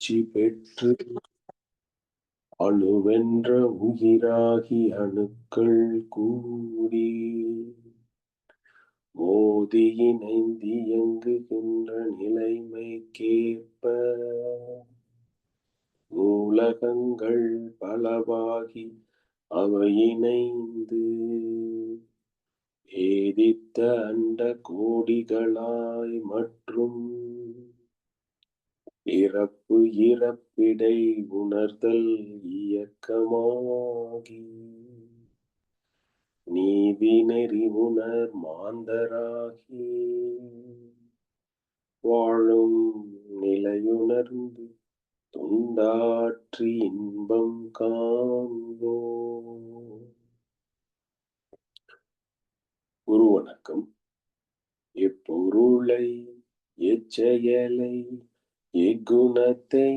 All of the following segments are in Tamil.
எழுச்சி பெற்று அணுவென்ற உயிராகி அணுக்கள் கூடி மோதி இணைந்து இயங்குகின்ற நிலைமைக்கேற்ப மூலகங்கள் பலவாகி அவை இணைந்து ஏதித்த அண்ட கோடிகளாய் மற்றும் பிறப்பு இறப்பிடை உணர்தல் இயக்கமாகி நீதி நெறி உணர் மாந்தராகி வாழும் நிலையுணர்ந்து தொண்டாற்றி இன்பம் காண்போ. குரு வணக்கம். எப்பொருளை எச்செயலை எக்குணத்தை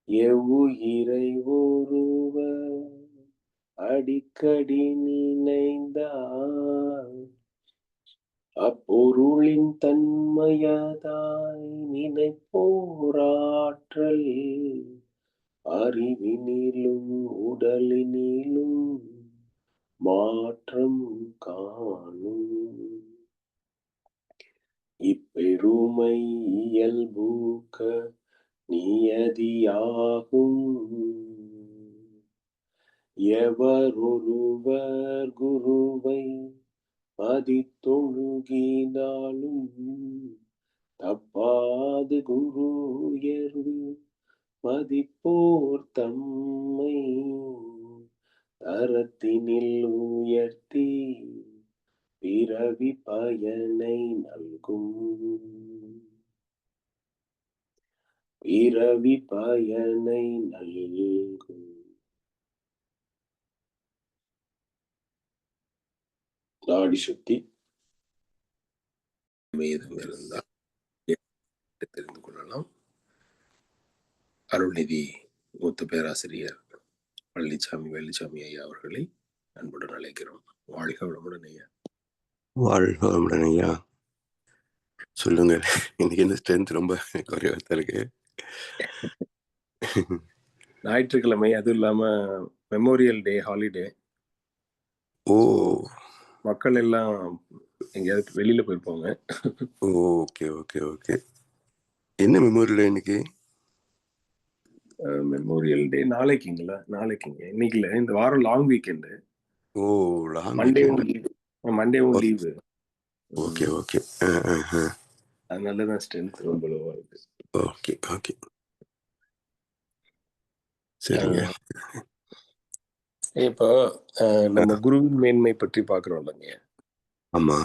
எவ்வுயிரை ஒருவர் அடிக்கடி நினைந்தால் அப்பொருளின் தன்மையதாய் நினைப்போராற்றல் அறிவினிலும் உடலினிலும் மாற்றம் காணும். இப்பெருமை இயல்பூக்க நியதியாகும். எவரொருவர் குருவை மதித்தொழுகினாலும் தப்பாது குரு உயர்வு மதிப்போர் தம்மை தரத்தினில் உயர்த்தி பிறவி பயனை நல்கும். பிறவி பயனை நல்கும். நாடி சுத்தி மீதம் இருந்தால் தெரிந்து கொள்ளலாம். அருள்நிதி மூத்த பேராசிரியர் பழனிசாமி வேலுச்சாமி ஐயா அவர்களை அன்புடன் அழைக்கிறோம். வாழ்க வளமுடன் ஐயா. வாழ்க வளமுடன் ஐயா. சொல்லுங்க, இன்னைக்கு இந்த ஸ்ட்ரென்த் ரொம்ப குறைவா இருக்கு. ஞாயிற்றுக்கிழமை, அதுவும் இல்லாம மெமோரியல் டே, ஹாலிடே. ஓ, மக்கள் எல்லாம் எங்கேயாவது வெளியில போயிருப்பாங்க. Okay okay okay. என்ன மெமோரியல் டே இன்னைக்கு? மெமோரியல் டே நாளைக்குங்களா? நாளைக்குங்க, இன்னைக்கு இல்ல. இந்த வாரம் லாங் வீக்கெண்டு. ஓ, லாங் மண்டேவும் வீக்கெண்ட். மண்டேவும் லீவு. Okay okay. அதனாலதான் ஸ்ட்ரென்த் ரொம்ப லோவா இருக்கு. ஓகே ஓகே, சரிங்க. இப்போ நம்ம குருவின் மேன்மை பற்றி பாக்குறோம் இல்லைங்க? ஆமா.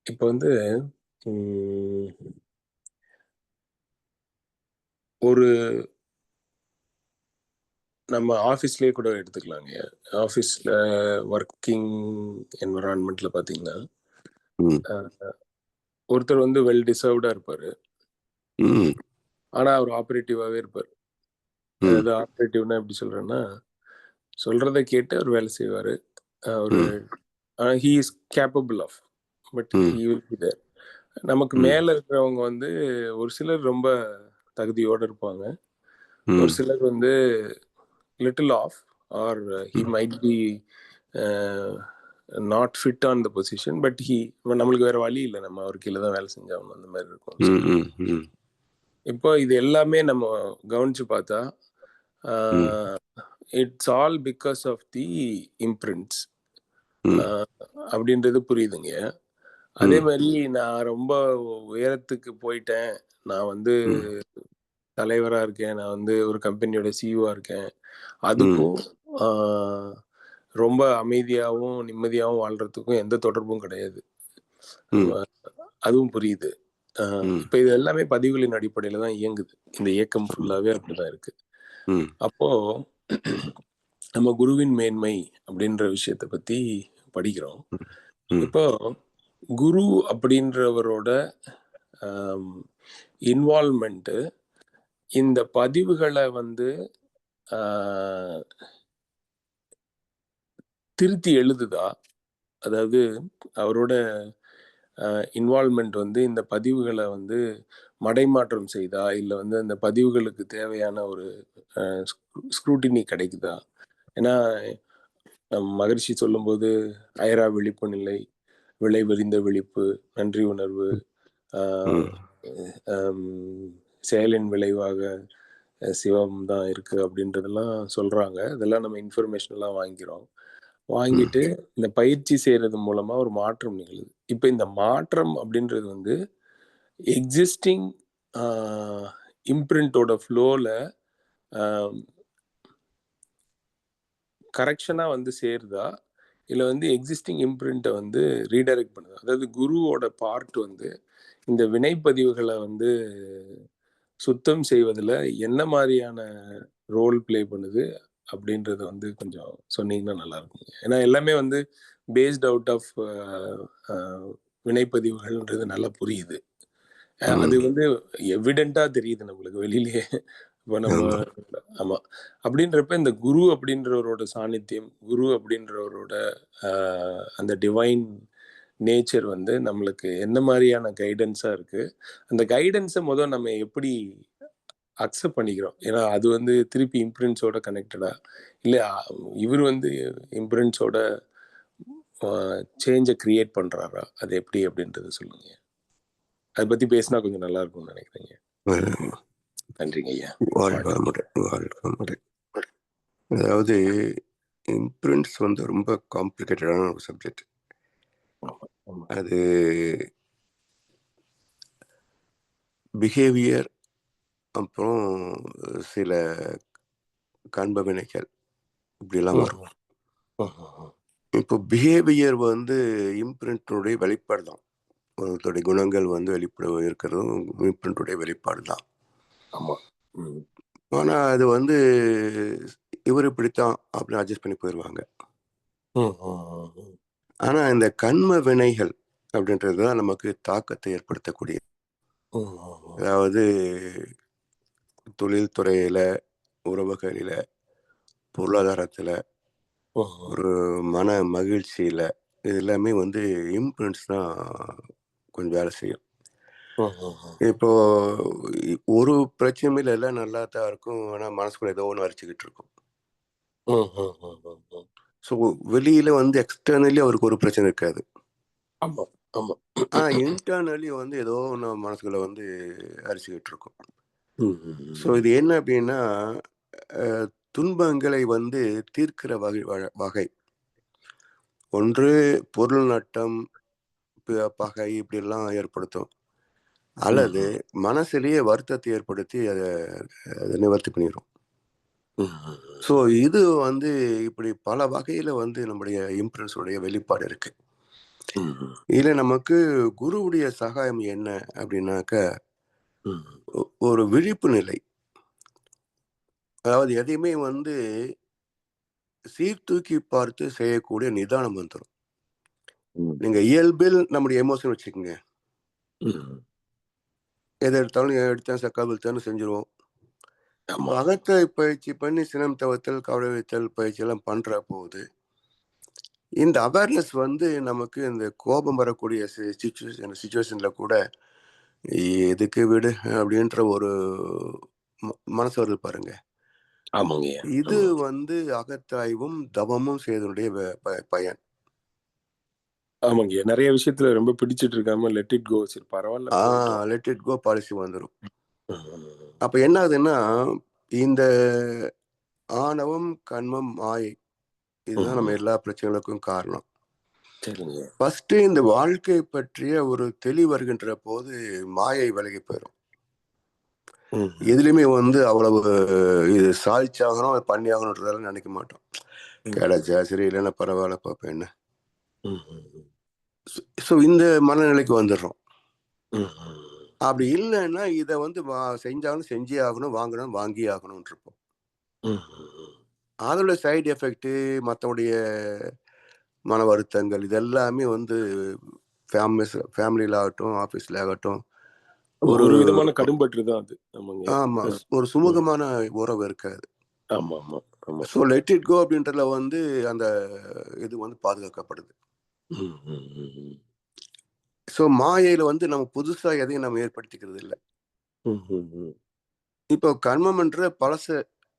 இப்ப வந்து ஒரு நம்ம ஆஃபீஸ்லேயே கூட எடுத்துக்கலாங்க. ஆஃபீஸில் ஒர்க்கிங் என்வரான்மெண்ட்ல பார்த்தீங்கன்னா ஒருத்தர் வந்து வெல் டிசர்வ்டாக இருப்பார். ஆனால் அவர் ஆப்ரேட்டிவாகவே இருப்பார். அதாவது ஆப்ரேட்டிவ்னா எப்படி சொல்கிறேன்னா, சொல்கிறத கேட்டு அவர் வேலை செய்வார். அவர் he is capable of, but he will be there. நமக்கு மேலே இருக்கிறவங்க வந்து ஒரு சிலர் ரொம்ப தகுதியோடு இருப்பாங்க, ஒரு சிலர் வந்து little off, or he might be not fit on the position, but நம்மளுக்கு வேற வழி இல்லை, நம்ம அவர் கீழே தான் வேலை செஞ்சாகணும், அந்த மாதிரி இருக்கும். இப்போ இது எல்லாமே நம்ம கவனிச்சு பார்த்தா it's all because of the imprints அப்படின்றது புரியுதுங்க. அதே மாதிரி நான் ரொம்ப உயரத்துக்கு போயிட்டேன், நான் வந்து தலைவரா இருக்கேன், நான் வந்து ஒரு கம்பெனியோட சிஇஓ இருக்கேன், அதுக்கும் ரொம்ப அமைதியாகவும் நிம்மதியாகவும் வாழ்றதுக்கும் எந்த தொடர்பும் கிடையாது. அதுவும் புரியுது. இப்ப இது எல்லாமே பதிவுகளின் அடிப்படையில தான் இயங்குது. இந்த இயக்கம் ஃபுல்லாவே அப்படிதான் இருக்கு. அப்போ நம்ம குருவின் மேன்மை அப்படின்ற விஷயத்த பத்தி படிக்கிறோம். இப்போ குரு அப்படின்றவரோட இன்வால்வ்மெண்ட் இந்த பதிவுகளை வந்து திருத்தி எழுதுதா? அதாவது அவரோட இன்வால்வ்மெண்ட் வந்து இந்த பதிவுகளை வந்து மடைமாற்றம் செய்தா, இல்லை வந்து அந்த பதிவுகளுக்கு தேவையான ஒரு ஸ்க்ரூட்டினி கிடைக்குதா? ஏன்னா மகரிஷி சொல்லும்போது அயரா விழிப்பு நிலை, விளை விரிந்த விழிப்பு, நன்றி உணர்வு, செயலின் விளைவாக சிவம் தான் இருக்கு அப்படின்றதெல்லாம் சொல்றாங்க. இதெல்லாம் நம்ம இன்ஃபர்மேஷன் எல்லாம் வாங்கிட்டு இந்த பயிற்சி செய்யறது மூலமா ஒரு மாற்றம் நிகழுது. இப்ப இந்த மாற்றம் அப்படின்றது வந்து எக்ஸிஸ்டிங் இம்ப்ரிண்டோட ஃப்ளோல கரெக்ஷனா வந்து சேருதா, இல்லை வந்து எக்ஸிஸ்டிங் இம்ப்ரிண்ட்டை வந்து ரீடைரக்ட் பண்ணுது? அதாவது குருவோட பார்ட் வந்து இந்த வினைப்பதிவுகளை வந்து சுத்தம் செய்வதில் என்ன மாதிரியான ரோல் பிளே பண்ணுது அப்படின்றது வந்து கொஞ்சம் சொன்னீங்கன்னா நல்லா இருக்கும். ஏன்னா எல்லாமே வந்து பேஸ்ட் அவுட் ஆஃப் வினைப்பதிவுகள்ன்றது நல்லா புரியுது. அது வந்து எவிடென்ட்டா தெரியுது நம்மளுக்கு வெளியிலேயே. இப்போ நம்ம ஆமா. அப்படின்றப்ப இந்த குரு அப்படின்றவரோட சாநித்தியம், குரு அப்படின்றவரோட அந்த டிவைன் நேச்சர் வந்து நம்மளுக்கு என்ன மாதிரியான கைடன்ஸா இருக்கு? அந்த கைடன்ஸை நம்ம எப்படி அக்செப்ட் பண்ணிக்கிறோம்? ஏன்னா அது வந்து திருப்பி இம்ப்ரின்ட்ஸோட கனெக்டடா, இல்ல இவர் வந்து இம்ப்ரின்ட்ஸோட சேஞ்சை கிரியேட் பண்றாரா? அது எப்படி அப்படின்றது சொல்லுங்க. அதை பத்தி பேசினா கொஞ்சம் நல்லா இருக்கும்னு நினைக்கிறேங்க. நன்றிங்க ஐயா. அதாவது இம்ப்ரிண்ட்ஸ் வந்து ரொம்ப காம்ப்ளிகேட்டடான ஒரு சப்ஜெக்ட். அது பிஹேவியர், அப்புறம் சில காண்ப வினைகள் இப்படிலாம் வரும். இப்போ பிஹேவியர் வந்து இம்ப்ரிண்ட்டுடைய வெளிப்பாடு தான். ஒருத்தருடைய குணங்கள் வந்து வெளிப்பட இருக்கிறதும் இம்ப்ரிண்ட்டுடைய வெளிப்பாடு தான். ஆனால் அது வந்து இவர் இப்படித்தான் அப்படின்னு அட்ஜஸ்ட் பண்ணி போயிடுவாங்க. ஆனால் இந்த கண்ம வினைகள் அப்படின்றது தான் நமக்கு தாக்கத்தை ஏற்படுத்தக்கூடிய. அதாவது தொழில்துறையில், உறவுகளில், பொருளாதாரத்தில், ஒரு மன மகிழ்ச்சியில், இது எல்லாமே வந்து இம்ப்ரிண்ட்ஸ் தான் கொஞ்சம் வேலை செய்யும். இப்போ ஒரு பிரச்சனையில் எல்லாம் நல்லா தான் இருக்கும், ஆனால் மனசுக்குள்ள ஏதோ ஒன்று அரிச்சுக்கிட்டு இருக்கும். ஸோ வெளியில் வந்து எக்ஸ்டர்னலி அவருக்கு ஒரு பிரச்சனை இருக்காது. ஆனால் இன்டர்னலி வந்து ஏதோ ஒன்று மனசுக்குள்ள வந்து அரிச்சுக்கிட்டு இருக்கும். ஸோ இது என்ன அப்படின்னா, துன்பங்களை வந்து தீர்க்கிற வகை ஒன்று பொருள் நட்டம், பகை இப்படிலாம் ஏற்படுத்தும், அல்லது மனசுலேயே வருத்தத்தை ஏற்படுத்தி அதை நிவர்த்தி பண்ணிடும். ஸோ இது வந்து இப்படி பல வகையில் வந்து நம்முடைய இம்ப்ரென்ஸோடைய வெளிப்பாடு இருக்கு. இதில் நமக்கு குருவுடைய சகாயம் என்ன அப்படின்னாக்க, ஒரு விழிப்பு நிலை. அதாவது எதையுமே வந்து சீர்தூக்கி பார்த்து செய்யக்கூடிய நிதானம் வந்துடும். நீங்க இயல்பில் நம்முடைய எமோஷன் வச்சுக்கோங்க, எதை எடுத்தேன் சக்காபில்தான் செஞ்சிருவோம். அகத்தை பயிற்சி பண்ணி சினம் தவத்தல், கவலை வைத்தல் பயிற்சி எல்லாம் பண்ற போது இந்த அவேர்னஸ் வந்து நமக்கு இந்த கோபம் வரக்கூடிய சிச்சுவேஷன்ல கூட எதுக்கு விடு அப்படின்ற ஒரு மனசு வருது பாருங்க. இது வந்து அகத்தாய்வும் தவமும் செய்தனுடைய பயன். ஆமாங்க, நிறைய விஷயத்துல ரொம்ப பிடிச்சிட்டு இருக்காம லெட் இட் கோ, சரி பரவாயில்ல, லெட் இட் கோ பாலிசி வந்துடும். அப்ப என்ன ஆகுதுன்னா, இந்த ஆணவம், கண்மம், மாயை, இதுதான் நம்ம எல்லா பிரச்சனைகளுக்கும் காரணம். ஃபர்ஸ்ட் இந்த வாழ்க்கை பற்றிய ஒரு தெளிவு வருகின்ற போது மாயை விலகி போயிடும். எதுலையுமே வந்து அவ்வளவு இது சாதிச்சாகணும், பண்ணி ஆகணுன்றதெல்லாம் நினைக்க மாட்டோம். கிடைச்சா சரி, இல்லைன்னா பரவாயில்ல பார்ப்பேன் என்ன. ஸோ இந்த மனநிலைக்கு வந்துடுறோம். அப்படி இல்லைன்னா இதை வந்து செஞ்சாலும் செஞ்சே ஆகணும், வாங்கணும் வாங்கி ஆகணும்னு இருப்போம். அதோட சைடு எஃபெக்ட், மற்றவுடைய மன வருத்தங்கள், இதெல்லாமே வந்து ஃபேமிலியில் ஆகட்டும், ஆஃபீஸில் ஆகட்டும், ஒரு விதமான கடும்பற்று தான் அது. ஆமா, ஒரு சுமூகமான உறவு இருக்காது. ஸோ லெட் இட் கோ அப்படின்றதுல வந்து அந்த இது வந்து பாதுகாக்கப்படுது. ஸோ மாயையில் வந்து நம்ம புதுசாக எதையும் நம்ம ஏற்படுத்திக்கிறது இல்லை. இப்போ கர்மம்ன்ற பழச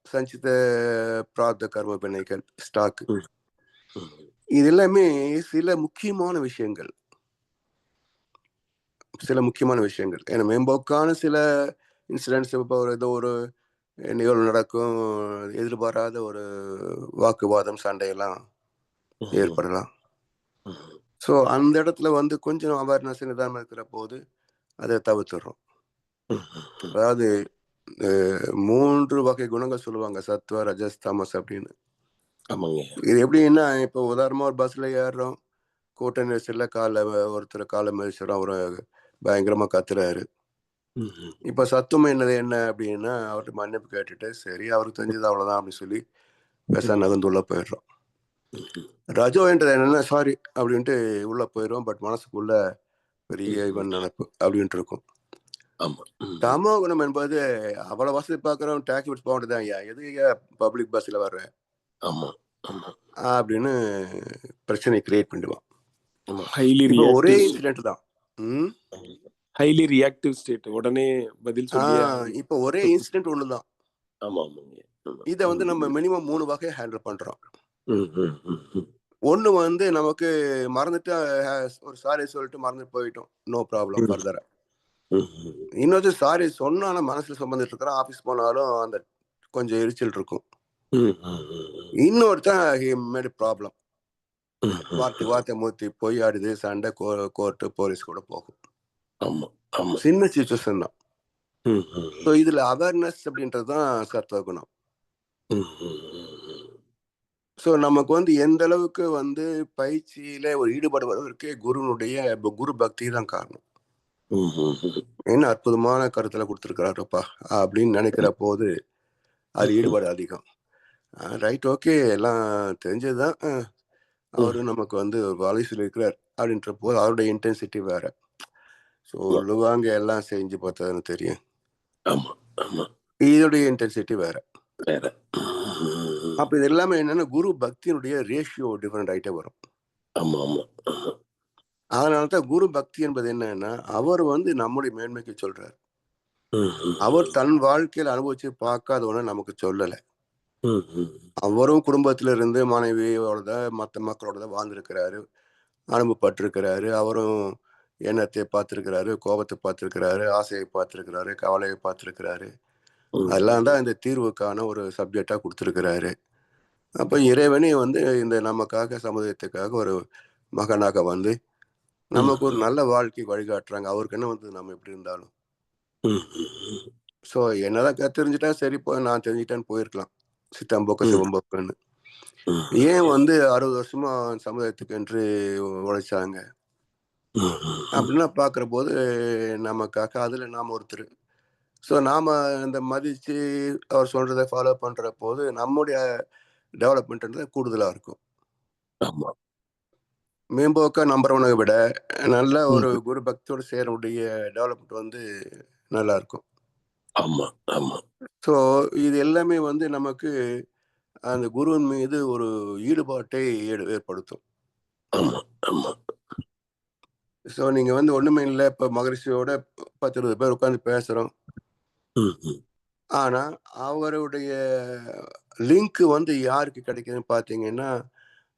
சஞ்சித பிரார்த்த கர்ம வினைகள் ஸ்டாக். இது எல்லாமே சில முக்கியமான விஷயங்கள். ஏன்னா மேம்போக்கான சில இன்சிடென்ட்ஸ், இப்போ ஏதோ ஒரு நிகழ்வு நடக்கும், எதிர்பாராத ஒரு வாக்குவாதம், சண்டையெல்லாம் ஏற்படலாம். ஸோ அந்த இடத்துல வந்து கொஞ்சம் அவேர்னஸ் நிதானம் இருக்கிற போது அதை தவிர்த்துடுறோம். அதாவது 3 வகை குணங்கள் சொல்லுவாங்க, சத்வ, ரஜஸ், தமஸ் அப்படின்னு. இது எப்படின்னா, இப்போ உதாரணமா ஒரு பஸ்ல ஏறுறோம், கூட்ட நெரிசல்ல ஒருத்தர் காலை மிதிச்சிடும், அவரை பயங்கரமா கத்துறாரு. இப்ப சத்துவம் என்ன அப்படின்னா, அவர்கிட்ட மன்னிப்பு கேட்டுட்டு சரி அவருக்கு தெரிஞ்சது அவ்வளவுதான் அப்படின்னு சொல்லி பேச நகர்ந்து உள்ள போயிடுறோம். ரஜோ என்றது என்னன்னா, சாரி அப்படின்ட்டு உள்ள போயிடும், பட் மனசுக்குள்ள பெரிய இவன் நினைப்பு அப்படின்ட்டு இருக்கும். தமோ குணம் என்பது அவ்வளவு வசதி பார்க்குறோம், டாக்ஸி பஸ் போக வேண்டியதான், ஐயா எதுக்கு பப்ளிக் பஸ்ல வர்ற அப்படின்னு பிரச்சனை கிரியேட் பண்ணிடுவான். ஒரே இன்சிடென்ட் தான், ஹைலி ரியாக்டிவ் ஸ்டேட், உடனே பதில் சொல்லி. இப்போ ஒரே இன்சிடென்ட் ஒண்ணுதான். இதை வந்து நம்ம மினிமம் 3 வகை ஹேண்டில் பண்றோம். ஒண்ணு வந்து நமக்கு மறந்துட்டு ஒரு சாரி சொல்லிட்டு மறந்துட்டு போயிட்டோம், நோ ப்ராப்ளம் ஃபர்தரா. இன்னொரு சாரி சொன்னால மனசுல சுமந்துட்டு இருக்கிறோம், ஆபீஸ் போனாலும் அந்த கொஞ்சம் எரிச்சல் இருக்கும். இன்னொருத்தன் he made a problem, வார்த்தை மூத்தி போய் ஆடுது, சண்டை, கோர்ட்டு, போலீஸ் கூட போகும். சின்ன சிச்சுவேஷன் தான். இதுல அவேர்னஸ் அப்படின்றதுதான் சத்துவ குணம். ஸோ நமக்கு வந்து எந்த அளவுக்கு வந்து பயிற்சியில ஒரு ஈடுபாடு வருவதற்கு குரு பக்தி தான் காரணம். என்ன அற்புதமான கருத்துல கொடுத்துருக்கிறாருப்பா அப்படின்னு நினைக்கிற போது அது ஈடுபாடு அதிகம். ரைட், ஓகே, எல்லாம் தெரிஞ்சதுதான், அவரு நமக்கு வந்து வழி சொல்லியிருக்கிறார் அப்படின்ற போது அவருடைய இன்டென்சிட்டி வேற. சொல்லுவாங்க எல்லாம் செஞ்சு பார்த்ததுன்னு தெரியும், இதோடைய இன்டென்சிட்டி வேற. அப்ப இது எல்லாமே என்னன்னா, குரு பக்தியினுடைய ரேஷியோ டிஃபரெண்ட் ஆகிட்டே வரும். அதனாலதான் குரு பக்தி என்பது என்னன்னா, அவர் வந்து நம்முடைய மேன்மைக்கு சொல்றார். அவர் தன் வாழ்க்கையில் அனுபவிச்சு பார்க்காதவன நமக்கு சொல்லலை. அவரும் குடும்பத்தில இருந்து மனைவியோட மற்ற மக்களோட வாழ்ந்திருக்கிறாரு, அனுபவப்பட்டிருக்கிறாரு. அவரும் எண்ணத்தை பார்த்திருக்கிறாரு, கோபத்தை பார்த்திருக்கிறாரு, ஆசையை பார்த்திருக்கிறாரு, கவலையை பார்த்திருக்கிறாரு. அதெல்லாம் தான் இந்த தீர்வுக்கான ஒரு சப்ஜெக்டா கொடுத்திருக்கிறாரு. அப்ப இறைவனே வந்து இந்த நமக்காக, சமுதாயத்துக்காக ஒரு மகனாக வந்து நமக்கு ஒரு நல்ல வாழ்க்கை வழிகாட்டுறாங்க. அவருக்கு என்ன வந்து நம்ம எப்படி இருந்தாலும். ஸோ என்னதான் தெரிஞ்சுட்டா சரி, நான் தெரிஞ்சுட்டேன்னு போயிருக்கலாம், சித்தம்போக்க சிவம்போக்கன்னு. ஏன் வந்து 60 வருஷமா சமுதாயத்துக்கு என்று உழைச்சாங்க அப்படின்னா பாக்குற போது நமக்காக அதுல நாம ஒருத்தர். ஸோ நாம இந்த மதிச்சு அவர் சொல்றதை ஃபாலோ பண்ற போது நம்முடைய டெவலப்மெண்ட் கூடுதலா இருக்கும். மேம்போக்கா நம்புறவனை விட நல்ல ஒரு குரு பக்தியோடு சேரனுடைய டெவலப்மெண்ட் வந்து நல்லா இருக்கும். ஸோ இது எல்லாமே வந்து நமக்கு அந்த குருவின் மீது ஒரு ஈடுபாட்டை ஏற்படுத்தும். ஸோ நீங்க வந்து ஒண்ணுமே இல்லை, இப்ப மகரிஷியோட 10-20 பேர் உட்காந்து பேசுறோம், ஆனா அவருடைய லிங்க் வந்து யாருக்கு கிடைக்குதுன்னு பாத்தீங்கன்னா,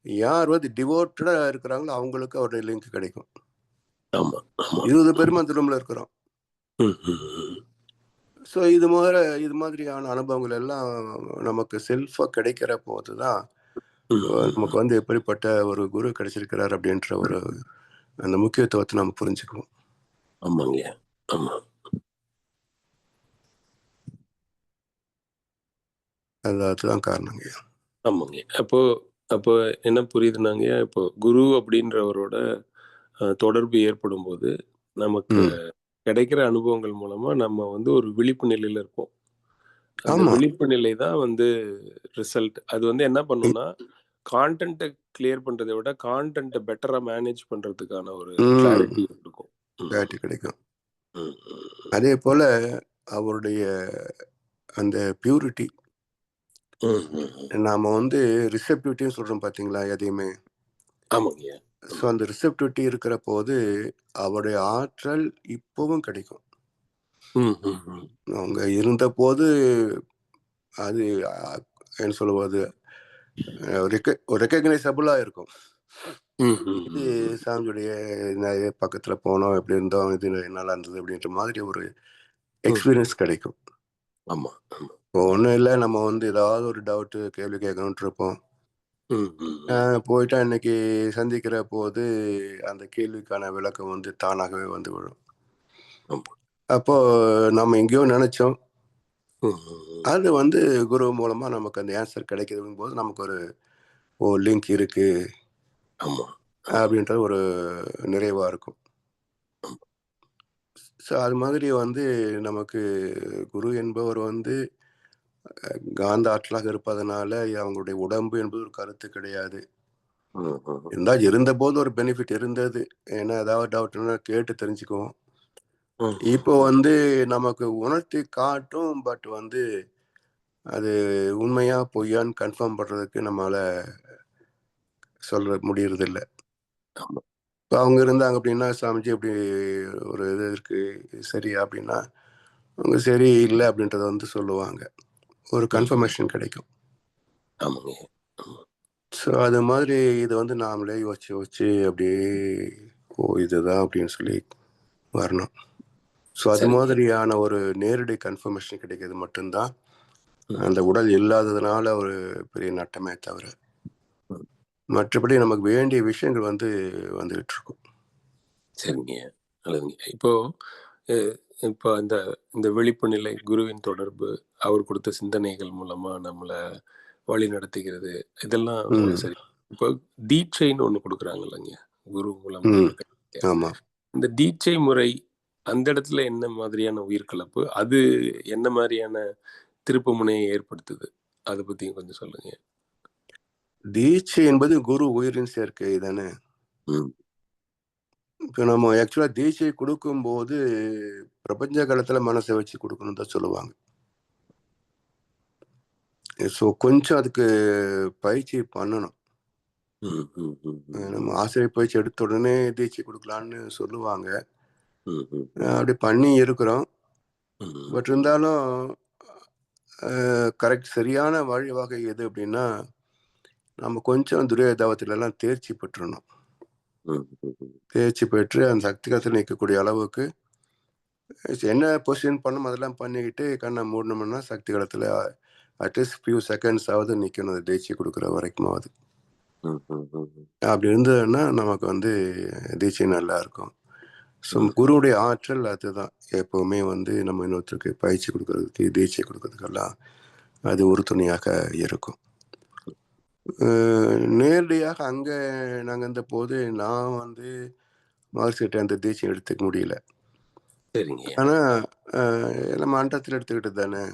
யார் வந்து டிவோட்டடா இருக்கிறாங்களோ அவங்களுக்கு அவருடைய லிங்க் கிடைக்கும். 20 பேருமே அந்த ரூம்ல இருக்கிறோம். ஸோ இது மாதிரியான அனுபவங்கள் எல்லாம் நமக்கு செல்ஃபா கிடைக்கிற போதுதான் நமக்கு வந்து எப்படிப்பட்ட ஒரு குரு கிடைச்சிருக்கிறார் அப்படின்ற ஒரு அந்த முக்கியத்துவத்தை நம்ம புரிஞ்சுக்குவோம். அதுதான் காரணங்க. அப்போ என்ன புரியுதுனாங்க, இப்போ குரு அப்படின்றவரோட தொடர்பு ஏற்படும் போது நமக்கு கிடைக்கிற அனுபவங்கள் மூலமா நம்ம வந்து ஒரு விழிப்பு நிலையில இருப்போம். அந்த விழிப்பு நிலை தான் வந்து ரிசல்ட். அது வந்து என்ன பண்ணும்னா, கான்டென்ட்டை கிளியர் பண்றதை விட கான்டென்ட்டை பெட்டரா மேனேஜ் பண்றதுக்கான ஒரு கிளாரிட்டி இருக்கும், கிளாரிட்டி கிடைக்கும். அதே போல அவருடைய அந்த பியூரிட்டி, நாம வந்து ரிசெப்டிவிட்டின்னு சொல்றோம் பாத்தீங்களா எதையுமே. ஸோ அந்த ரிசெப்டிவிட்டி இருக்கிற போது அவருடைய ஆற்றல் இப்பவும் கிடைக்கும். அவங்க இருந்தபோது அது என்ன சொல்லுவது ரெக்கக்னைசபிளா இருக்கும். சாமியுடைய பக்கத்துல போனோம், எப்படி இருந்தோம், இது நல்லா இருந்தது அப்படின்ற மாதிரி ஒரு எக்ஸ்பீரியன்ஸ் கிடைக்கும். ஆமா இப்போ ஒன்றும் இல்லை, நம்ம வந்து ஏதாவது ஒரு டவுட்டு கேள்வி கேட்கணுன்ட்டு இருப்போம். போயிட்டா இன்னைக்கு சந்திக்கிற போது அந்த கேள்விக்கான விளக்கம் வந்து தானாகவே வந்து விடும். அப்போ நம்ம எங்கேயோ நினைச்சோம், அது வந்து குரு மூலமா நமக்கு அந்த ஆன்சர் கிடைக்குதுங்கும் போது நமக்கு ஒரு லிங்க் இருக்கு அப்படின்ற ஒரு நிறைவா இருக்கும். ஸோ அது மாதிரி வந்து நமக்கு குரு என்பவர் வந்து காந்த ஆற்றலாக இருப்பதனால அவங்களுடைய உடம்பு என்பது ஒரு கருத்து கிடையாது. இருந்தால் இருந்தபோது ஒரு பெனிஃபிட் இருந்தது, ஏன்னா ஏதாவது டவுட்னா கேட்டு தெரிஞ்சுக்குவோம். இப்போ வந்து நமக்கு உணர்த்தி காட்டும், பட் வந்து அது உண்மையா பொய்யான்னு கன்ஃபார்ம் பண்றதுக்கு நம்மளால சொல்ல முடியறதில்லை. இப்போ அவங்க இருந்தாங்க அப்படின்னா, சாமிஜி இப்படி ஒரு இது இருக்கு சரியா அப்படின்னா, அவங்க சரி இல்லை அப்படின்றத வந்து சொல்லுவாங்க, ஒரு கன்ஃபர்மேஷன் கிடைக்கும். ஸோ அது மாதிரி இது வந்து நாமளே யோசிச்சு அப்படியே இதுதான் அப்படின்னு சொல்லி வரணும். ஸோ அது மாதிரியான ஒரு நேரடி கன்ஃபர்மேஷன் கிடைக்கிறது மட்டும்தான் அந்த உடல் இல்லாததுனால ஒரு பெரிய நட்டமே தவிர, மற்றபடி நமக்கு வேண்டிய விஷயங்கள் வந்து வந்துகிட்டு இருக்கும். சரிங்க, நல்லதுங்க. இப்போ இந்த விழிப்பு நிலை, குருவின் தொடர்பு, அவர் கொடுத்த சிந்தனைகள் மூலமா நம்மளை வழி நடத்துகிறது, இதெல்லாம் சரி. இப்போ தீட்சைன்னு ஒன்று கொடுக்குறாங்கல்லங்க குரு மூலமா. ஆமா, இந்த தீட்சை முறை அந்த இடத்துல என்ன மாதிரியான உயிர் கலப்பு, அது என்ன மாதிரியான திருப்பு முனையை ஏற்படுத்துது, அதை பத்தி கொஞ்சம் சொல்லுங்க. தீட்சை என்பது குரு உயிரின் சேர்க்கை தானே. இப்போ நம்ம ஆக்சுவலா தீட்சை கொடுக்கும்போது பிரபஞ்ச காலத்துல மனசை வச்சு கொடுக்கணும் தான் சொல்லுவாங்க. ஸோ கொஞ்சம் அதுக்கு பயிற்சி பண்ணணும். நம்ம ஆசிரியர் பயிற்சி எடுத்த உடனே தீட்சை கொடுக்கலான்னு சொல்லுவாங்க, அப்படி பண்ணி இருக்கிறோம். பட் இருந்தாலும் கரெக்ட் சரியான வழி வகை எது அப்படின்னா, நம்ம கொஞ்சம் துரியோதாவத்திலெல்லாம் தேர்ச்சி பெற்றணும். தேர்ச்சி பெற்று அந்த சக்தி காலத்தில் நிற்கக்கூடிய அளவுக்கு என்ன பொசிஷன் பண்ணணும் அதெல்லாம் பண்ணிக்கிட்டு கண்ணை மூடணும்னா சக்தி காலத்தில் அட்லீஸ்ட் ஃபியூ செகண்ட்ஸ் ஆகுது நிற்கணும், அது தீட்சை கொடுக்குற வரைக்குமாவது. அப்படி இருந்ததுன்னா நமக்கு வந்து தீட்சை நல்லா இருக்கும். ஸோ குருவுடைய ஆற்றல் அதுதான், எப்போவுமே வந்து நம்ம இன்னொருத்தருக்கு பயிற்சி கொடுக்கறதுக்கு, தீட்சை கொடுக்கறதுக்கெல்லாம் அது உறுதுணையாக இருக்கும். நேரடியாக அங்கே நாங்கள் இருந்த போது நான் வந்து மகர்ஷிகிட்ட அந்த தீட்சை எடுத்துக்க முடியல. ஆனால் நம்ம மண்டலத்தில் எடுத்துக்கிட்டு தானே.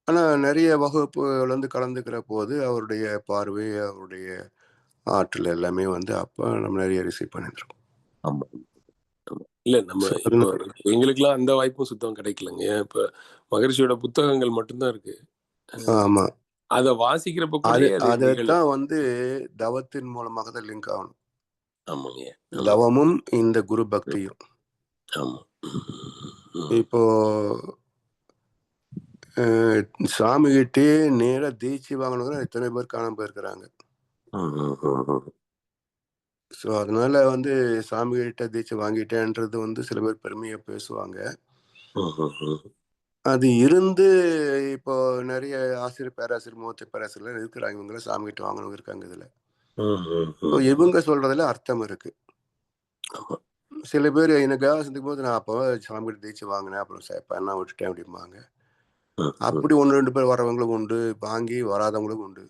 ஆனால் நிறைய வகுப்புகள் வந்து கலந்துக்கிற போது அவருடைய பார்வை, அவருடைய ஆற்றல் எல்லாமே வந்து அப்போ நம்ம நிறைய ரிசீவ் பண்ணிருக்கோம். இல்லை, நம்ம இப்போ எங்களுக்கெல்லாம் அந்த வாய்ப்பும் சுத்தம் கிடைக்கலங்க. இப்போ மகரிஷியோட புத்தகங்கள் மட்டும்தான் இருக்கு. ஆமா, அதை வாசிக்கிறப்ப கூட அதைத்தான் வந்து தவத்தின் மூலமாக தான் லிங்க் ஆகணும். ஆமாங்க, தவமும் இந்த குரு பக்தியும். இப்போ சாமி கிட்டே நேரா தீட்சை வாங்கணுங்கிற எத்தனை பேர் காணாம போயிருக்கிறாங்க. ஸோ அதனால வந்து சாமி கிட்ட தீட்சை வாங்கிட்டேன்றது வந்து சில பேர் பெருமையை பேசுவாங்க. அது இருந்து இப்போ நிறைய ஆசிரியர், பேராசிரியர், மூத்த பேராசிரியர் இருக்கிறாங்க, இவங்க சாமி கிட்ட வாங்கணும் இருக்காங்க. இதுல இவங்க சொல்றதுல அர்த்தம் இருக்கு. சில பேர் எனக்காக சந்திக்கும் போது நான் அப்போ சாமி கிட்ட தீட்சை வாங்கினேன், அப்புறம் என்ன விட்டுட்டேன் அப்படிம்பாங்க. அப்படி 1-2 பேர் வரவங்களும் உண்டு, வாங்கி வராதவங்களும் உண்டு.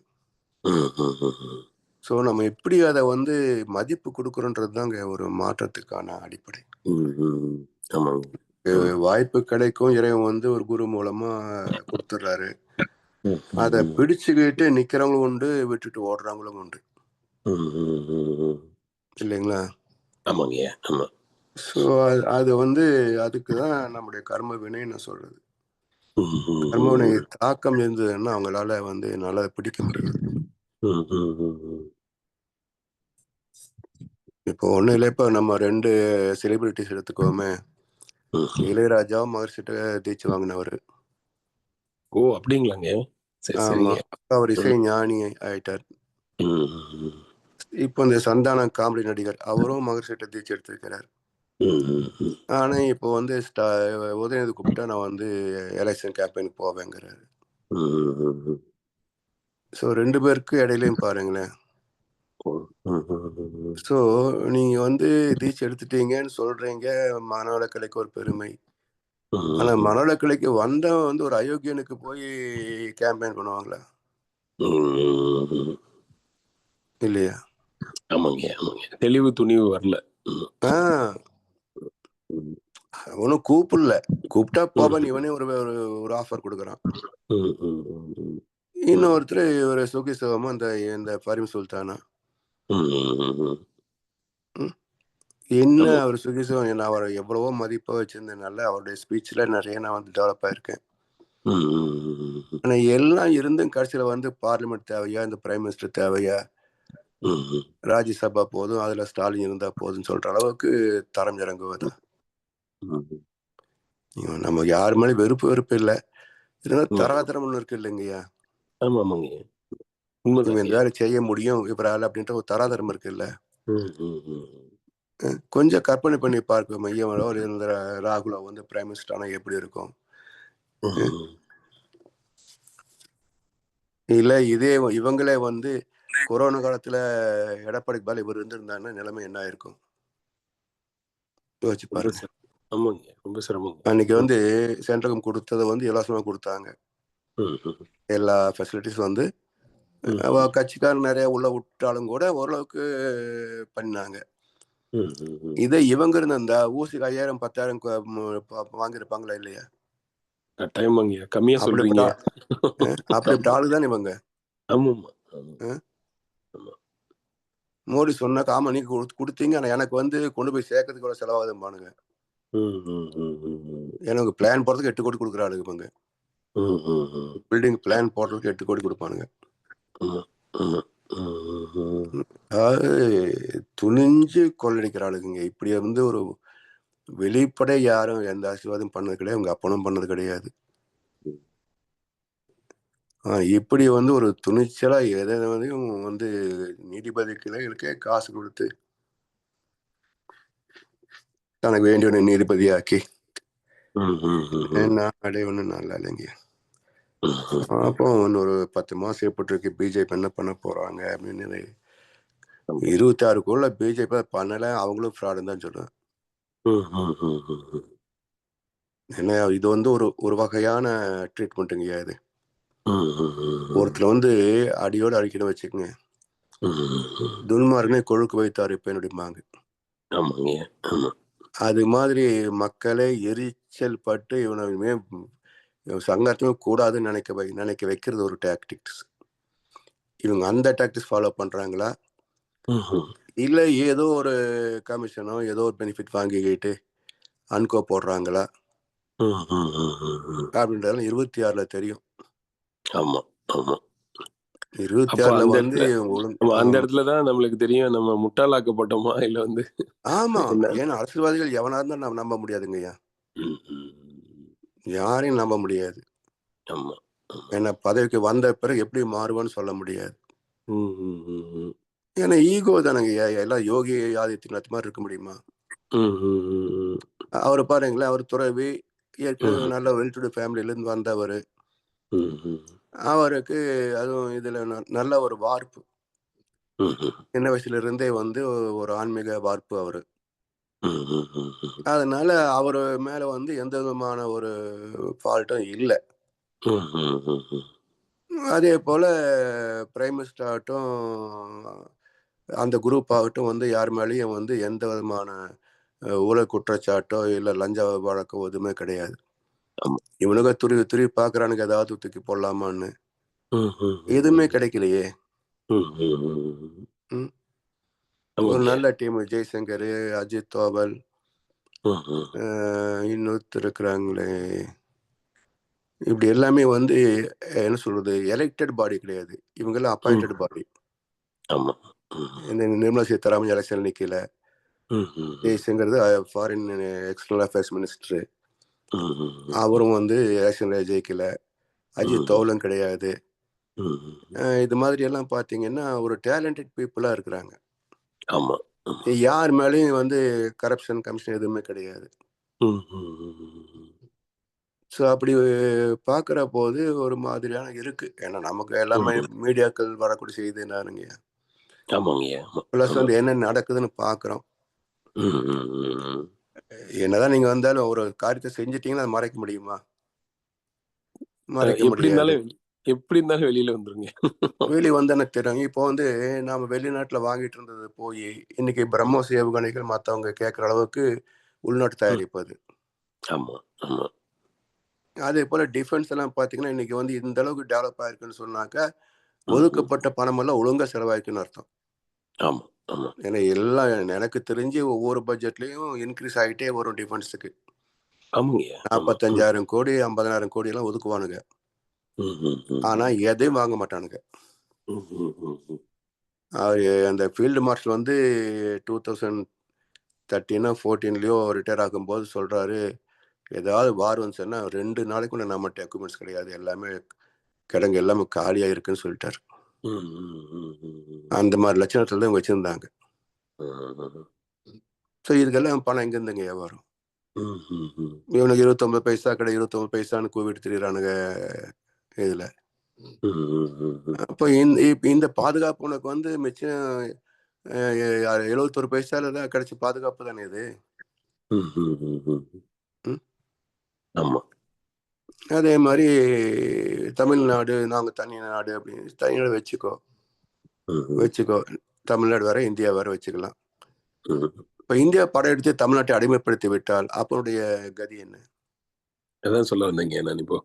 ஸோ நம்ம எப்படி அதை வந்து மதிப்பு கொடுக்குறோன்றது தாங்க ஒரு மாற்றத்துக்கான அடிப்படை. வாய்ப்பு கிடைக்கும், இறைவன் வந்து ஒரு குரு மூலமா கொடுத்துட்றாரு, அதை பிடிச்சுக்கிட்டு நிக்கிறவங்களும் உண்டு, விட்டுட்டு ஓடுறவங்களும் உண்டு, இல்லைங்களா? ஸோ அது வந்து அதுக்கு தான் நம்முடைய கர்ம வினைன்னு சொல்றது. கர்ம வினை தாக்கம் இருந்ததுன்னா அவங்களால வந்து நல்லா பிடிக்க முடியாது. இப்போ ஒன்றும் இல்லை, இப்போ நம்ம 2 செலிபிரிட்டிஸ் எடுத்துக்கோமே. இளையராஜாவும் மகர்ஷிட்ட தீட்சை வாங்கினவர். ஓ அப்படிங்களாங்க. சரி ஆமா, சரிங்க. அவர் இசை ஞானி ஆயிட்டார். இப்போ இந்த சந்தானம் காமெடி நடிகர், அவரும் மகர்ஷிட்ட தீட்சை எடுத்திருக்கிறார். ஆனா இப்போ வந்து உதயநிதி கூப்பிட்டா நான் வந்து எலெக்ஷன் கேம்பெயினுக்கு போவேங்கிறாரு. ஸோ 2 பேருக்கு இடையிலையும் பாருங்களேன். ஸோ நீங்க வந்து தீட்சை எடுத்துட்டீங்கன்னு சொல்றீங்க, மனவளக்கலைக்கு ஒரு பெருமை. ஆனா மனவளக்கலைக்கு வந்தவன் வந்து ஒரு அயோக்கியனுக்கு போய் கேம்பெயின் பண்ணுவாங்களா? இல்லையா? ஆமாங்க ஆமாங்க. தெளிவு துணிவு வரல. ஒன்றும் கூப்பிடல, கூப்பிட்டா போவன் இவனே ஒரு ஒரு ஆஃபர் கொடுக்குறான். இன்னொருத்தர் ஒரு சுகி சிவமும் இந்த ஃபரிம் சுல்தானா என்ன அவர் சுகி சிவம், நான் அவரை எவ்வளவோ மதிப்பாக வச்சிருந்தேனால அவருடைய ஸ்பீச்சில் நிறைய நான் வந்து டெவலப் ஆயிருக்கேன். ஆனால் எல்லாம் இருந்தும் கடைசியில் வந்து பார்லிமெண்ட் தேவையா, இந்த பிரைம் மினிஸ்டர் தேவையா, ராஜ்யசபா போதும் அதில் ஸ்டாலின் இருந்தால் போதும்னு சொல்கிற அளவுக்கு தரம் இறங்குவதா? நம்ம யாரு மேலே வெறுப்பு இல்லை, இருந்தாலும் தராதரம் ஒன்று இருக்கு இல்லைங்கய்யா. இவங்க இந்த வேலை செய்ய முடியும் இவரால் அப்படின்ற ஒரு தராதரம் இருக்குல்ல. கொஞ்சம் கற்பனை பண்ணி பார்க்க மையமோ இருந்த ராகுலோ வந்து பிரைம் மினிஸ்டர் ஆனால் எப்படி இருக்கும்? இல்லை இதே இவங்களே வந்து கொரோனா காலத்தில் எடப்பாடிக்கு பதில் இவர் இருந்திருந்தாங்கன்னா நிலைமை என்ன இருக்கும் யோசிச்சு பாருங்க. ரொம்ப சிரமம். அன்னைக்கு வந்து சென்ட்ரகம் கொடுத்ததை வந்து இலவசமாக கொடுத்தாங்க. எல்லா ஃபெசிலிட்டிஸும் வந்து கட்சிக்காரன் நிறைய உள்ள விட்டாலும் கூட ஓரளவுக்கு பண்ணாங்க. இதை இவங்க இருந்த ஊசி 5000 10,000 வாங்கியிருப்பாங்களா இல்லையா? கம்மியா சொல்றீங்க. அப்படிப்பட்ட ஆளுதான் இவங்க. மோடி சொன்னாக்க ஆமா நீங்க கொடுத்தீங்க, ஆனா எனக்கு வந்து கொண்டு போய் சேர்க்கறதுக்கு கூட செலவாகுதும்பானுங்க. எனக்கு பிளான் போடுறதுக்கு 8 கோடி கொடுக்குறாளுங்க இவங்க. பில்டிங் பிளான் போடுறதுக்கு 8 கோடி கொடுப்பானுங்க. அதாவது துணிஞ்சு கொள்ளடிக்கிறாளுங்க. இப்படி வந்து ஒரு வெளிப்படை யாரும் எந்த ஆசீர்வாதம் பண்ணது கிடையாது, உங்க அப்பனும் பண்ணது கிடையாது. இப்படி வந்து ஒரு துணிச்சலா எதையும் வந்து நீதிபதிகளுக்கே காசு கொடுத்து தனக்கு வேண்டிய நீதிபதியாக்கி நான் அடையணும் நல்லா இல்லைங்க. அப்போ இன்னொரு 10 மாசம் ஏற்பட்டிருக்கு பிஜேபி என்ன பண்ண போறாங்க அப்படின்னு. 26 கோடில பிஜேபி பண்ணல, அவங்களும் ஃப்ராடுன்னு தான் சொல்றேன். ஏன்னா இது வந்து ஒரு வகையான ட்ரீட்மெண்ட்டுங்கய்யா. இது ஒருத்தர் வந்து அடியோடு அடிக்கணும் வச்சுக்கோங்க, துன்மார்கனே கொழுக்கு வைத்தார் இப்ப என்னுடையமாங்க. அது மாதிரி மக்களே எரிச்சல் பட்டு இவனுமே சங்கர்த்தமே கூடாதுன்னு நினைக்க வைக்கிறது ஒரு டாக்டிக்ஸ். இவங்க அந்த டாக்டிக்ஸ் ஃபாலோ பண்றாங்களா, இல்ல ஏதோ ஒரு கமிஷனோ ஏதோ ஒரு பெனிஃபிட் வாங்கிக்கிட்டு அன்கோ போடுறாங்களா அப்படின்றதுலாம் 26ல தெரியும். 26ல வந்து அந்த இடத்துலதான் நம்மளுக்கு தெரியும் நம்ம முட்டாளாக்கப்பட்டோமா இல்ல வந்து. ஆமா, ஏன்னா அரசியல்வாதிகள் எவனா இருந்தா நம்ம நம்ப முடியாதுங்கய்யா, யாரையும் நம்ப முடியாது. ஏன்னா பதவிக்கு வந்த பிறகு எப்படி மாறுவான்னு சொல்ல முடியாது. ஏன்னா ஈகோ தானங்கய்யா. எல்லாம் யோகி ஆதித்யநாத் மாதிரி இருக்க முடியுமா? அவர் பாருங்களேன், அவர் துறவி, ஏற்கனவே நல்ல வெல்டுடு ஃபேமிலியில இருந்து வந்தவர். அவருக்கு அதுவும் இதுல நல்ல ஒரு வார்ப்பு, சின்ன வயசுல இருந்தே வந்து ஒரு ஆன்மீக வார்ப்பு அவரு. அதனால அவர் மேல வந்து எந்த விதமான ஒரு ஃபால்ட்டும் இல்லை. அதே போல பிரைம் மினிஸ்டர் ஆகட்டும், அந்த குரூப் ஆகட்டும் வந்து யார் மேலேயும் வந்து எந்த விதமான ஊழல் குற்றச்சாட்டோ இல்லை லஞ்ச வழக்கோ எதுவுமே கிடையாது. இவனுங்க துருவி பார்க்குறானுங்க ஏதாவது தூக்கி போடலாமான்னு, எதுவுமே கிடைக்கலையே. ஒரு நல்ல டீம், ஜெய்சங்கர், அஜித் தோவல், இன்னொருத்தர் இருக்கிறாங்களே, இப்படி எல்லாமே வந்து என்ன சொல்றது, எலெக்டட் பாடி கிடையாது, இவங்கெல்லாம் அப்பாயிண்டட் பாடி. இந்த நிர்மலா சீதாராமன் எலெக்ஷன் நிக்கல, Jaishankar foreign external affairs minister. அவரும் வந்து எலெக்ஷன்ல ஜெயிக்கல. அஜித் தோவலும் கிடையாது. இது மாதிரி எல்லாம் பாத்தீங்கன்னா ஒரு டேலண்டட் பீப்புளா இருக்கிறாங்க. ஆமா. யார் மேலேயும் வந்து கரப்ஷன் கமிஷன் எதுவுமே கிடையாது. ஸோ அப்படி பார்க்குற போது ஒரு மாதிரியான இருக்கு. ஏன்னா நமக்கு எல்லாமே மீடியாக்கள் வரக்கூடிய செய்தி என்னங்க. ஆமாங்கய்யா. ப்ளஸ் வந்து என்ன நடக்குதுன்னு பார்க்குறோம். என்னதான் நீங்க வந்தாலும் ஒரு காரியத்தை செஞ்சிட்டீங்கன்னா அதை மறைக்க முடியுமா? மறைக்க முடியாது. எப்படி இருந்தாலும் வெளியில வந்துருங்க. வெளியே வந்து எனக்கு தெரியும். இப்போ வந்து நாம வெளிநாட்டுல வாங்கிட்டு இருந்தது போய் இன்னைக்கு பிரம்மோஸ் ஏவுகணைகள் மற்றவங்க கேட்குற அளவுக்கு உள்நாட்டு தயாரிப்பு அது. ஆமா ஆமா. அதே போல டிஃபென்ஸ் எல்லாம் பார்த்தீங்கன்னா இன்னைக்கு வந்து இந்த அளவுக்கு டெவலப் ஆயிருக்குன்னு சொன்னாக்கா ஒதுக்கப்பட்ட பணம் எல்லாம் ஒழுங்கா செலவாயிருக்குன்னு அர்த்தம். ஆமா ஆமா. ஏன்னா எல்லாம் எனக்கு தெரிஞ்சு ஒவ்வொரு பட்ஜெட்லயும் இன்க்ரீஸ் ஆகிட்டே வரும் டிஃபென்ஸுக்கு. 45,000 கோடி 50,000 கோடி எல்லாம் ஒதுக்குவானுங்க. ஆனா எதையும் வாங்க மாட்டானுங்க. அந்த ஃபீல்டு மார்ஷல் வந்து 2013-14 ரிட்டையர் ஆகும்போது சொல்றாரு, ஏதாவது வார் வந்துச்சுன்னா 2 நாளைக்குள்ள நம்மகிட்ட எக்யூப்மெண்ட்ஸ் கிடையாது, எல்லாமே கிடங்கு எல்லாமே காலியா இருக்குன்னு சொல்லிட்டாரு. அந்த மாதிரி லட்சணத்துல தான் வச்சிருந்தாங்க. ஸோ இதுக்கெல்லாம் பணம் எங்கிருந்துங்க வரும்? இவனுக்கு 29 பைசா கடை 29 பைசான்னு கூவிட்டு திரியிறானுங்க இதுல. அப்போ இந்த பாதுகாப்பு உனக்கு வந்து மிச்சம் 71 பைசால தான் கிடைச்ச பாதுகாப்பு தானே இது. அதே மாதிரி தமிழ்நாடு நாங்க தனி நாடு அப்படின்னு தனிநாடு வச்சுக்கோ. தமிழ்நாடு வேற இந்தியா வேற வச்சுக்கலாம். இப்ப இந்தியா படையெடுத்து தமிழ்நாட்டை அடிமைப்படுத்தி விட்டால் அப்பனுடைய கதி என்ன? அதான் சொல்ல வந்தேங்க. நான் இப்போ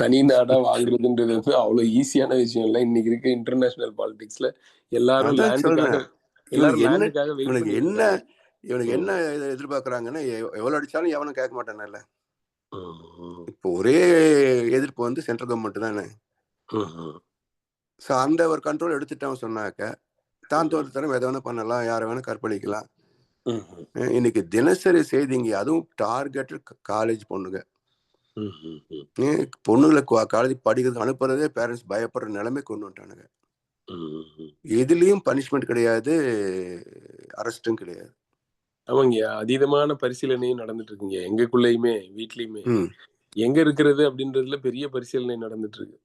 தனி நாடா வாங்குறதுன்றது வந்து அவ்வளவு ஈஸியான விஷயம் இல்லை. இன்னைக்கு இருக்க இன்டர்நேஷனல் பாலிடிக்ஸ்ல எல்லாரும் லேண்டுக்காக இவனுக்கு என்ன எதிர்பார்க்கறாங்கன்னா எவ்வளவு அடிச்சாலும் எவனும் கேட்க மாட்டானல்ல. இப்போ ஒரே எதிர்ப்பு வந்து சென்ட்ரல் கவர்மெண்ட் தானே. அந்த ஒரு கண்ட்ரோல் எடுத்துட்டான் சொன்னாக்க தான் தோற்றத்தரம் எதை வேணா பண்ணலாம், யாரை வேணா கற்பழிக்கலாம். இன்னைக்கு தினசரி செய்திங்க, அதுவும் டார்கெட் காலேஜ் பொண்ணுங்க. பொண்ணுங்களை காலேஜ் படிக்கிறது அனுப்புறதே பேரண்ட்ஸ் பயப்படுற நிலைமை கொண்டு வந்துட்டானுங்க. எதுலயும் பனிஷ்மெண்ட் கிடையாது, அரெஸ்டும் கிடையாது. ஆமாங்க, அதீதமான பரிசீலனையும் நடந்துட்டு இருக்குங்க. எங்களுக்குள்ளயுமே வீட்லயுமே எங்க இருக்கிறது அப்படின்றதுல பெரிய பரிசீலனை நடந்துட்டு இருக்கு.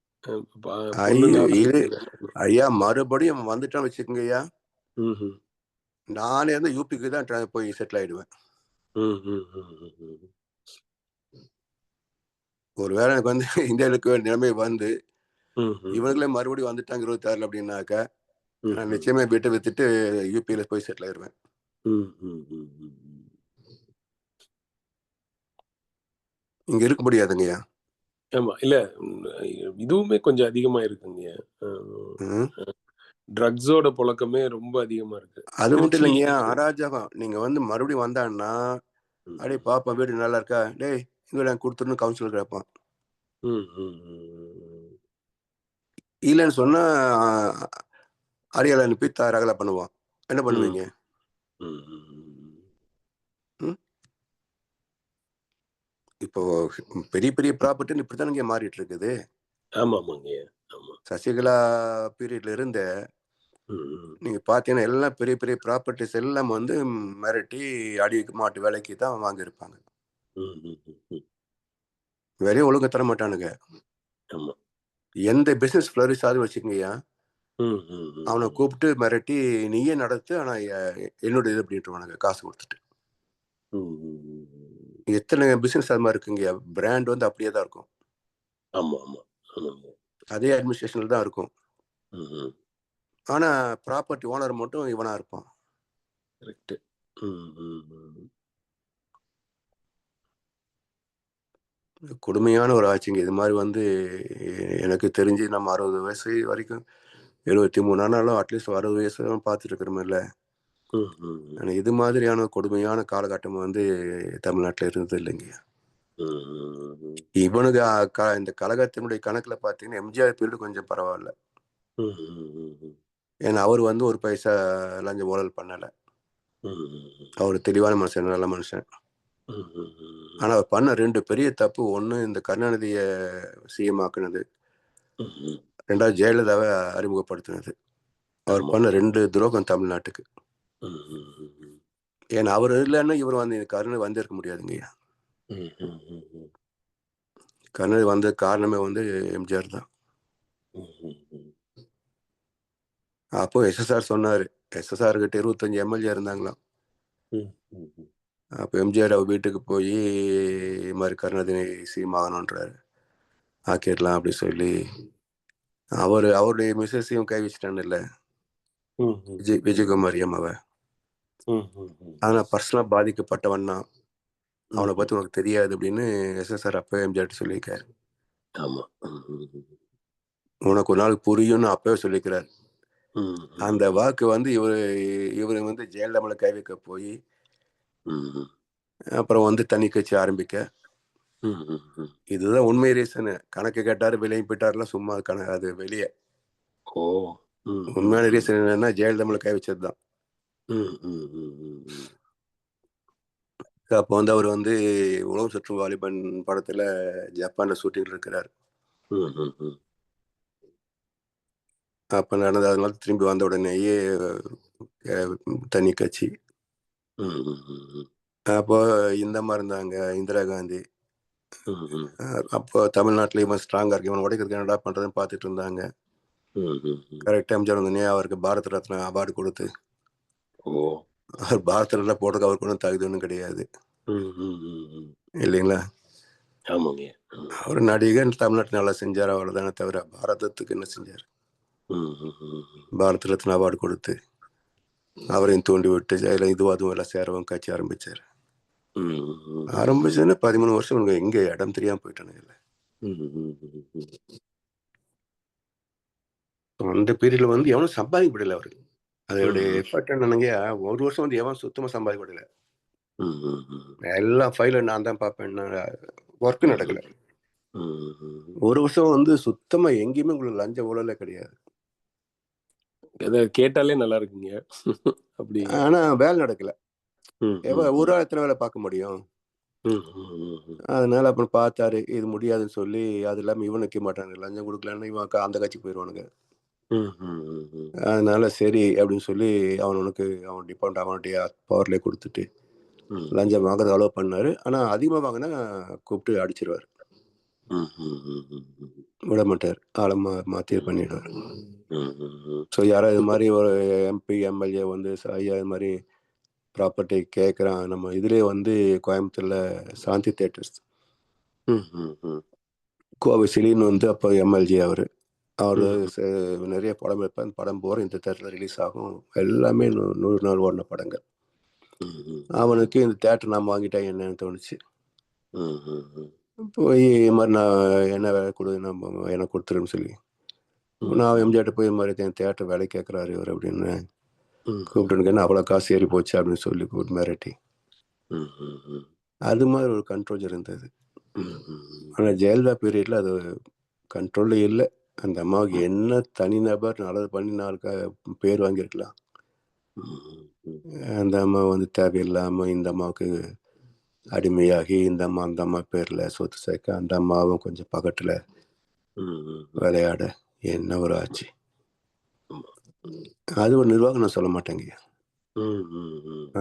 ஐயா மறுபடியும் வந்துட்டான் வச்சுக்கோங்க ஐயா, நானே வந்து யூபிக்கு தான் போய் செட்டில் ஆயிடுவேன். ஒருவேளை எனக்கு வந்து இந்தியாவுக்கு நிலைமை வந்து இவங்களே மறுபடியும் வந்துட்டாங்க 26 அப்படின்னாக்க நான் நிச்சயமா வீட்டை வித்துட்டு யூபியில போய் செட்டில் ஆயிடுவேன். இங்க இருக்க முடியாதுங்கய்யா. ஆமா, இல்ல இதுவுமே கொஞ்சம் அதிகமா இருக்குங்க. ட்ரக்ஸோட புழக்கமே ரொம்ப அதிகமா இருக்கு. அது மட்டும் இல்லைங்கய்யா, அராஜகம். நீங்க வந்து மறுபடியும் வந்தான்னா அப்படியே பாப்பா வீடு நல்லா இருக்கா, டேய் இங்க கொடுத்துருன்னு கவுன்சிலர் கேட்பான். இல்லைன்னு சொன்னா அரியலை அனுப்பி ரகலை பண்ணுவான். என்ன பண்ணுவீங்க? இப்போ பெரிய பெரிய ப்ராப்பர்ட்டி இப்படித்தானே மாறிட்டு இருக்குது. சசிகலா பீரியட்ல இருந்த நீங்க பாத்தீங்கன்னா எல்லாம் பெரிய பெரிய ப்ராப்பர்ட்டிஸ் எல்லாம் வந்து மிரட்டி அடி மாட்டு வேலைக்கு தான் வாங்கியிருப்பாங்க. வேலையும் ஒழுங்க தர மாட்டானுங்க. எந்த பிசினஸ் ஃபிளரிஷ் ஆகுது வச்சுக்கங்கய்யா, அவனை கூப்பிட்டு மிரட்டி நீயே நடத்து, ஆனா என்னோட இது அப்படின்ட்டுவானுங்க காசு கொடுத்துட்டு. எத்தனை பிசினஸ் அது மாதிரி இருக்குங்கய்யா. பிராண்ட் வந்து அப்படியே தான் இருக்கும். அதே அட்மினிஸ்ட்ரேஷன்ல தான் இருக்கும். ஆனா ப்ராப்பர்ட்டி ஓனர் மட்டும் இவனா இருப்பான். கொடுமையான ஒரு ஆட்சிங்க இது மாதிரி. வந்து எனக்கு தெரிஞ்சு நம்ம 60 வயசு வரைக்கும் 73 ஆனாலும் அட்லீஸ்ட் 60 வயசு பார்த்துட்டு இருக்கிறோமில்ல. இது மாதிரியான கொடுமையான காலகட்டம் வந்து தமிழ்நாட்டில் இருந்தது இல்லைங்க. இவனுக்கு இந்த கழகத்தினுடைய கணக்குல பாத்தீங்கன்னா எம்ஜிஆர் பீரியட் கொஞ்சம் பரவாயில்ல. ஏன்னா அவர் வந்து ஒரு பைசா லஞ்சம் ஊழல் பண்ணல. அவர் தெளிவான மனுஷன், நல்ல மனுஷன். ஆனா அவர் பண்ண 2 பெரிய தப்பு. ஒண்ணு, இந்த கருணாநிதியை சிஎம் ஆக்குனது. 2வது ஜெயலலிதாவை அறிமுகப்படுத்தினது. அவர் பண்ண 2 துரோகம் தமிழ்நாட்டுக்கு. ஏன்னா அவர் இல்லைன்னா இவர் வந்து கருணாநிதி வந்திருக்க முடியாதுங்கய்யா. கருணாநிதி வந்த காரணமே வந்து எம்ஜிஆர் தான். அப்போ எஸ்எஸ்ஆர் சொன்னாரு, எஸ்எஸ்ஆர் கிட்ட 25 எம்எல்ஏ இருந்தாங்களாம். அப்போ எம்ஜிஆர் அவர் வீட்டுக்கு போய் இது மாதிரி கருணாநிதி சிஎம் ஆகணுன்றாரு, ஆக்கிடலாம் அப்படி சொல்லி அவருடைய மிஸ்ஸஸையும் கை வச்சுட்டான்னு இல்லை, விஜயகுமாரி அம்மாவை. ஆனா பர்சனலா பாதிக்கப்பட்டவன் தான், அவனை பத்தி உனக்கு தெரியாது அப்படின்னு எஸ்எஸ்ஆர் அப்பவே எம்ஜிஆர் சொல்லியிருக்காரு. உனக்கு ஒரு நாள் புரியும்னு அப்பவே சொல்லிக்கிறார். அந்த வாக்கு வந்து இவரு வந்து ஜெயலலிதா கை வைக்க போய் அப்புறம் வந்து தனி கட்சி ஆரம்பிக்க, இதுதான் உண்மை ரீசன். கணக்கு கேட்டாரு, விலையும் போயிட்டாருலாம் சும்மா அது வெளியே. உண்மையான ரீசன் என்னன்னா ஜெயலலிதா கை வச்சதுதான். அப்போ வந்து அவர் வந்து உலகம் சுற்றும் வாலிபன் படத்துல ஜப்பான்ல ஷூட்டிங் இருக்கிறார். அப்ப நடந்த அதனால திரும்பி வந்த உடனேயே தனி கட்சி. அப்போ இந்த மாதிரி இருந்தாங்க இந்திரா காந்தி. அப்போ தமிழ்நாட்டுல இவன் ஸ்ட்ராங்கா இருக்கு, இவன் உடைக்கிறதுக்கு என்னடா பண்றதுன்னு பார்த்துட்டு இருந்தாங்க. கரெக்டா எம்ஜிஆர் வந்தோடனே அவருக்கு பாரத ரத்னா அவார்டு கொடுத்து, அவர் பாரத ரத்னா போடுறதுக்கு அவருக்கு ஒன்றும் தகுதி ஒன்றும் கிடையாது இல்லைங்களா. அவர் நடிகர், தமிழ்நாட்டு நல்லா செஞ்சார், அவ்வளவுதானே தவிர பாரதத்துக்கு என்ன செஞ்சார். பாரத ரத்னா அவார்டு கொடுத்து அவரையும் தூண்டி விட்டு இதுவும் அதுவும் எல்லாம் சேரவும் கட்சி ஆரம்பிச்சார். ஆரம்பிச்சதுன்னு 13 வருஷம் எங்க இடம் தெரியாம போயிட்டானுங்க. அந்த பீரியட்ல வந்து எவனும் சம்பாதிக்க முடியல அவருக்கு. அதோடைய எஃபர்ட் என்னங்க, ஒரு வருஷம் வந்து எவன் சுத்தமா சம்பாதிக்க முடியல. எல்லாம் ஃபைல நான் தான் பார்ப்பேன், ஒர்க் நடக்கல. ஒரு வருஷம் வந்து சுத்தமா எங்கேயுமே உங்களுக்கு லஞ்ச ஊழலே கிடையாது. கேட்டாலே நல்லா இருக்குங்க அப்படி. ஆனா வேலை நடக்கல. ஒரு ஆள் எத்தனை வேலை பார்க்க முடியும். அதனால அப்புறம் பார்த்தாரு, இது முடியாதுன்னு சொல்லி, அது இல்லாம இவன் நிற்க மாட்டாங்க, லஞ்சம் கொடுக்கலன்னு இவன் அந்த கட்சிக்கு போயிடுவானுங்க. அதனால சரி அப்படின்னு சொல்லி அவனுக்கு அவன் டிபார்ட்மெண்ட் அவனுடைய பவர்லேயே கொடுத்துட்டு லஞ்சம் வாங்குறது அலோவ் பண்ணாரு. ஆனா அதிகமா வாங்கினா கூப்பிட்டு அடிச்சிருவாரு, விட மாட்டார், ஆளை மாத்தி பண்ணிடுவார். ஸோ யாராவது இது மாதிரி ஒரு எம்பி எம்எல்ஏ வந்து ஐயா இது மாதிரி ப்ராப்பர்ட்டி கேட்குறான், நம்ம இதுலேயே வந்து கோயம்புத்தூர்ல சாந்தி தேட்டர்ஸ் கோவிசிலின்னு வந்து அப்போ எம்எல்ஏ அவர் நிறைய படம் எடுப்பேன். படம் போகிற இந்த தேட்டரில் ரிலீஸ் ஆகும், எல்லாமே 100 நாள் ஓடின படங்கள். அவனுக்கு இந்த தேட்டர் நான் வாங்கிட்டேன் என்னன்னு தோணுச்சு. போய் இது மாதிரி நான் என்ன வேலை கொடு, நம்ம எனக்கு கொடுத்துருன்னு சொல்லி நான் எம்ஜிஆர்ட்ட போய் இது மாதிரி என் தேட்டர் வேலை கேட்குறாரு இவர் அப்படின்னு கூப்பிட்டுன்னு, அவ்வளோ காசு ஏறி போச்சு அப்படின்னு சொல்லி கூப்பிட்டு மிரட்டி, அது மாதிரி ஒரு கண்ட்ரோல் இருந்தது. ஆனால் ஜெயலலிதா பீரியட்ல அது கண்ட்ரோல்ல இல்லை. அந்த அம்மாவுக்கு என்ன தனிநபர் நல்லது பண்ணி 4 பேர் வாங்கியிருக்கலாம். அந்த அம்மா வந்து தேவையில்லாம இந்த அம்மாவுக்கு அடிமையாகி இந்த அம்மா அந்த அம்மா பேர்ல சொத்து சேர்க்க, அந்த அம்மாவும் கொஞ்சம் பக்கத்துல விளையாட என்ன ஒரு ஆச்சு. அது ஒரு நிர்வாகம் நான் சொல்ல மாட்டேங்க,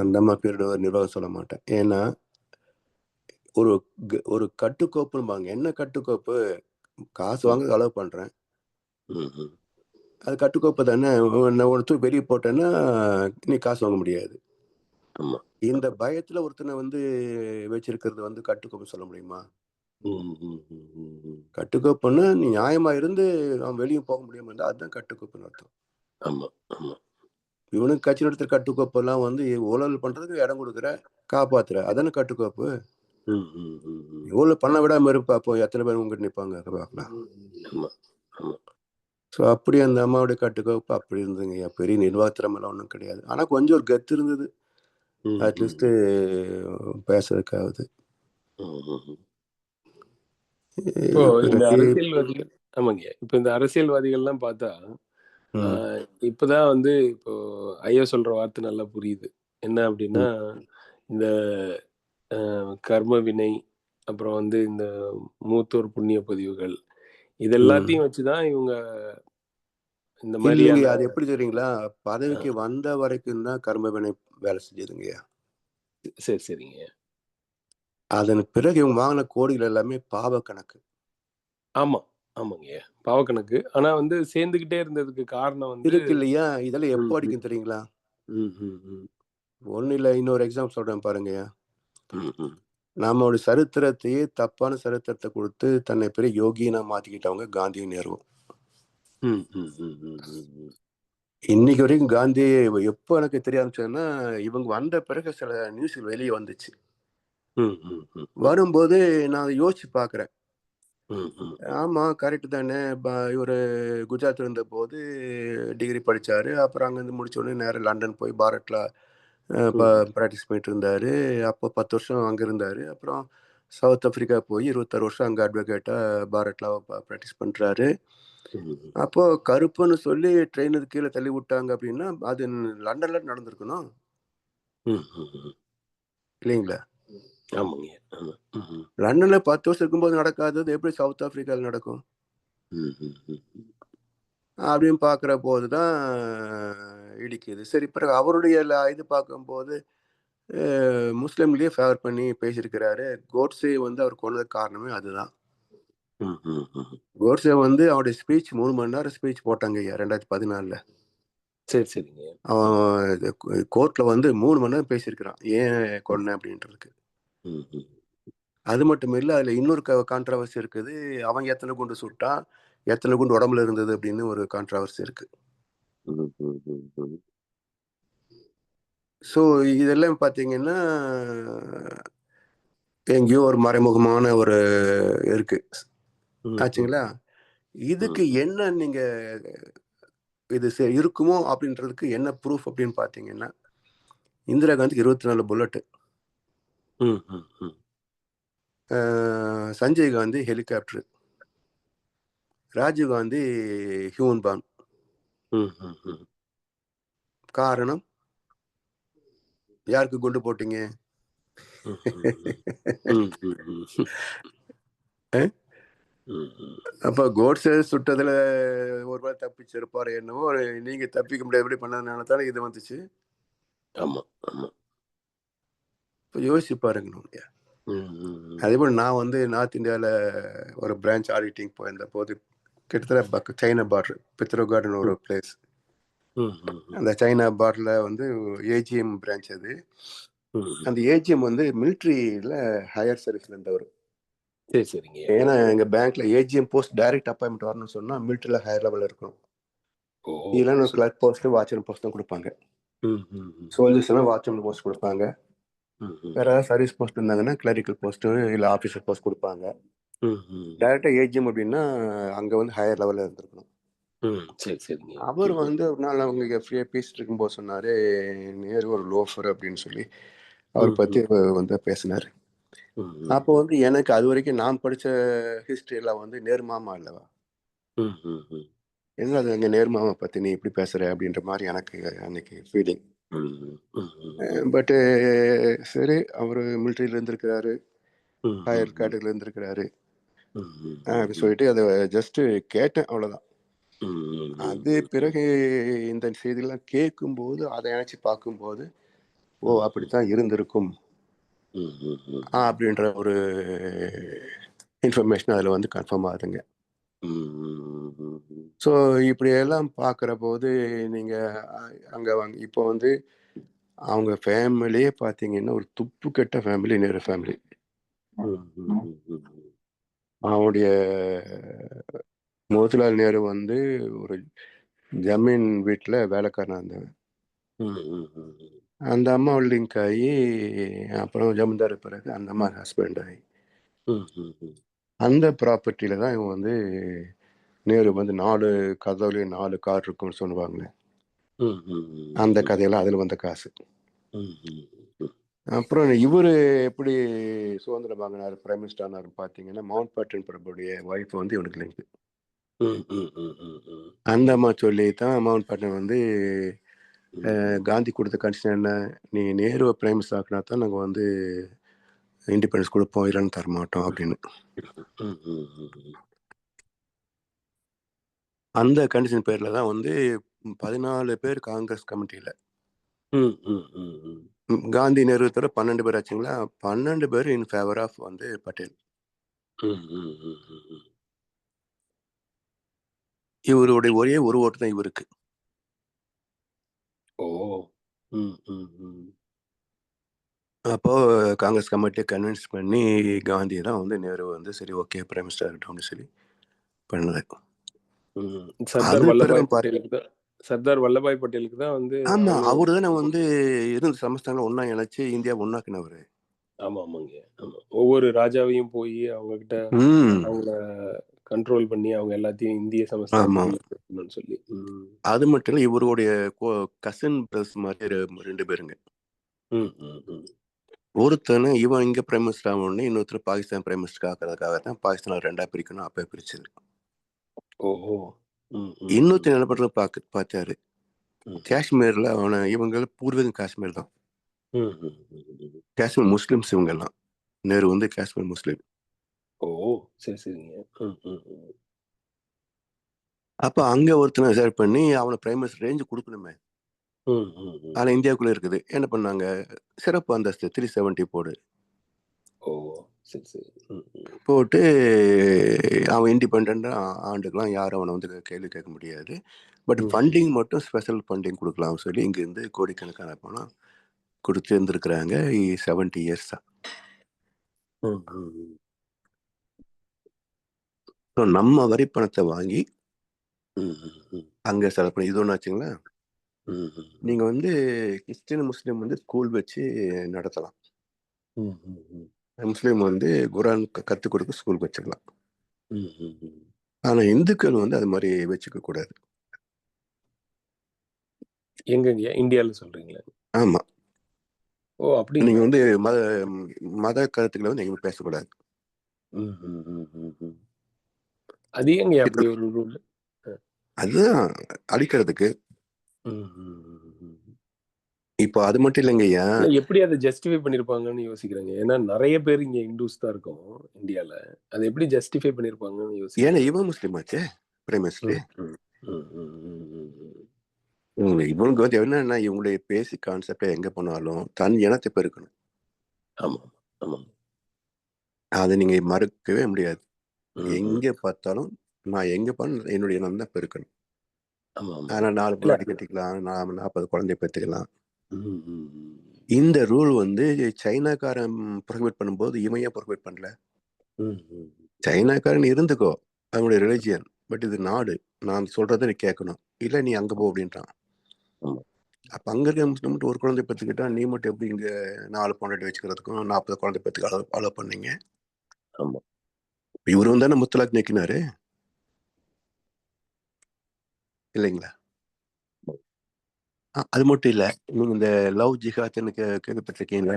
அந்த அம்மா பேரோட ஒரு நிர்வாகம் சொல்ல மாட்டேன். ஏன்னா ஒரு கட்டுக்கோப்புன்னு, என்ன கட்டுக்கோப்பு, காசு வாங்க அளவு பண்றேன், அது கட்டுக்கோப்பு தானே. ஒருத்தர் வெளியே போட்டேன்னா நீ காசு வாங்க முடியாது. இந்த பயத்துல ஒருத்தனை வந்து வச்சிருக்கிறது வந்து கட்டுக்கோப்பு சொல்ல முடியுமா? கட்டுக்கோப்புன்னா நீ நியாயமா இருந்து அவன் வெளியே போக முடியாம இருந்தா அதுதான் கட்டுக்கோப்புன்னு அர்த்தம். இவனுக்கு கட்சி நடத்துற கட்டுக்கோப்பு எல்லாம் வந்து ஊழல் பண்றதுக்கு இடம் கொடுக்குற, காப்பாத்துற, அதானே கட்டுக்கோப்பு. ஊழல் பண்ண விடாம இருப்பா, அப்போ எத்தனை பேர் உங்ககிட்ட நிற்பாங்க பார்க்கலாம். ஸோ அப்படி அந்த அம்மாவுடைய கட்டுக்கோப்பு அப்படி இருந்ததுங்க. பெரிய நிர்வாகத்திறமெல்லாம் ஒன்றும் கிடையாது. ஆனா கொஞ்சம் ஒரு கத்து இருந்தது, அட்லீஸ்ட் பேசுறதுக்காவது. இப்போ இந்த அரசியல்வாதிகள், ஆமாங்க, இப்போ இந்த அரசியல்வாதிகள்லாம் பார்த்தா இப்பதான் வந்து இப்போ ஐயா சொல்ற வார்த்தை நல்லா புரியுது. என்ன அப்படின்னா இந்த கர்ம வினை, அப்புறம் வந்து இந்த மூத்தோர் புண்ணிய பதிவுகள், இது எல்லாத்தையும் வச்சுதான் இவங்க இந்த இல்லைங்க, மாதிரியான அது எப்படி தெரியுங்களா, பதவிக்கு வந்த வரைக்கும் தான் கர்ம வினை வேலை செஞ்சதுங்கய்யா. சரி சரிங்க. அதன் பிறகு இவங்க வாங்கின கோடிகள் எல்லாமே பாவ கணக்கு. ஆமா ஆமாங்க, பாவக்கணக்கு. ஆனா வந்து சேர்ந்துகிட்டே இருந்ததுக்கு காரணம் வந்து இருக்கு இல்லையா, இதெல்லாம் எப்போ ம், அடிக்கும் தெரியுங்களா? ம், ம், ம், ஒன்றும் இல்லை, இன்னொரு எக்ஸாம்பிள் சொல்கிறேன் பாருங்கய்யா. ம், ம், நம்மளோட சரித்திரத்தையே தப்பான சரித்திரத்தை கொடுத்து தன்னை பெரிய யோகியனா மாற்றிக்கிட்டவங்க காந்தியும் நேருவும். ம், ம், ம், ம், ம், ம். இன்னைக்கு வரைக்கும் காந்தி எப்போ எனக்கு தெரிய ஆரம்பிச்சதுன்னா, இவங்க வந்த பிறகு சில நியூஸ்கள் வெளியே வந்துச்சு. ம், ம், ம், ம், வரும்போது நான் அதை யோசிச்சு பார்க்குறேன். ம், ம், ஆமாம், கரெக்டு தானே. இவர் குஜராத் இருந்தபோது டிகிரி படித்தார். அப்புறம் அங்கேருந்து முடிச்ச உடனே நேராக லண்டன் போய் பாரட்டில் ப்ராக்டிஸ் பண்ணிட்டு இருந்தார். அப்போ 10 வருஷம் அங்கே இருந்தார். அப்புறம் சவுத் ஆஃப்ரிக்கா போய் 26 வருஷம் அங்கே அட்வொகேட்டாக பாரட்டில் ப்ராக்டிஸ் பண்ணுறாரு. ம். அப்போ கருப்புன்னு சொல்லி ட்ரெயினுக்கு கீழே தள்ளி விட்டாங்க அப்படின்னா அது லண்டன்ல நடந்திருக்கணும் ம், ம், ம். இல்லைங்களா? ஆமாங்க, ஆமா. ம், ம், லண்டன்ல 10 வருஷம் இருக்கும்போது நடக்காதது எப்படி சவுத் ஆப்பிரிக்காவில் நடக்கும் ம், ம், ம், ம். அப்படின்னு பார்க்குற போது தான் இடிக்குது. சரி, பிறகு அவருடைய இது பார்க்கும்போது முஸ்லீம்லேயே ஃபேவர் பண்ணி பேசியிருக்கிறாரு. கோட்ஸே வந்து அவர் கொண்டதுக்கு காரணமே அதுதான். ம், ம், ம். கோட்ஸே வந்து அவருடைய ஸ்பீச் 3 மணி நேரம் ஸ்பீச் போட்டாங்க ஐயா 2014. சரி சரிங்க. அவன் கோர்ட்டில் வந்து 3 மணி நேரம் பேசியிருக்கிறான் ஏன் கொன்னேன் அப்படின்றதுக்கு. ம், ம், அது மட்டும் இல்லை, அதில் இன்னொரு கான்ட்ரவர்சி இருக்குது. அவன் எத்தனை குண்டு சுட்டான், எத்தனை குண்டு உடம்புல இருந்தது அப்படின்னு ஒரு கான்ட்ரவர்சி இருக்கு. ம், ம், ம், ம். ஸோ இதெல்லாம் பார்த்தீங்கன்னா எங்கேயோ ஒரு மறைமுகமான ஒரு இருக்கு ம், ம், ஆச்சுங்களா. இதுக்கு ம், என்ன நீங்க இது இருக்குமோ அப்படின்றதுக்கு என்ன ப்ரூஃப் அப்படின்னு பார்த்தீங்கன்னா, இந்திரா காந்திக்கு 24 புல்லட்டு, ம், ம், ம். Sanjay Gandhi helicopter, Rajiv Gandhi human bomb. ம், ம், ம். காரணம், யாருக்கு குண்டு போட்டீங்க? ம், ம், ம், ம். அஹ்? ம், ம். அப்ப கோட்ஸே சுட்டதுல ஒருவேளை தப்பிச்சிருப்பாரு என்னவோ. நீங்க தப்பிக்க முடியாது எப்படி பண்ணதுனால தானே இது வந்துச்சு. ஆமா ஆமா. இப்போ யோசிச்சு பாருங்க. ம், ம், ம். அதே போல் நான் வந்து நார்த் இந்தியாவில் ஒரு பிரான்ச் ஆடிட்டிங் போயிருந்த போது கிட்டத்தட்ட சைனா பார்டர் பித்ரோகாட்னு ஒரு பிளேஸ். ம், ம், ம். அந்த சைனா பார்டரில் வந்து ஏஜிஎம் பிரான்ச் அது. ம், ம். அந்த ஏஜிஎம் வந்து மிலிட்ரியில் ஹையர் சர்வீஸில் இருந்தவர். சரி சரிங்க. ஏன்னா எங்கள் பேங்க்ல ஏஜிஎம் போஸ்ட் டைரக்ட் அப்பாயின்மெண்ட் வரணும்னு சொன்னால் மிலிட்ரியில் ஹையர் லெவலில் இருக்கணும். ஓ. இதெல்லாம் கிளர்க் போஸ்ட் வாட்ச்மேன் போஸ்ட் தான் கொடுப்பாங்க. ம், ம், ம். சோல்ஜர்ஸ் எல்லாம் வாட்ச்மேன் போஸ்ட் கொடுப்பாங்க. ம், ம். வேற ஏதாவது சர்வீஸ் போஸ்ட் இருந்தாங்கன்னா கிளரிக்கல் போஸ்ட் இல்லை ஆஃபீஸர் போஸ்ட் கொடுப்பாங்க. ம், ம். டைரக்டா ஏஜிஎம் அப்படின்னா அங்க வந்து ஹையர் லெவல்ல இருந்திருக்கணும். ம். சரி சரிங்க. அவர் ம், வந்து ஒரு நாள் அவங்க ஃப்ரீயா பேசிட்டு இருக்கும்போது சொன்னாரு, நேரு ஒரு லோஃபர் அப்படின்னு சொல்லி அவர் ம், பத்தி ம். வந்து பேசினாரு. ம், ம். அப்போ வந்து எனக்கு அது வரைக்கும் நான் படிச்ச ஹிஸ்டரியில வந்து நேர்மாமா இல்லவா, ம், ம், ம். என்ன அது அங்க நேர்மாமா பத்தி நீ இப்படி பேசுற அப்படின்ற மாதிரி எனக்கு அன்னைக்கு ஃபீலிங். ம், ம், ம். பட்டு சரி, அவர் மிலிட்ரியில இருந்திருக்கிறாரு, ம், ஹையர் ம், ம். கேட்டகரியில் இருந்திருக்கிறாரு ம், ம், அப்படி ம். சொல்லிட்டு அதை ஜஸ்ட் கேட்டேன், அவ்வளவுதான். ம், ம், ம், அது ம். பிறகு இந்த செய்தியெல்லாம் கேட்கும்போது அதை நினைச்சு பார்க்கும்போது, ஓ ம், ம். அப்படித்தான் இருந்திருக்கும் ம், ம், ம். அப்படின்ற ஒரு இன்ஃபர்மேஷன் அதில் வந்து கன்ஃபார்ம் ஆகுதுங்க. ம், ம், ம், ம். ஸோ இப்படியெல்லாம் பார்க்குற போது நீங்கள் அங்கே இப்போ வந்து அவங்க ஃபேமிலியே பார்த்தீங்கன்னா ஒரு துப்பு கெட்ட ஃபேமிலி, நேரு ஃபேமிலி. ம், ம், ம், ம். அவனுடைய மோதிலால் நேரு வந்து ஒரு ஜமீன் வீட்டில் வேலைக்காரனாக இருந்தாங்க. ம், ம், ம், ம். அந்த அம்மா லிங்க் ஆகி அப்புறம் ஜமீன்தார் பிறகு அந்த அம்மா ஹஸ்பண்ட் ஆகி ம், ம், ம். அந்த ப்ராப்பர்ட்டியில் தான் இவன் வந்து நேரு வந்து 4 கதவுலேயும் 4 கார் இருக்கும்னு சொல்லுவாங்களே, ம், ம், ம். அந்த கதையெல்லாம் அதில் வந்த காசு. ம், ம், ம். அப்புறம் இவர் எப்படி சுதந்திரம் வாங்கினார், பிரைம் மினிஸ்டர் ஆனார் பார்த்தீங்கன்னா, மவுண்ட் பேட்டன் பிரபுடைய ஒய்ஃப் வந்து இவனுக்கு லிங்க். ம், ம், ம், ம், ம். அந்த அம்மா சொல்லி தான் மவுண்ட் பேட்டன் வந்து காந்தி கொடுத்த கண்டிஷன் என்ன, நீ நேருவை பிரைம் மினிஸ்டர் ஆக்கினா தான் நாங்கள் வந்து இண்டிபெண்டன்ஸ் கொடுப்போம், இல்லைன்னு தரமாட்டோம் அப்படின்னு. அந்த கண்டிஷன் பேரில் தான் வந்து 14 பேர் காங்கிரஸ் கமிட்டியில், காந்தி நேரு தவிர 12 பேர் ஆச்சுங்களா, 12 பேர் இன் ஃபேவர் ஆஃப் வந்து பட்டேல். இவருடைய ஒரே ஒரு ஓட்டு தான் இவருக்கு. அப்போ காங்கிரஸ் கமிட்டியை கன்வின்ஸ் பண்ணி காந்தி தான் வந்து நேரு வந்து சரி ஓகே பிரைம் மினிஸ்டர் ஆகட்டும்னு சொல்லி பண்ணது. சர்தார் வல்லபாய் பட்டேலுக்கு தான் வந்து, ஆமா, அவரு தானே வந்து இருந்து சமஸ்தானம் ஒன்னா இணைச்சு இந்தியா ஒன்னாக்குனவரு. ஆமா ஆமாங்க. ஆமா, ஒவ்வொரு ராஜாவையும் போய் அவங்க கிட்ட அவங்கள கண்ட்ரோல் பண்ணி அவங்க எல்லாத்தையும் இந்திய சமஸ்தானம் சொல்லி. அது மட்டும் இல்ல, இவருடைய கசின் பிரதர்ஸ் மாதிரி 2 பேருங்க. ஒருத்தனை இவன் இங்க பிரைம் மினிஸ்டர் ஆகணும்னு, இன்னொருத்தர் பாகிஸ்தான் பிரைம் மினிஸ்டர் ஆக்கிறதுக்காக தான் பாகிஸ்தான் 2ஆ பிரிக்கணும் அப்ப பிரிச்சது. இன்னொருத்தர் என்ன பண்றது பார்த்தாரு, காஷ்மீர்ல அவனை, இவங்க பூர்வீகம் காஷ்மீர் தான், காஷ்மீர் முஸ்லிம்ஸ் இவங்க எல்லாம். நேரு வந்து காஷ்மீர் முஸ்லிம். அப்ப அங்க ஒருத்தனை ரிசர்வ் பண்ணி அவனை பிரைம் மினிஸ்டர் ரேஞ்சு கொடுக்கணுமே, ஆனா இந்தியாவுக்குள்ள இருக்குது. என்ன பண்ணாங்க, சிறப்பு அந்தஸ்து 370 போடு போட்டு அவன் இண்டிபெண்டா ஆண்டுக்கெல்லாம் யாரும் அவனை வந்து கேள்வி கேட்க முடியாது. பட் ஃபண்டிங் மட்டும் ஸ்பெஷல் ஃபண்டிங் கொடுக்கலாம் சொல்லி இங்கிருந்து கோடிக்கணக்கான பணம் கொடுத்து இருந்திருக்கிறாங்க 70 இயர்ஸ் தான். நம்ம வரி பணத்தை வாங்கி அங்க செலவு பண்ணி இது ஒண்ணு ஆச்சுங்களா. நீங்க வந்து கிறிஸ்டின் முஸ்லீம் வந்து ஸ்கூல் வச்சு நடத்தலாம், முஸ்லீம் வந்து குரான் கத்துக் கொடுக்க ஸ்கூல் வச்சுக்கலாம். ஆனா இந்துக்கள் வந்து அது மாதிரி வச்சுக்க கூடாது. எங்கங்க இந்தியால சொல்றீங்களா? ஆமா. அப்படி நீங்க வந்து மத கருத்துக்களை வந்து எங்க பேசக்கூடாது. அது எங்க அப்படி ஒரு ரூல்? அதுதான் அடிக்கிறதுக்கு. இப்போ அது மட்டும் இல்லைங்கய்யா, எப்படி அதை ஜஸ்டிஃபை பண்ணிருப்பாங்கன்னு யோசிக்கிறாங்க. ஏன்னா நிறைய பேர் இங்க இந்துஸ் தான் இருக்கும் இந்தியால. அதை எப்படி ஜஸ்டிஃபை பண்ணிருப்பாங்கன்னு யோசிக்கிறேன். ஏன்னா இவன் முஸ்லீம் ஆச்சே பிரைம் மினிஸ்டர். இவனுக்கு வந்து என்னன்னா, இவங்களுடைய பேசிக் கான்செப்டை எங்க போனாலும் தன் இனத்தை பெருக்கணும். ஆமா ஆமா, அதை நீங்க மறுக்கவே முடியாது. எங்க பார்த்தாலும் நான் எங்க போனாலும் என்னுடைய இனம் தான் பெருக்கணும். ஆனா 4 பொண்டாட்டி கட்டிக்கலாம், 40 குழந்தை பெற்றுக்கலாம். இந்த ரூல் வந்து சைனாக்காரன் ப்ரொஹிபிட் பண்ணும்போது இவன் ஏன் ப்ரொஹிபிட் பண்ணல? சைனாக்காரன் இருந்துக்கோ, அவனுடைய ரிலிஜியன், பட் இது நாடு, நான் சொல்றதை நீ கேட்கணும், இல்ல நீ அங்க போ அப்படின்றான். அப்ப அங்க இருக்க முஸ்லிம் மட்டும் ஒரு குழந்தை பெற்றுக்கிட்டா நீ மட்டும் எப்படி இங்க 4 பொண்டாட்டி வச்சுக்கிறதுக்கும் 40 குழந்தை பெற்றுக்க அலோ பண்ணீங்க? இவரும் தானே முத்தலாக் நிக்கினாரு இல்லைங்களா? அது மட்டும் இல்ல, நீங்க இந்த லவ் ஜிஹாத்னு கேள்விப்பட்டிருக்கீங்களா?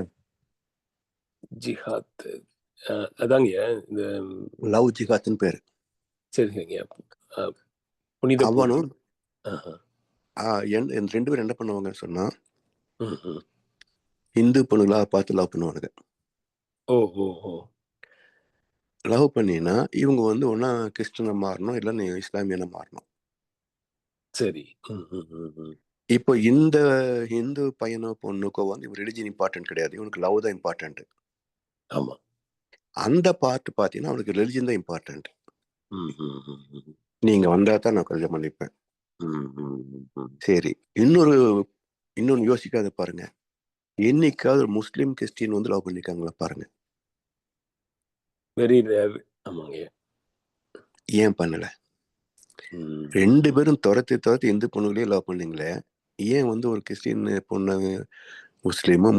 ஜிஹாத் அதாங்க இந்த லவ் ஜிஹாத்னு பேரு. சரிங்க. புனித அவனும் 2 பேரும் என்ன பண்ணுவாங்கன்னு சொன்னா, இந்து பொண்ணுங்களா பார்த்து லவ் பண்ணுவானுங்க. லவ் பண்ணினா இவங்க வந்து ஒன்னா கிறிஸ்டியனா மாறணும், இல்ல நீ இஸ்லாமியனா மாறணும். சரி. இப்போ இந்த இந்து பையனோ பொண்ணுக்கோ வந்து ரிலிஜன் இம்பார்ட்டன்ட் கிடையாது, இவனுக்கு லவ் தான் இம்பார்ட்டன்ட். ஆமா, அந்த பார்ட் பாத்தீங்கன்னா அவனுக்கு ரிலிஜன் தான் இம்பார்ட்டன்ட். நீங்க வந்தா தான் நான் கல்யாணம் பண்ணிப்பேன். சரி, இன்னொன்னு யோசிக்காத பாருங்க, என்னைக்காவது முஸ்லீம் கிறிஸ்டின் வந்து லவ் பண்ணிருக்காங்களா பாருங்க. Very rare. ஆமாங்க. ஏன் பண்ணல? 2 பேரும் துரத்தி இந்து பொண்ணுகளே லவ் பண்ணீங்களே, ஏன் வந்து ஒரு கிறிஸ்டின் பொண்ணு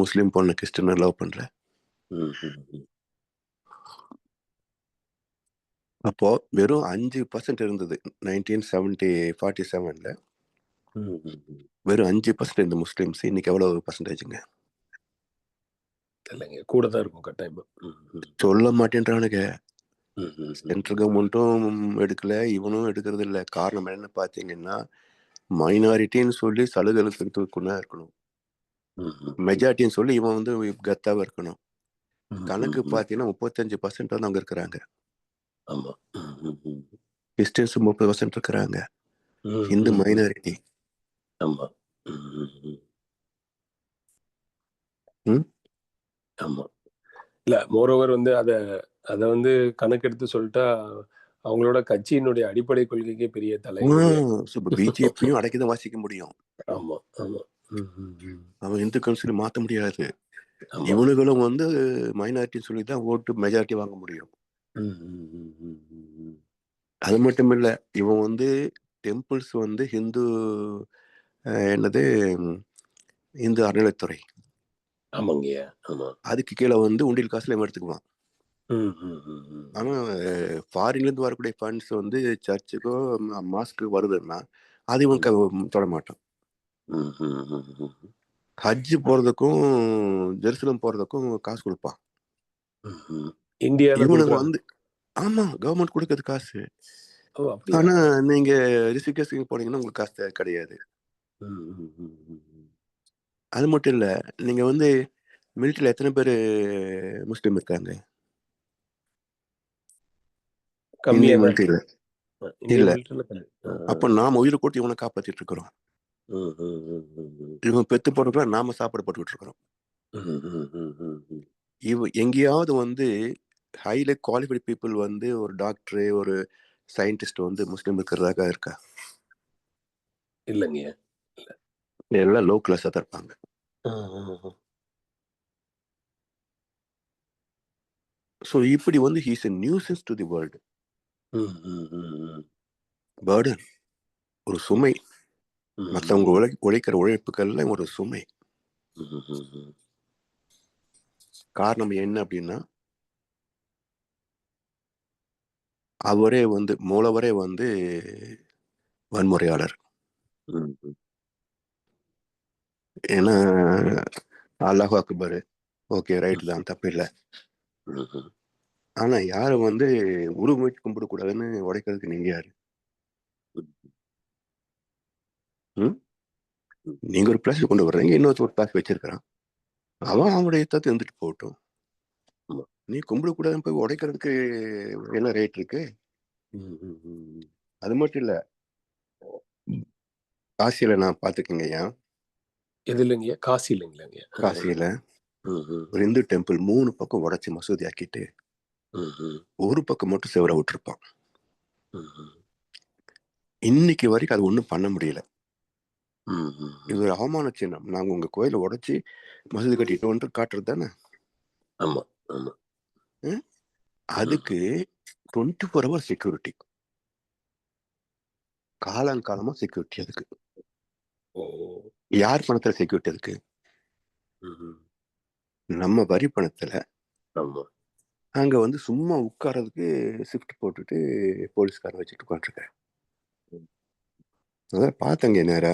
முஸ்லீம் பொண்ணு கிறிஸ்டின் லவ் பண்ணல? அப்போ வெறும் 5% இருந்தது 1947. வெறும் 5% இந்த முஸ்லிம்ஸ், இன்னைக்கு எவ்வளவு பர்சன்டேஜுங்க? கூட தான் இருக்கும் கட்டாயமா. சொல்ல மாட்டேன்றானுங்க. சென்ட்ரல் கவர்மெண்ட்டும் எடுக்கல, இவனும் எடுக்கிறது இல்லை. காரணம் என்ன பார்த்தீங்கன்னா, மைனாரிட்டின்னு சொல்லி சலுகைக்குள்ளா இருக்கணும், மெஜாரிட்டின்னு சொல்லி இவன் வந்து கத்தாவா இருக்கணும். கணக்கு பார்த்தீங்கன்னா 35% வந்து அங்க இருக்கிறாங்க. ஆமா. கிறிஸ்டியன்ஸ் 30% இருக்கிறாங்க. ஹிந்து மைனாரிட்டி. ஆமா. ஆமா. இல்ல மோரோவர் வந்து அத வந்து கணக்கெடுத்து சொல்லிட்டா அவங்களோட கட்சியினுடைய அடிப்படை கொள்கைக்கே பெரிய தலைவலி. பிஜேபியும் அடக்கிதான் வாசிக்க முடியும். ஆமா ஆமா. அவன் இந்துக்கள் சொல்லி மாத்த முடியாது. இவனுகளும் வந்து மைனாரிட்டின்னு சொல்லி தான் ஓட்டு மெஜாரிட்டி வாங்க முடியும். அது மட்டும் இல்ல, இவன் வந்து டெம்பிள்ஸ் வந்து ஹிந்து என்னது இந்து அறநிலைத்துறை, ஆமாங்கய்யா. ஆமா. அதுக்கு கீழே வந்து உண்டியல் காசுல இவன் எடுத்துக்குவான். ஆனா ஃபாரின்ல இருந்து வரக்கூடிய ஃபண்ட்ஸ் வந்து சர்ச்சுக்கோ மாஸ்க்கு வருதுன்னா அது இவன் தொட மாட்டான். ஹஜ் போறதுக்கும் ஜெருசலம் போறதுக்கும் காசு கொடுப்பான். இந்தியால இவனுக்கு வந்து ஆமா கவர்மெண்ட் கொடுக்கறது காசு. ஆனா நீங்க ரிஷிகேஷ்க்கு போனீங்கன்னா உங்களுக்கு காசு கிடையாது. அது மட்டும் இல்ல, நீங்க வந்து மிலிட்டரியில எத்தனை பேர் முஸ்லீம் இருக்காங்க? கம்மியா மிலிட்டரியில இல்ல. அப்ப நாம உயிரை போட்டு இவனை காப்பாத்திட்டு இருக்கிறோம். இவன் பெத்து போடுறதுல நாம சாப்பாடு போட்டுக்கிட்டு இருக்கிறோம். எங்கேயாவது வந்து ஹைலி குவாலிஃபைட் பீப்புள் வந்து ஒரு டாக்டர் ஒரு சயின்டிஸ்ட் வந்து முஸ்லீம் இருக்கிறதாக இருக்கா? இல்லைங்க, எல்லாம் லோ கிளாஸா தான் இருப்பாங்க. ஸோ இப்படி வந்து he's a nuisance to the world. Burden, ஒரு சுமை, மற்றவங்க உழைக்கிற உழைப்புகள்ல ஒரு சுமை. காரணம் என்ன அப்படின்னா, அவரே வந்து மூலவரே வந்து வன்முறையாளர். ஏன்னா அல்லாஹ் அக்பர், ஓகே ரைட் தான், தப்பு இல்லை. ஆனா யாரும் வந்து உருவமைச்சு கும்பிடக்கூடாதுன்னு உடைக்கிறதுக்கு நீங்க யாரு? நீங்க ஒரு பிளாஸ் கொண்டு வர்றீங்க, இன்னொருத்தர் ஒரு பிளாஸ் வச்சிருக்கிறான், அவன் அவனுடைய யுத்தத்தை இருந்துட்டு போகட்டும். நீ கும்பிடக்கூடாதுன்னு போய் உடைக்கிறதுக்கு என்ன ரேட் இருக்கு? அது மட்டும் இல்ல, காசியில நான் பாத்துக்கங்க ஐயா, எது இல்லைங்க, காசி இல்லைங்களாங்க, காசியில ஒரு இந்து டெம்பிள் 3 பக்கம் உடைச்சு மசூதி ஆக்கிட்டு ஒரு பக்கம் மட்டும் செவர விட்டுருப்பான். இன்னைக்கு வரைக்கும் அது ஒண்ணும் பண்ண முடியல. இது ஒரு அவமான சின்னம். நாங்க உங்க கோயிலை உடைச்சு மசூதி கட்டிட்டோம்னு காட்டுறது தானே. அதுக்கு 24 hours செக்யூரிட்டி, காலங்காலமா செக்யூரிட்டி. அதுக்கு யார் பணத்துல செக்யூரிட்டி? அதுக்கு நம்ம வரி பணத்துல. அங்க வந்து சும்மா உட்கார்றதுக்கு ஷிஃப்ட் போட்டுட்டு போலீஸ்காரன் வச்சுட்டு உட்காந்துருக்கேன். அதான் பார்த்தங்க நேரா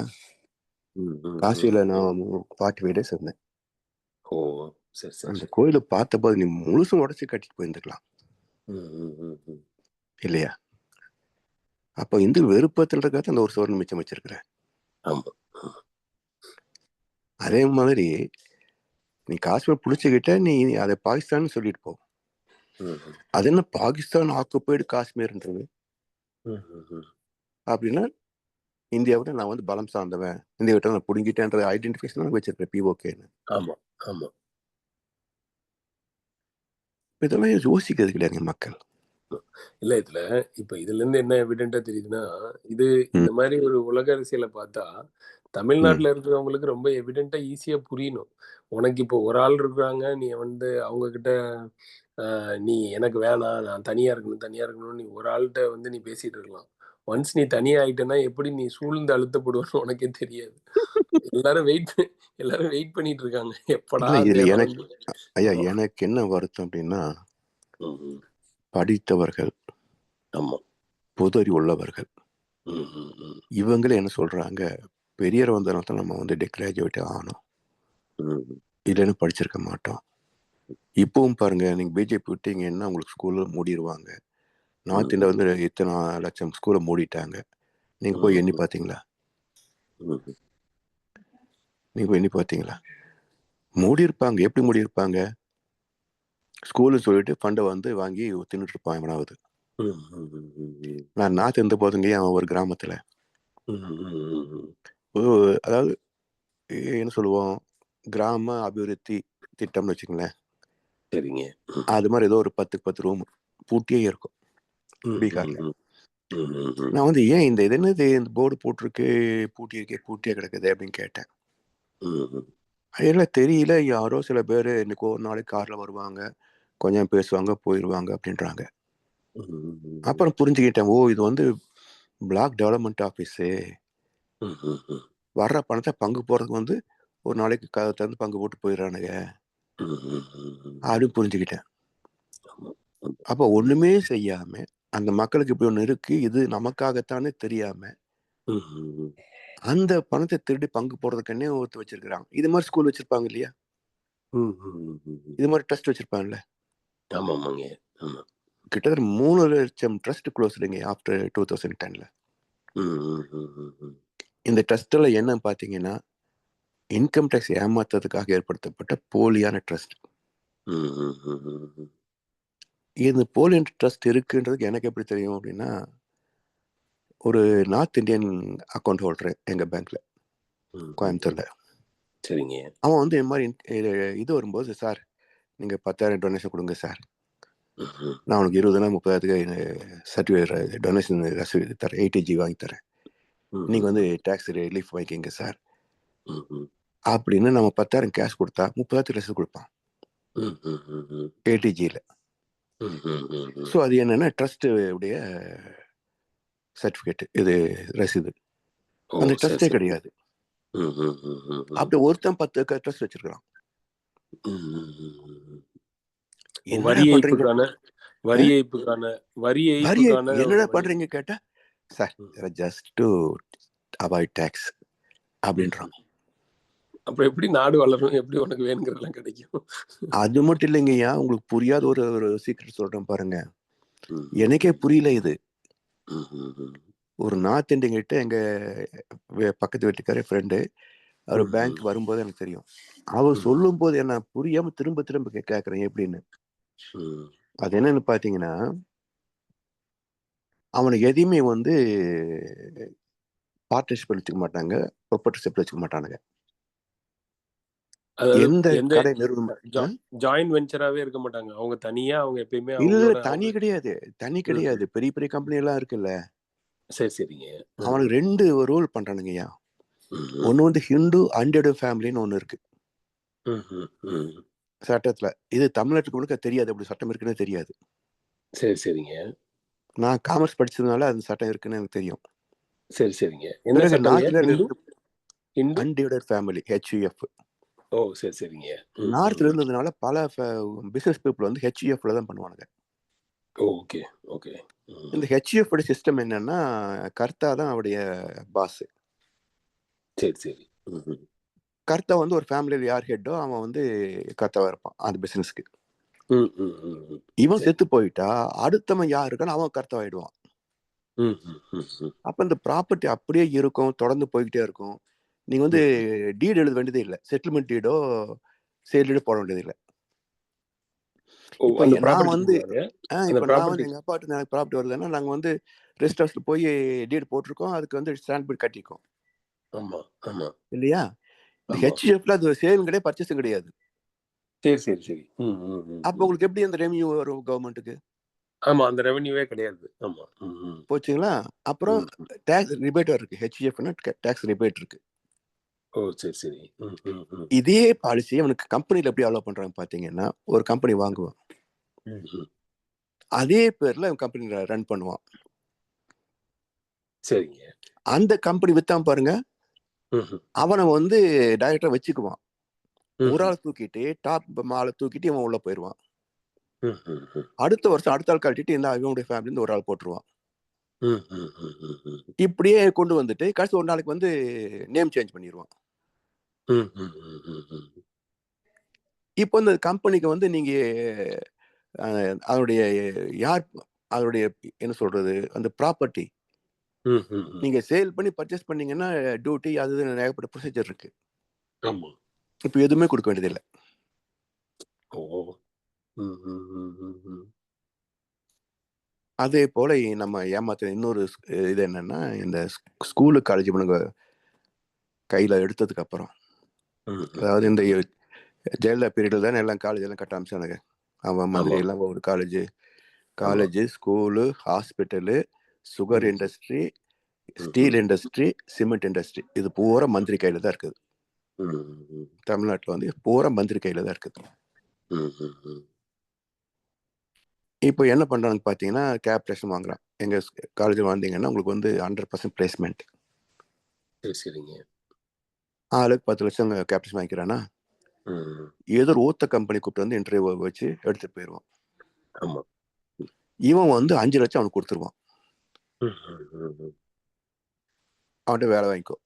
காசியில நான் 45 days இருந்தேன். அந்த கோயிலை பார்த்த போது நீ முழுசும் உடச்சு கட்டிட்டு போயிருந்துக்கலாம் இல்லையா? அப்ப இந்து வெறுப்பத்துன்றதுக்காக அந்த ஒரு சோறு மிச்சம் வச்சிருக்கிறேன். அதே மாதிரி நீ காஷ்மீர் புடிச்சுக்கிட்ட, நீ அதை பாகிஸ்தான் சொல்லிட்டு போ. அது என்ன பாகிஸ்தான் ஆக்குபைடு காஷ்மீர்ன்றது? அப்படின்னா இந்தியாவிட நான் வந்து பலம் சார்ந்தவன், இந்தியாவிட்ட நான் புடுங்கிட்டேன்ற ஐடென்டிஃபிகேஷன் வச்சிருக்கேன் பிஓகேன்னு. இதெல்லாம் யோசிக்கிறது கிடையாது மக்கள். இல்ல இதுல இப்ப இதுல இருந்து என்ன எவிடென்டா தெரியுதுன்னா, இது இந்த மாதிரி ஒரு உலக அரசியலை பார்த்தா தமிழ்நாட்டுல இருக்கிறவங்களுக்கு ரொம்ப எவிடென்டா ஈஸியா புரியணும். உனக்கு இப்போ ஒரு ஆள் இருக்கிறாங்க, நீ வந்து அவங்க கிட்ட நீ எனக்கு வேணாம், நான் தனியா இருக்கணும்னு நீ ஒரு ஆள்கிட்ட வந்து நீ பேசிட்டு இருக்கலாம். ஒன்ஸ் நீ தனியா ஆயிட்டேன்னா எப்படி நீ சூழ்ந்து அழுத்தப்படுவோன்னு உனக்கே தெரியாது. எல்லாரும் வெயிட் பண்ணிட்டு இருக்காங்க, எப்படா. ஐயா எனக்கு என்ன வருத்தம் அப்படின்னா, படித்தவர்கள், பொதறி உள்ளவர்கள், இவங்களே என்ன சொல்றாங்க, பெரியர் வந்தனால நம்ம வந்து கிராஜுவேட் ஆகணும், இல்லைன்னு படிச்சிருக்க மாட்டோம். இப்பவும் பாருங்க, நீங்க பிஜேபி விட்டீங்கன்னா உங்களுக்கு ஸ்கூல்ல மூடிடுவாங்க. நார்த் இந்தியா வந்து இத்தனை லட்சம் ஸ்கூலை மூடிட்டாங்க. நீங்க போய் எண்ணி பார்த்தீங்களா? நீங்க எண்ணி பார்த்தீங்களா? மூடி இருப்பாங்க. எப்படி மூடி இருப்பாங்க? ஸ்கூல்னு சொல்லிட்டு ஃபண்டை வந்து வாங்கி தின்னுட்டு இருப்பான் எவனாவது. நான் நாத்து இருந்த போதுங்க அவன் ஒரு கிராமத்துல அதாவது என்ன சொல்லுவோம், கிராம அபிவிருத்தி திட்டம்னு வச்சுங்களேன். சரிங்க. அது மாதிரி ஏதோ ஒரு 10 ரூம் பூட்டியே இருக்கும் பீகார்ல. நான் வந்து ஏன் இந்த இது என்னது இந்த போர்டு போட்டிருக்கு பூட்டியே கிடக்குது அப்படின்னு கேட்டேன். அதெல்லாம் தெரியல, யாரோ சில பேர் இன்னைக்கு ஒரு நாளைக்கு கார்ல வருவாங்க, கொஞ்சம் பேசுவாங்க, போயிடுவாங்க அப்படின்றாங்க. அப்புறம் புரிஞ்சுக்கிட்டேன், ஓ இது வந்து பிளாக் டெவலப்மெண்ட் ஆஃபீஸு, வர்ற பணத்தை பங்கு போறதுக்கு வந்து ஒரு நாளைக்கு தந்து பங்கு போட்டு போயிடறானுங்க அப்படின்னு புரிஞ்சுக்கிட்டேன். அப்ப ஒண்ணுமே செய்யாம அந்த மக்களுக்கு இப்படி ஒண்ணு இருக்கு, இது நமக்காகத்தானே தெரியாம அந்த பணத்தை திருடி பங்கு போடுறதுக்குன்னே ஒருத்து வச்சிருக்கிறாங்க. இது மாதிரி ஸ்கூல் வச்சிருப்பாங்க இல்லையா, இது மாதிரி ட்ரஸ்ட் வச்சிருப்பாங்கல்ல. கிட்டத்தட்ட 3 லட்சம் ட்ரஸ்ட் க்ளோஸ் இல்லைங்க ஆஃப்டர் 2010ல. இந்த ட்ரஸ்ட்ல என்ன பாத்தீங்கன்னா, இன்கம் டேக்ஸ் ஏமாத்துறதுக்காக ஏற்படுத்தப்பட்ட போலியான ட்ரஸ்ட். இந்த போலியான ட்ரஸ்ட் இருக்குன்றதுக்கு எனக்கு எப்படி தெரியும் அப்படின்னா, ஒரு நார்த் இந்தியன் அக்கௌண்ட் ஹோல்டர் எங்க பேங்க்ல கோயம்புத்தூர்ல. சரிங்க. அவன் வந்து இந்த மாதிரி இது வரும்போது, சார் நீங்க 10,000 டொனேஷன் கொடுங்க சார், நான் உனக்கு 20,000 30,000 சர்டிஃபிகேட் டொனேஷன் ரசீது தரேன், 80G வாங்கி தரேன், நீங்க வந்து டேக்ஸ் ரிலீஃப் வாங்கிக்கிங்க சார் அப்படின்னு நம்ம 10,000 கேஷ் கொடுத்தா 30,000 ரசீது கொடுப்பான் 80Gல. ஸோ அது என்னன்னா ட்ரஸ்ட் உடைய சர்டிஃபிகேட், இது ரசீது. அந்த ட்ரஸ்டே கிடையாது. அப்படி ஒருத்தன் 10 ட்ரஸ்ட் வச்சிருக்கான். என்னடா பண்றீங்க கேட்டா, sir just to avoid tax அப்படின்றான். அப்புறம் எப்படி நாடு வளரும், எப்படி உனக்கு வேணுங்கிறதெல்லாம் கிடைக்கும்? அது மட்டும் இல்லைங்கய்யா, உங்களுக்கு புரியாத ஒரு சீக்ரெட் சொல்றேன் பாருங்க. எனக்கே புரியல இது. ஒரு நார்த் இந்தியன் கிட்ட எங்க பக்கத்து வீட்டுக்கார ஃப்ரெண்டு, அவர் பேங்க் வரும்போது எனக்கு தெரியும். அவர் சொல்லும் போது என்ன புரியாம திரும்ப திரும்ப கேட்கறேன் எப்படின்னு. அது என்னன்னு பாத்தீங்கன்னா, அவனுக்கு எதையுமே வந்து பார்ட்னர்ஷிப் வச்சுக்க மாட்டாங்க, ப்ரொபர்ட்டிஷிப் வச்சுக்க மாட்டானுங்க. எந்த கடை நிறுவனம் ஜாயின்ட் வெஞ்சராவே இருக்க மாட்டாங்க, அவங்க தனியா, அவங்க எப்பயுமே இல்ல தனி கிடையாது. பெரிய பெரிய கம்பெனி எல்லாம் இருக்குல்ல. சரி சரிங்க. அவனுக்கு 2 ரூல் பண்றானுங்கய்யா. ஒண்ணு வந்து ஹிந்து அண்டட் ஃபேமிலின்னு ஒண்ணு இருக்கு சட்டத்துல. இது தமிழ்நாட்டுக்கு முழுக்க தெரியாது, அப்படி சட்டம் இருக்குன்னு தெரியாது. சரி சரிங்க. நான் காமர்ஸ் படிச்சதுனால அந்த சட்டம் இருக்குன்னு எனக்கு தெரியும். சரி சரிங்க. அண்டட் ஃபேமிலி HUF. ஓ சரி சரிங்க. நார்த்ல இருந்ததுனால பல பிசினஸ் பீப்புள் வந்து HUFல தான் பண்ணுவானுங்க. Okay okay. இந்த HUF சிஸ்டம் என்னன்னா, கர்த்தா தான் அவருடைய பாஸ். சரி சரி. கர்த்தா வந்து ஒரு ஃபேமிலியில் யார் ஹெட்டோ அவன் வந்து கர்த்தாவா இருப்பான் அந்த பிசினஸ்க்கு. இவன் செத்து போயிட்டா அடுத்தவன் யார் இருக்கான்னு அவன் கர்த்தாவாயிடுவான். அப்ப இந்த ப்ராப்பர்ட்டி அப்படியே இருக்கும், தொடர்ந்து போய்கிட்டே இருக்கும். நீங்க வந்து டீட் எழுத வேண்டியதே இல்லை, செட்டில்மெண்ட் டீடோ சேல் டீடோ போட வேண்டியது இல்லை. இப்ப நான் வந்து எங்க அப்பாட்டு எனக்கு ப்ராப்பர்ட்டி வருதுன்னா, நாங்க வந்து ரெஸ்ட் ஹவுஸ்ல போய் டீட் போட்டிருக்கோம், அதுக்கு வந்து ஸ்டாண்ட் பிட் கட்டிருக்கோம் இல்லையா. HUFல அது சேலும் கிடையாது, பர்ச்சேஸும் கிடையாது. சரி சரி சரி. அப்ப உங்களுக்கு எப்படி அந்த ரெவென்யூ வரும் கவர்மெண்ட்டுக்கு? ஆமா, அந்த ரெவென்யூவே கிடையாது. ஆமா. போச்சுங்களா. அப்புறம் டாக்ஸ் ரிபேட் இருக்கு, HUFனா டாக்ஸ் ரிபேட் இருக்கு. ஓ சரி சரி. இதே பாலிசி அவனுக்கு கம்பெனில எப்படி அலோவ் பண்றாங்க பாத்தீங்கன்னா, ஒரு கம்பெனி வாங்குவான், அதே பேர்ல கம்பெனி ரன் பண்ணுவான். சரிங்க. அந்த கம்பெனி வித்தான் பாருங்க, அவனை வந்து டைரக்டரா வச்சுக்குவான். ஒரு ஆள் தூக்கிட்டு டாப் மாலை தூக்கிட்டு இவன் உள்ள போயிடுவான். அடுத்த வருஷம் அடுத்த ஆள் கட்டிட்டு இந்த இவனுடைய ஃபேமிலி ஒரு ஆள் போட்டுருவான். இப்படியே கொண்டு வந்துட்டு கடைசி ஒரு நாளைக்கு வந்து நேம் சேஞ்ச் பண்ணிடுவான். இப்போ இந்த கம்பெனிக்கு வந்து நீங்க அதனுடைய யார், அதனுடைய என்ன சொல்றது, அந்த ப்ராப்பர்ட்டி நீங்க சேல் பண்ணி பர்ச்சேஸ் பண்ணீங்கன்னா டியூட்டி அது ஏகப்பட்ட ப்ரொசீஜர் இருக்கு. ஆமா. இப்போ எதுவுமே கொடுக்க வேண்டியதில்லை. ஓ. அதே போல நம்ம ஏமாத்த இன்னொரு இது என்னன்னா, இந்த ஸ்கூலு காலேஜ் பண்ணுங்க கையில எடுத்ததுக்கு அப்புறம், அதாவது இந்த ஜெயலலிதா பீரியட்ல தானே எல்லாம் காலேஜ் எல்லாம் கட்ட ஆரம்பிச்சானுங்க. அவன் மதுரை எல்லாம் ஒரு college, school, hospital, sugar industry, steel industry, cement industry, இது பூரா மந்திரி கையில தான் இருக்குது. தமிழ்நாட்டில் வந்து பூரா மந்திரி கையில தான் இருக்குது. இப்போ என்ன பண்றாங்க பார்த்தீங்கன்னா, கேப்டேஷன் வாங்குறான். எங்க காலேஜில் வந்தீங்கன்னா உங்களுக்கு வந்து 100% பிளேஸ்மெண்ட். சரிங்க. ஆளுக்கு 10 லட்சம் கேப்டேஷன் வாங்கிக்கிறானா, ஏதோ ஒரு ஊத்த கம்பெனி கூப்பிட்டு வந்து இன்டர்வியூ வச்சு எடுத்துட்டு போயிடுவான். ஆமா. இவன் வந்து 5 லட்சம் அவனுக்கு கொடுத்துருவான். அவன்கிட்ட வேலை வாங்கிக்கோ.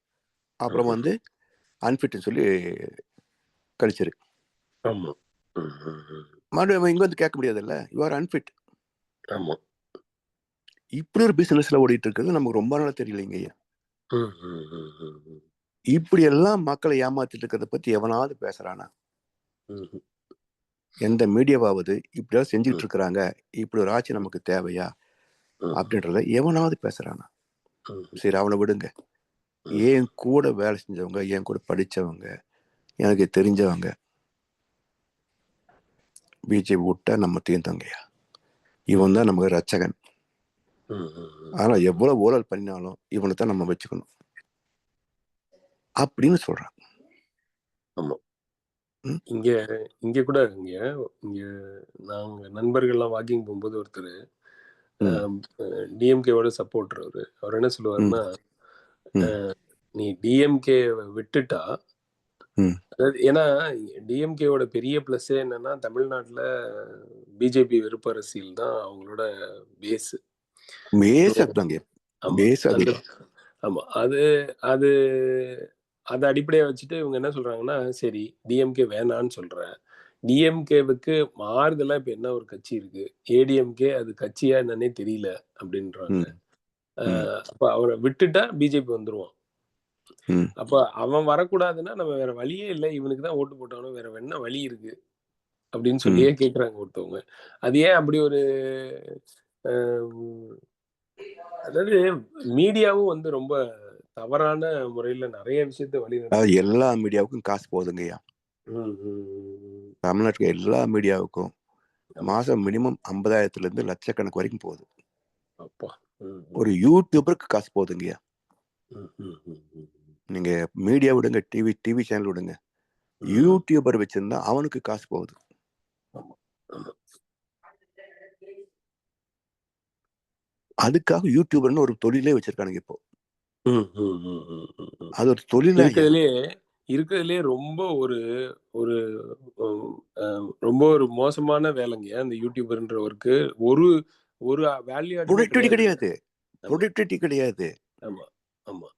அப்புறம் வந்து அன்ஃபிட்னு சொல்லி கழிச்சிரு. ஆமா. மறுபடியும் இங்க வந்து கேட்க முடியாதுல்ல, யூ ஆர் அன்ஃபிட். ஆமா. இப்படி ஒரு பிசினஸ்ல ஓடிட்டு இருக்கிறது நமக்கு ரொம்ப நாளா தெரியலைங்க ஐயா. இப்படி எல்லாம் மக்களை ஏமாத்திட்டு இருக்கிறத பத்தி எவனாவது பேசுறானா? எந்த மீடியாவாவது இப்படியா செஞ்சுட்டு இருக்கிறாங்க, இப்படி ஒரு ஆட்சி நமக்கு தேவையா அப்படின்றத எவனாவது பேசுறானா? சரி, அவனை விடுங்க. என் கூட வேலை செஞ்சவங்க, என் கூட படிச்சவங்க, எனக்கு தெரிஞ்சவங்க பிஜேபி விட்டா நம்ம தீர்ந்தவங்கய்யா. இவன் தான் நமக்கு ரச்சகன். ஆனா எவ்வளவு ஊழல் பண்ணினாலும் இவனை தான் நம்ம வச்சுக்கணும் அப்படின்னு சொல்றான். ஆமா. இங்க கூட இங்க நாங்க நண்பர்கள்லாம் வாக்கிங் போகும்போது ஒருத்தர் டிஎம்கேவோட சப்போர்ட்டர் அவர் என்ன சொல்லுவாருன்னா, நீ டிஎம்கே விட்டுட்டா, அதாவது ஏன்னா டிஎம்கேவோட பெரிய பிளஸ்ஸே என்னன்னா தமிழ்நாட்டுல பிஜேபி வெறுப்பு அரசியல் தான் அவங்களோட பேஸ். ஆமா, அது அது அதை அடிப்படையா வச்சுட்டு இவங்க என்ன சொல்றாங்கன்னா, சரி டிஎம்கே வேணான்னு சொல்றேன், டிஎம்கேவுக்கு மாறுதலா இப்ப என்ன ஒரு கட்சி இருக்கு, ஏடிஎம்கே, அது கட்சியா என்னன்னே தெரியல அப்படின்றாங்க. அப்ப அவரை விட்டுட்டா பிஜேபி வந்துருவான். அப்ப அவன் வரக்கூடாதுன்னா நம்ம வேற வழியே இல்லை, இவனுக்கு தான் ஓட்டு போட்டாலும் வேற என்ன வழி இருக்கு அப்படின்னு சொல்லியே கேட்கறாங்க ஒருத்தவங்க. அது ஏன் அப்படி ஒரு அதாவது மீடியாவும் வந்து ரொம்ப தவறான முறையில நிறைய விஷயத்த வழிநடத்தி. எல்லா மீடியாவுக்கும் காசு போகுதுங்கய்யா. தமிழ்நாட்டுக்கு எல்லா மீடியாவுக்கும் மாசம் மினிமம் 50,000 இருந்து லட்சக்கணக்கு வரைக்கும் போகுது. ஒரு யூடியூபருக்கு காசு போகுதுங்கய்யா. நீங்க மீடியா விடுங்க, டிவி சேனல் விடுங்க, யூடியூபர் வச்சிருந்தா அவனுக்கு காசு போகுது. அதுக்காக யூடியூபர்னு ஒரு தொழிலே வச்சிருக்கானுங்க இப்போ. அது ஒரு தொழில் இருக்கிறதுலே ரொம்ப ஒரு ஒரு ரொம்ப ஒரு மோசமான வேலைங்க அந்த யூடியூபர்ன்றவருக்கு. ஒரு ஒரு வேல்யூ ப்ரொடக்டிவிட்டி கிடையாது. ஆமா ஆமா.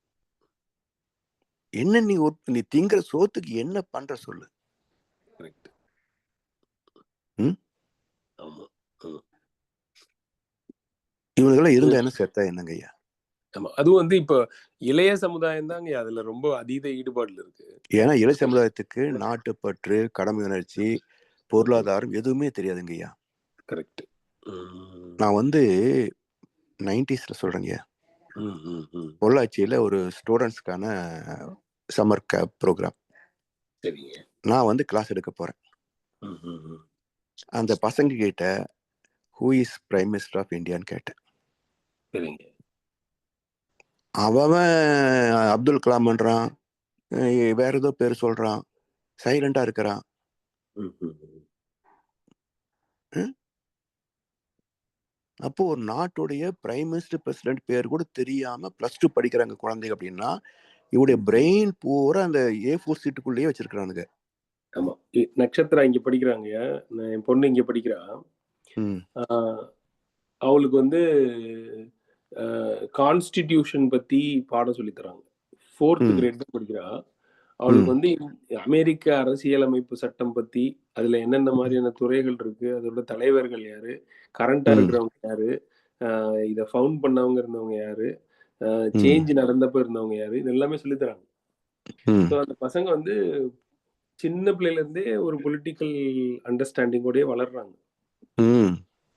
என்ன நீ திங்கிற சோத்துக்கு என்ன பண்ற சொல்லு. கரெக்ட். ஆமா. இவனுங்கெல்லாம் இருந்தா என்ன செத்தா என்னங்க ஐயா? ஆமா, அதுவும் வந்து இப்ப இளைய சமுதாயம் தாங்க அதுல ரொம்ப அதீத ஈடுபாடுல இருக்கு. ஏன்னா இளைய சமுதாயத்துக்கு நாட்டுப்பற்று, கடமை உணர்ச்சி, பொருளாதாரம் எதுவுமே தெரியாதுங்க ஐயா. கரெக்ட். நான் வந்து 90s சொல்றேங்க. பொள்ளாச்சியில ஒரு ஸ்டூடெண்ட்ஸ்க்கான சம்மர் கேம்ப் ப்ரோக்ராம். நான் வந்து கிளாஸ் எடுக்க போறேன். அந்த பசங்க கிட்ட who is prime minister of இந்தியான்னு கேட்டேன். அவன் அப்துல் கலாம்ன்றான், வேற ஏதோ பேர் சொல்றான், சைலண்டா இருக்கிறான். அப்போ ஒரு நாட்டுடைய பிரைம் மினிஸ்டர், பிரசிடென்ட் பேர் கூட தெரியாம +2 படிக்கிறாங்க குழந்தைங்க அப்படின்னா, இவருடைய பிரெயின் பூரா அந்த A4 சீட்டுக்குள்ளேயே வச்சிருக்கிறானுங்க. ஆமா, நட்சத்திரா இங்க படிக்கிறாங்க, என் பொண்ணு இங்க படிக்கிறா. அவளுக்கு வந்து கான்ஸ்டிடியூஷன் பத்தி பாடம் சொல்லி தராங்க. 4th கிரேட் தான் படிக்கிறா. அவளுக்கு வந்து அமெரிக்க அரசியலமைப்பு சட்டம் பத்தி, அதுல என்னென்ன மாதிரியான துறைகள் இருக்கு, அதோட தலைவர்கள் யாரு, கரண்டா இருக்கிறவங்க யாரு, இதை ஃபவுண்ட் பண்ணவங்க இருந்தவங்க யாரு, சேஞ்ச் நடந்தப்ப இருந்தவங்க யாரு, இது எல்லாமே சொல்லி தராங்க. ஸோ அந்த பசங்க வந்து சின்ன பிள்ளையில இருந்தே ஒரு பொலிட்டிக்கல் அண்டர்ஸ்டாண்டிங்கோடயே வளர்றாங்க.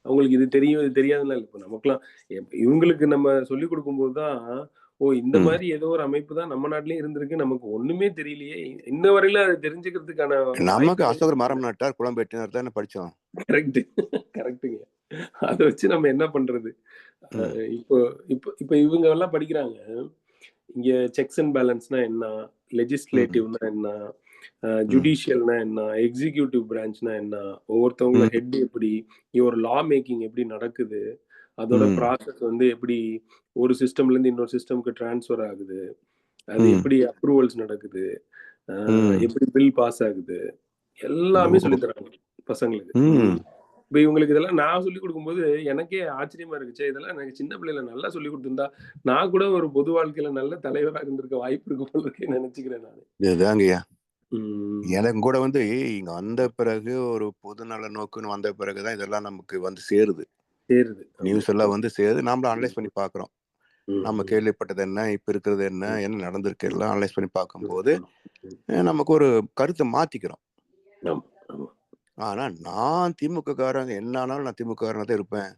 அவங்களுக்கு இது தெரியும் இது தெரியாதுன்னா இல்லை. இப்போ நமக்குலாம் இவங்களுக்கு நம்ம சொல்லிக் கொடுக்கும்போது தான், ஓ இந்த மாதிரி ஏதோ ஒரு அமைப்பு தான் நம்ம நாட்டிலயும் இருந்திருக்கு, நமக்கு ஒண்ணுமே தெரியலையே, இன்ன வரையில அதை தெரிஞ்சுக்கிறதுக்கான நமக்கு அசோகர் மரம் நட்டார் குளம் வெட்டினார் தானே படிச்சோம். கரெக்ட் கரெக்டுங்க. அதை வச்சு நம்ம என்ன பண்றது? இப்போ இப்போ இப்போ இவங்க எல்லாம் படிக்கிறாங்க. இங்க செக்ஸ் அண்ட் பேலன்ஸ்னா என்ன, லெஜிஸ்லேட்டிவ்னா என்ன, ஜுடிஷியல்னா என்ன, எக்ஸிக்யூட்டிவ் பிரான்ச்னா என்ன, ஒவ்வொருத்தவங்கள ஹெட் எப்படி, ஒரு லா மேக்கிங் எப்படி நடக்குது, அதோட ப்ராசஸ் வந்து எப்படி ஒரு சிஸ்டம்ல இருந்து இன்னொரு சிஸ்டம்க்கு டிரான்ஸ்ஃபர் ஆகுது, அது எப்படி அப்ரூவல்ஸ் நடக்குது, எப்படி பில் பாஸ் ஆகுது, எல்லாமே சொல்லி தராங்க பசங்களுக்கு. இப்போ இவங்களுக்கு இதெல்லாம் நான் சொல்லிக் கொடுக்கும்போது எனக்கே ஆச்சரியமா இருந்துச்சு. இதெல்லாம் எனக்கு சின்ன பிள்ளைல நல்லா சொல்லி கொடுத்திருந்தா நான் கூட ஒரு பொது வாழ்க்கையில நல்ல தலைவராக இருந்திருக்க வாய்ப்பு இருக்கு போல இருக்குன்னு நினைச்சுக்கிறேன் நான். இதுதாங்கய்யா எனக்கு கூட வந்து இங்க வந்த பிறகு ஒரு பொதுநல நோக்குன்னு வந்த பிறகுதான் இதெல்லாம் நமக்கு வந்து சேருது. நியூஸ் எல்லாம் வந்து சேருது, நாமளும் அனலைஸ் பண்ணி பாக்குறோம். நம்ம கேள்விப்பட்டது என்ன, இப்ப இருக்கிறது என்ன, என்ன நடந்திருக்கு எல்லாம் அனலைஸ் பண்ணி பார்க்கும்போது நமக்கு ஒரு கருத்தை மாத்திக்கிறோம். ஆனா நான் திமுக காரங்க என்ன ஆனாலும் நான் திமுக காரனா தான் இருப்பேன்.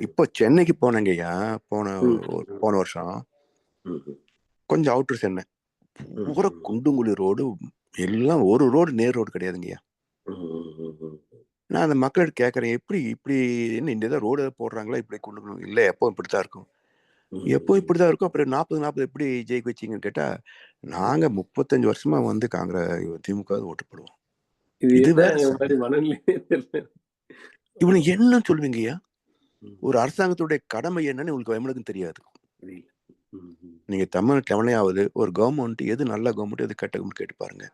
இப்போ சென்னைக்கு போனேங்கய்யா, போன வருஷம் கொஞ்சம் அவுட்டர் சென்னை பூரா குண்டுங்குழி ரோடு, எல்லாம் ஒரு ரோடு நேர் ரோடு கிடையாதுங்கய்யா. நான் அந்த மக்கள்கிட்ட கேட்கறேன், எப்படி இப்படி என்ன இந்த ஏதாவது ரோடு போடுறாங்களா, இப்படி குண்டுங்குழி இல்லை, எப்போ இப்படித்தான் இருக்கும், எப்போ இப்படிதான் இருக்கும், அப்புறம் 40 எப்படி ஜெயிக்க வச்சிங்கன்னு கேட்டா, நாங்க 35 வருஷமா வந்து திமுக ஓட்டு போடுவோம். இது வேற இவனுக்கு என்ன சொல்லுவீங்கய்யா, ஒரு அரசாங்கத்துடைய கடமை என்னன்னு உங்களுக்கு எவனுக்கும் தெரியாது. நீங்க தமிழ்நாட்டில் எவனையாவது ஒரு கவர்மெண்ட் எது நல்ல கவர்மெண்ட் எது கெட்ட கவர்மெண்ட் கேட்டு பாருங்க.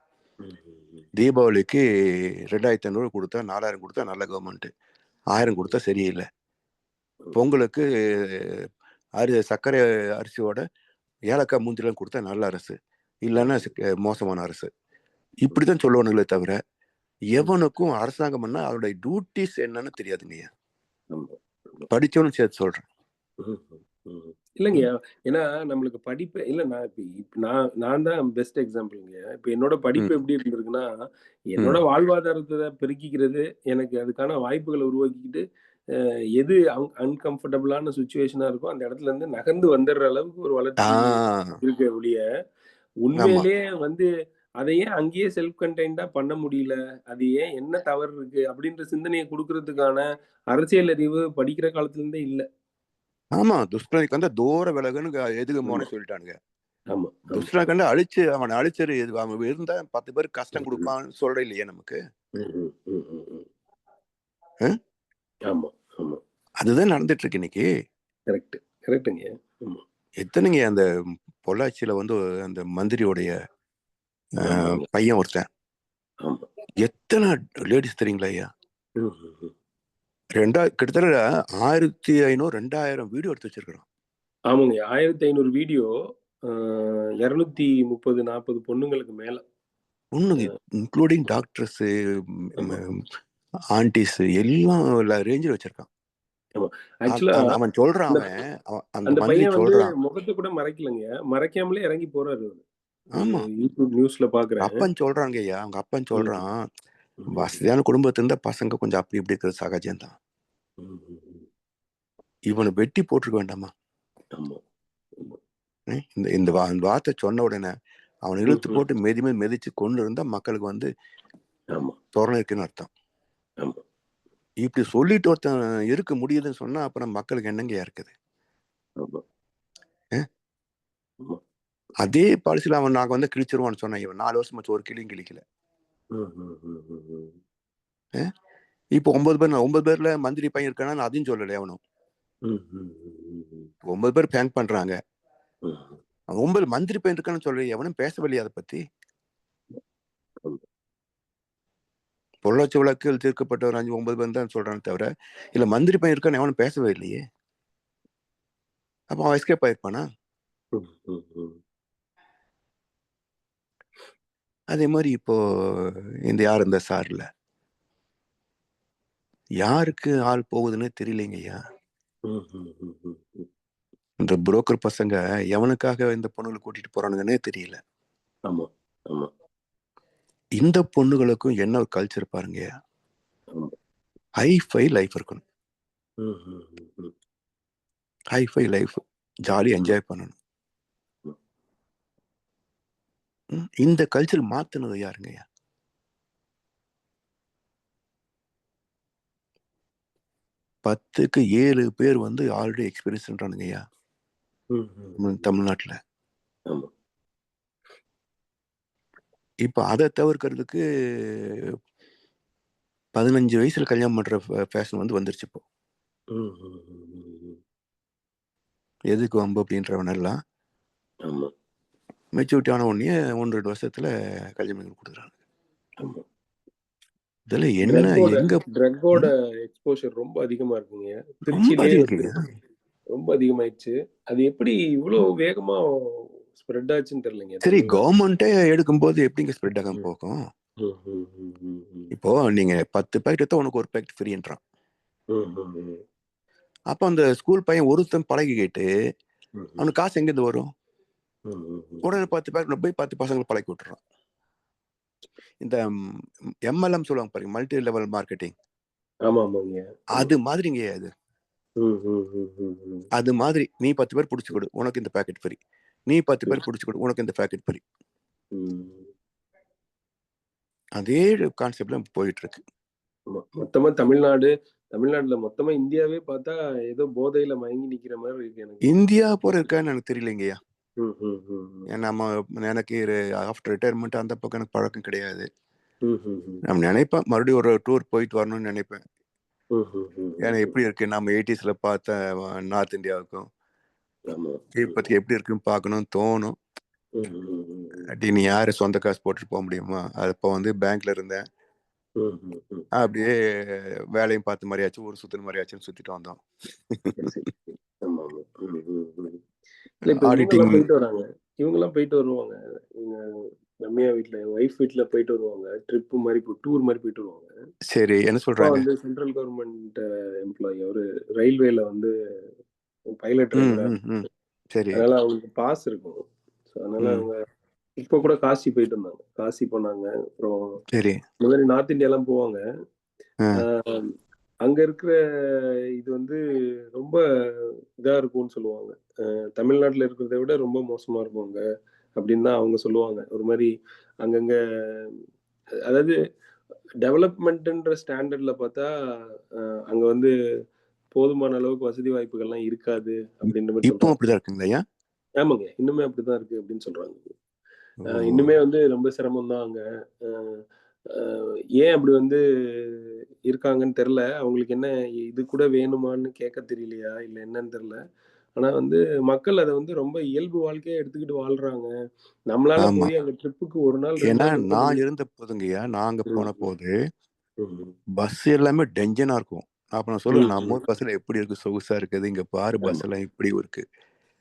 தீபாவளிக்கு 2500 கொடுத்தா 4000 கொடுத்தா நல்ல கவர்மெண்ட், 1000 கொடுத்தா சரியில்லை. பொங்கலுக்கு சர்க்கரை அரிசியோட ஏலக்காய் மூஞ்சிலாம் கொடுத்தா நல்ல அரசு, இல்லைன்னா மோசமான அரசு. இப்படித்தான் சொல்லுவானுங்களே தவிர எவனுக்கும் அரசாங்கம் பண்ணா அதோட டியூட்டிஸ் என்னன்னு தெரியாதுங்கய்யா. படிச்சவனு சேர்த்து சொல்றேன். இல்லைங்கய்யா, ஏன்னா நம்மளுக்கு படிப்பு இல்லை. நான் தான் பெஸ்ட் எக்ஸாம்பிள்ங்க. இப்போ என்னோட படிப்பு எப்படி இருந்திருக்குன்னா, என்னோட வாழ்வாதாரத்தை பெருக்கிக்கிறது, எனக்கு அதுக்கான வாய்ப்புகளை உருவாக்கிக்கிட்டு எது அன்கம்ஃபர்டபுளான சுச்சுவேஷனா இருக்கோ அந்த இடத்துல இருந்து நகர்ந்து வந்துடுற அளவுக்கு ஒரு வளர்ச்சி இருக்க ஒழிய, உண்மையிலேயே வந்து அதை ஏன் அங்கேயே செல்ஃப் கண்டெய்ன்டா பண்ண முடியல, அது ஏன் என்ன தவறு இருக்கு அப்படின்ற சிந்தனையை கொடுக்கறதுக்கான அரசியல் அறிவு படிக்கிற காலத்துல இருந்தே இல்ல. ஆமா, துஷ்டனை கண்ட தூர விலகுன்னு எதுக்கு மோனே சொல்லிட்டானுங்க. துஷ்டனை கண்ட அழிச்சு அவனை அழிச்சரு, அவன் இருந்தா 10 பேருக்கு கஷ்டம் கொடுப்பான்னு சொல்ற இல்லையே நமக்கு. அதுதான் நடந்துட்டு இருக்கு இன்னைக்கு. எத்தனைங்க அந்த பொள்ளாச்சியில வந்து அந்த மந்திரியோடைய பையன் ஒருத்தன், எத்தனை லேடிஸ் தெரியுங்களா ஐயா, கிட்டத்தட்ட 1500 2000 வீடியோ எடுத்து வச்சிருக்கான். ஆமாங்க, 1500 வீடியோ, 230-40 பொண்ணுங்களுக்கு மேல, பொண்ணுங்க இன்க்ளூடிங் டாக்டர்ஸ், ஆன்டிஸ் எல்லாம் ரேஞ்சில் வச்சிருக்கான். அவன் சொல்றான், அந்த பையன் சொல்றான், முகத்தை கூட மறைக்கலங்க, மறைக்காமலே இறங்கி போறாரு. ஆமா, யூடியூப் நியூஸ்ல பாக்குறேன். அப்பன் சொல்றாங்க ஐயா, அவங்க அப்பன் சொல்றான், வசதியான குடும்பத்துல இருந்த பசங்க கொஞ்சம் அப்படி இப்படி இருக்கிறது சகஜம்தான், இவனை வெட்டி போட்டிருக்க வேண்டாமா? இந்த வார்த்தை சொன்ன உடனே அவனை இழுத்து போட்டு மெதிச்சு கொண்டு இருந்தா மக்களுக்கு வந்து தோரணை இருக்குன்னு அர்த்தம். இப்படி சொல்லிட்டு ஒருத்தன் இருக்க முடியுதுன்னு சொன்னா அப்புறம் மக்களுக்கு என்னங்க இருக்குது? அதே பாலிசியில அவன் நாங்க வந்து கிழிச்சிருவான்னு சொன்னான், இவன் 4 வருஷமாச்சு ஒரு கிளியும் கிழிக்கல. இப்போ 9 பேர்ல மந்திரி பையன் இருக்கானு அதையும் சொல்லல எவனும். 9 பேர் பேங்க் பண்றாங்க, 9 மந்திரி பையன் இருக்கான்னு சொல்ல எவனும் பேசவில்லையே அதை பத்தி. பொள்ளாச்சி வழக்கில் தீர்க்கப்பட்ட ஒரு 5-9 பேர் தான் சொல்றான்னு தவிர இல்ல மந்திரி பையன் இருக்கான்னு எவனும் பேசவே இல்லையே. அப்ப அவன் எஸ்கேப் ஆயிருப்பானா? அதே மாதிரி இப்போ இந்த யார் இந்த சார்ல யாருக்கு ஆள் போகுதுன்னு தெரியலைங்க ஐயா. இந்த புரோக்கர் பசங்க எவனுக்காக இந்த பொண்ணுகளை கூட்டிட்டு போறானுங்கன்னே தெரியல. ஆமா ஆமா இந்த பொண்ணுகளுக்கும் என்ன ஒரு கல்ச்சர் பாருங்க, ஆமா. ஹைஃபை லைஃப் இருக்கணும். ம், ம், ம், ம். ஹைஃபை லைஃப் ஜாலி என்ஜாய் பண்ணணும். இந்த கல்ச்சர் மாத்துனது யாருங்கய்யா? 10க்கு 7 பேர் வந்து ஆல்ரெடி எக்ஸ்பீரியன்ஸ்ன்றானுங்கய்யா ம், ம், ம். தமிழ்நாட்டுல. ஆமா இப்ப அதை தவிர்க்கிறதுக்கு 15 வயசுல கல்யாணம் பண்ற ஃபேஷன் வந்து வந்துருச்சு இப்போ. ம், ம், ம், ம், ம். எதுக்கு வம்பு அப்படின்றவனெல்லாம் ஆமா மெச்சூரிட்டி ஆன உடனே 1-2 வருஷத்துல கல்யாணம் பண்ணி கொடுக்குறாங்க. ஆமா. இதுல என்ன ட்ரக்கோட எக்ஸ்போஷர் ரொம்ப அதிகமா இருக்குங்க. ரொம்ப திருச்சியிலே அதிகங்க. ரொம்ப அதிகமாயிடுச்சு. அது எப்படி இவ்வளவு வேகமா ஸ்ப்ரெட் ஆச்சுன்னு தெரியலங்க. சரி, கவர்மெண்டே எடுக்கும்போது எப்படிங்க ஸ்ப்ரெட் ஆகாம போகும்? ம், ம், ம், ம், ம். இப்போ நீங்க 10 பேக்கெட் எடுத்தா உனக்கு ஒரு பேக்கெட் ஃப்ரீன்றான். ம், ம், ம். அப்ப அந்த ஸ்கூல் பையன் ஒருத்தன் பழகிக்கிட்டு ம், ம். அவனுக்கு காசு எங்கிருந்து வரும்? ம், ம், ம். உடனே 10 பேக்கெட் போய் 10 பசங்களை பழக்கி விட்டுறான். இந்த MLM சொல்லுவாங்க பாருங்க, மல்டி லெவல் மார்க்கெட்டிங். ஆமா ஆமாங்க. அது மாதிரிங்க அது. ம், ம், ம், ம், ம். அது மாதிரி நீ 10 பேர் பிடிச்சு கொடு, உனக்கு இந்த பேக்கெட் ஃப்ரீ. நீ 10 பேர் பிடிச்சு கொடு, உனக்கு இந்த பேக்கெட் ஃப்ரீ. ம். அதே கான்செப்ட்ல போயிட்டு இருக்கு. மொத்தமா தமிழ்நாட்டுல மொத்தமா இந்தியாவே பார்த்தா ஏதோ போதையில மயங்கி நிக்கிற மாதிரி இருக்கு எனக்கு. இந்தியா போற இருக்கான்னு எனக்கு தெரியலைங்கய்யா. ம், ம், ம், ம். நம்ம எனக்கு ஆஃப்டர் ரிட்டையர்மெண்ட் அந்த பக்கம் எனக்கு பழக்கம் கிடையாது. ம், ம், ம். நம்ம நினைப்பேன் மறுபடியும் ஒரு டூர் போயிட்டு வரணும்னு நினைப்பேன். ம், ம், ம், ஏன்னா ம். எப்படி இருக்கு நம்ம 80sல பார்த்த நார்த் இந்தியாவுக்கும் ஆமா. இப்போதைக்கு எப்படி இருக்குன்னு பார்க்கணும்னு தோணும். ம், ம், ம், ம். அப்படி நீ யாரு சொந்த காசு போட்டுட்டு போக முடியுமா? அது இப்போ வந்து பேங்க்ல இருந்தேன், ம், ம், ம். அப்படியே வேலையும் பார்த்த மாதிரியாச்சும் ஒரு சுத்தின மாதிரியாச்சும் சுத்திட்டு வந்தோம். சரி, சரி. ஆமா ஆமா. ம், ம், ம். இல்ல இப்ப ஆடிட்டிங் இவங்கெல்லாம் போயிட்டு வராங்க. இவங்கெல்லாம் போயிட்டு வருவாங்க. இவங்க ரம்யா வீட்ல ஒய்ஃப் வீட்ல போயிட்டு வருவாங்க. ட்ரிப் மாதிரி டூர் மாதிரி போயிட்டு வருவாங்க. சரி, என்ன அப்பா சொல்றாங்க? வந்து சென்ட்ரல் கவர்மெண்ட் எம்ப்ளாயி. அவரு ரயில்வேல வந்து பைலட் ம், டிரைவரா. ம், ம். சரி அதனால அவங்களுக்கு பாஸ் இருக்கும். So, அதனால ம், அவங்க இப்ப கூட காசி போயிட்டு வந்தாங்க. காசி போனாங்க. அப்புறம் சரி இந்த மாதிரி நார்த் இந்தியா எல்லாம் போவாங்க. ஆ, ஆஹ் அங்க இருக்கிற இது வந்து ரொம்ப இதா இருக்கும்னு சொல்லுவாங்க. தமிழ்நாட்டுல இருக்கிறத விட ரொம்ப மோசமா இருக்கும் அங்க அப்படின்னு தான் அவங்க சொல்லுவாங்க. ஒரு மாதிரி அங்கங்க அதாவது டெவலப்மெண்ட்ன்ற ஸ்டாண்டர்ட்ல பார்த்தா அங்க வந்து போதுமான அளவுக்கு வசதி வாய்ப்புகள்லாம் இருக்காது அப்படின்ற மாதிரி இப்போ சொல்றாங்க. அப்படிதான் இருக்குங்களா? ஆமாங்க, இன்னுமே அப்படிதான் இருக்கு அப்படின்னு சொல்றாங்க. ஓ, இன்னுமே வந்து ரொம்ப சிரமம் தான் அங்க. அஹ் ஏன் அப்படி வந்து இருக்காங்கன்னு தெரியல. அவங்களுக்கு என்ன இது கூட வேணுமான்னு கேட்க தெரியலையா இல்ல என்னன்னு தெரியல. ஆனா வந்து மக்கள் அதை வந்து ரொம்ப இயல்பு வாழ்க்கையா எடுத்துக்கிட்டு வாழ்றாங்க. நம்மளால ஆமா. போய் அங்க ட்ரிப்புக்கு ஒரு நாள் 2 ஏன்னா நாள் இருக்க நான் முடியும். இருந்த போதுங்கய்யா, நாங்க போன ம், போது ம், பஸ் எல்லாமே டெஞ்சனா இருக்கும். அப்ப நான் ம், சொல்லுவேன், ம். நம்ம ஊர் பஸ்ல எப்படி இருக்கு, சொகுசா இருக்குது, இங்க பாரு பஸ் ஆமா எல்லாம் இப்படி இருக்கு.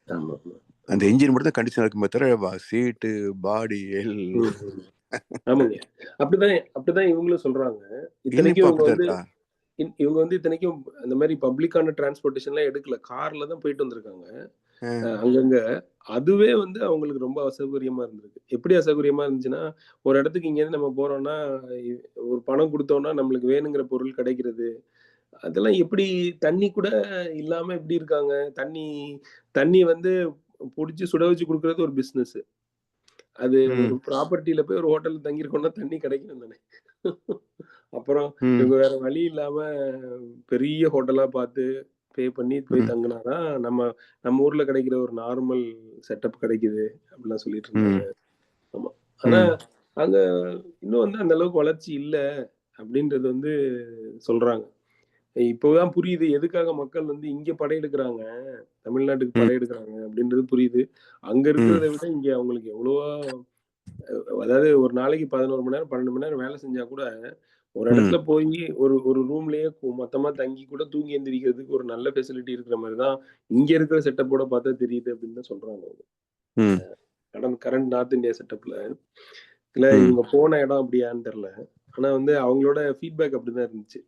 ஆமா ஆமா. அந்த என்ஜின் மட்டும் தான் கண்டிஷன் இருக்குமே தவிர சீட்டு பாடி ம், ம். ஆமாங்க. அப்படிதான் இவங்களும் சொல்றாங்க. இன்னும் இத்தனைக்கும் இப்போ அப்படிதான் இருக்கா? இவங்க வந்து இத்தனைக்கும் அந்த மாதிரி பப்ளிக்கான டிரான்ஸ்போர்ட்டேஷன்லாம் எடுக்கல. கார்ல தான் போயிட்டு வந்திருக்காங்க. ஆ, அங்கங்க. அதுவே வந்து அவங்களுக்கு ரொம்ப அசௌகரியமா இருந்திருக்கு. எப்படி அசௌகரியமா இருந்துச்சுன்னா, ஒரு இடத்துக்கு இங்கேருந்து நம்ம போறோம்னா, இ ஒரு பணம் குடுத்தோம்னா நம்மளுக்கு வேணுங்கிற பொருள் கிடைக்கிறது. அதெல்லாம் எப்படி தண்ணி கூட இல்லாம எப்படி இருக்காங்க? தண்ணி வந்து புடிச்சு சுட வச்சு குடுக்குறது ஒரு பிசினஸ். அது ஒரு ம், ப்ராப்பர்ட்டில போய் ஒரு ஹோட்டல்ல தங்கியிருக்கோம்னா தண்ணி கிடைக்கணும் தானே! அப்புறம் ம், இவங்க வேற வழி இல்லாம பெரிய ஹோட்டலா பார்த்து பே பண்ணி போய் ம், தங்குனா தான் நம்ம நம்ம ஊர்ல கிடைக்கிற ஒரு நார்மல் செட்டப் கிடைக்குது அப்படிலாம் சொல்லிட்டு இருந்தாங்க. ம், ஆமா. ஆனா ம், அங்க இன்னும் வந்து அந்த அளவுக்கு வளர்ச்சி இல்ல அப்படின்றது வந்து சொல்றாங்க. இப்போதான் புரியுது எதுக்காக மக்கள் வந்து இங்க படையெடுக்குறாங்க. தமிழ்நாட்டுக்கு ம், படையெடுக்குறாங்க அப்படின்றது புரியுது. அங்க ம், இருக்கிறத விட இங்க அவங்களுக்கு எவ்வளவோ அதாவது ஒரு நாளைக்கு 11 மணி நேரம், 12 மணி நேரம் வேலை செஞ்சா கூட, ஒரு ம், இடத்துல போயி ஒரு ஒரு ரூம்லயே மொத்தமா தங்கி கூட தூங்கி எந்திரிக்கிறதுக்கு ஒரு நல்ல ஃபெசிலிட்டி இருக்கிற மாரி தான், இங்க இருக்கிற செட்டப்போட பார்த்தா தெரியுது அப்படின்னு தான் சொல்றாங்க அவங்க. ம், கரண்ட் நார்த் இந்தியா செட்டப்ல. இல்ல ம், இவங்க போன இடம் அப்படியான்னு தெரியல. ஆனா வந்து அவங்களோட ஃபீட்பேக் அப்படிதான் இருந்துச்சு.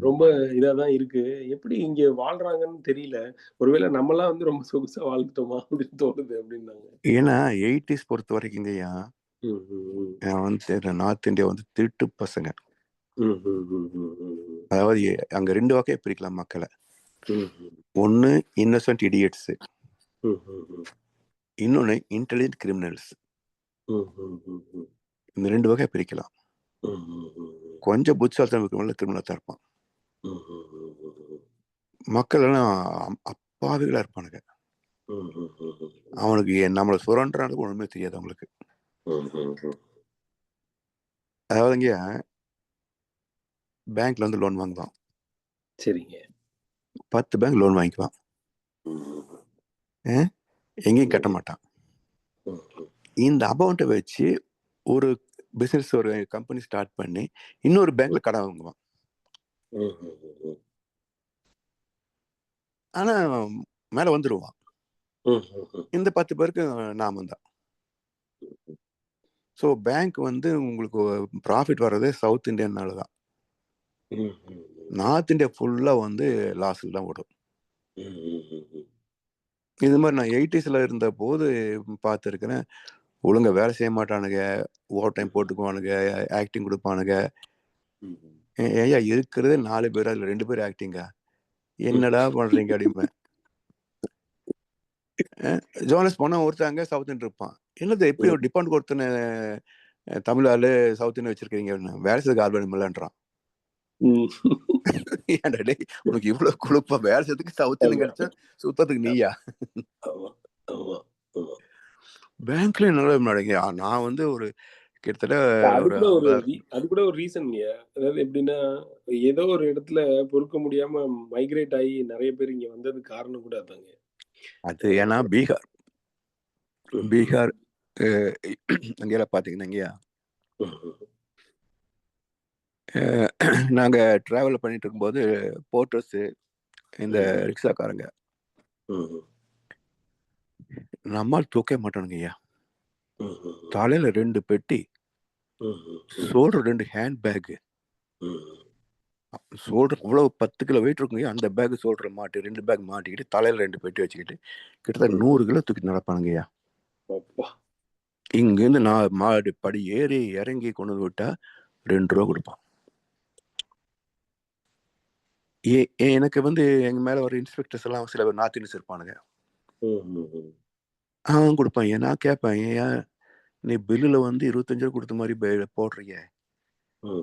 ரொம்ப இதாதான் இருக்கு. எப்படி இங்க வாழ்றாங்கன்னு தெரியல. ஒருவேளை நம்மலாம் வந்து ரொம்ப சொகுசா வாழ்ந்துட்டோமா அப்படின்னு தோணுது அப்படின்னாங்க. ஏன்னா 80s பொறுத்த வரைக்குங்கய்யா வந்து நார்த் இந்தியா வந்து திருட்டு பசங்க. அதாவது அங்க 2 வகையை பிரிக்கலாம் மக்களை. ஒன்னு இன்னசென்ட் இடியட்ஸ், இன்னொன்னு இன்டெலிஜென்ட் கிரிமினல்ஸ். இந்த 2 வகையை பிரிக்கலாம். கொஞ்சம் புத்திசாலித்தனம் இருக்கிறவங்கள கிரிமினல் தான் இருப்பான். மக்கள் எல்லாம் அப்பாவிகளா இருப்பானுங்க. அவனுக்கு நம்மளை சுரண்டானது ஒண்ணுமே தெரியாது அவங்களுக்கு. அதாவதுங்க பேங்க்ல வந்து லோன் வாங்குவான். சரிங்க. 10 பேங்க் லோன் வாங்கிக்குவான். எங்கேயும் கட்ட மாட்டான். இந்த அமௌண்ட்டை வச்சு ஒரு பிசினஸ், ஒரு கம்பெனி ஸ்டார்ட் பண்ணி இன்னொரு பேங்க்ல கடன் வாங்குவான். ஆனா மேல வந்துருவான். இந்த 10 பேருக்கு நாம தான். ஸோ பேங்க் வந்து உங்களுக்கு ப்ராஃபிட் வர்றதே சவுத் இந்தியன்னால தான். நார்த் இந்தியா ஃபுல்லா வந்து லாஸில் தான் ஓடும். இது மாதிரி நான் 80ஸ்ல இருந்த போது பார்த்துருக்கிறேன். ஒழுங்கா வேலை செய்ய மாட்டானுங்க, ஓவர் டைம் போட்டுக்குவானுங்க, ஆக்டிங் கொடுப்பானுங்க. ஐயா இருக்கிறது 4 பேர், அதில் 2 பேர் ஆக்டிங்கா, என்னடா பண்றீங்க அப்படிமே. ஜோனஸ் போனா ஒருத்தாங்க சவுத் இந்தியன் இருப்பான். என்னது எப்படி ஒரு டிபார்ட்மெண்ட் ஒருத்தனை தமிழ் ஆளு சவுத் இந்தியன் வச்சிருக்கீங்க, வேலை செய்ய ஆல்பம் இல்லைன்றான். ஏன்டா உனக்கு இவ்வளவு குழுப்பா, வேலை செய்யறதுக்கு சவுத் இந்தியன் கிடைச்சா சுத்தத்துக்கு நீயா? பேங்க்ல நல்ல மாட்டேங்க. நான் வந்து ஒரு கிட்டத்தட்ட அது கூட ஒரு ரீசன். அதாவது எப்படின்னா, ஏதோ ஒரு இடத்துல பொறுக்க முடியாம மைக்ரேட் ஆகி நிறைய பேர் இங்க வந்தது காரணம் கூட அதாங்க. அது ஏன்னா பீகார் அங்கெல்லாம் பாத்தீங்கன்னா நாங்க டிராவல் பண்ணிட்டு இருக்கும்போது போர்ட்டர்ஸ், இந்த ரிக்ஷாக்காரங்க நம்மால் தூக்க மாட்டானுங்க ஐயா. தலையில 2 பெட்டி, சோல்டர் 2 ஹேண்ட் பேக், சோல்டர் அவ்வளவு 10 கிலோ வெயிட் இருக்குங்க. அந்த பேக் சோல்டர் மாட்டி 2 பேக் மாட்டிக்கிட்டு தலையில 2 பெட்டி வச்சுக்கிட்டு கிட்டத்தட்ட 100 கிலோ தூக்கிட்டு நடப்பானுங்க ஐயா. இங்கிருந்து நான் மாடி படி ஏறி இறங்கி கொண்டு வந்து விட்டா 2 ரூபா கொடுப்பான். எனக்கு வந்து எங்க மேல ஒரு இன்ஸ்பெக்டர்ஸ் எல்லாம் சில பேர் நார்த் இந்தியன்ஸ் இருப்பானுங்க. அவன் கொடுப்பான். நான் கேட்பேன், ஏன் நீ பில்லுல வந்து 25 ரூபா கொடுத்த மாதிரி போடுறீங்க,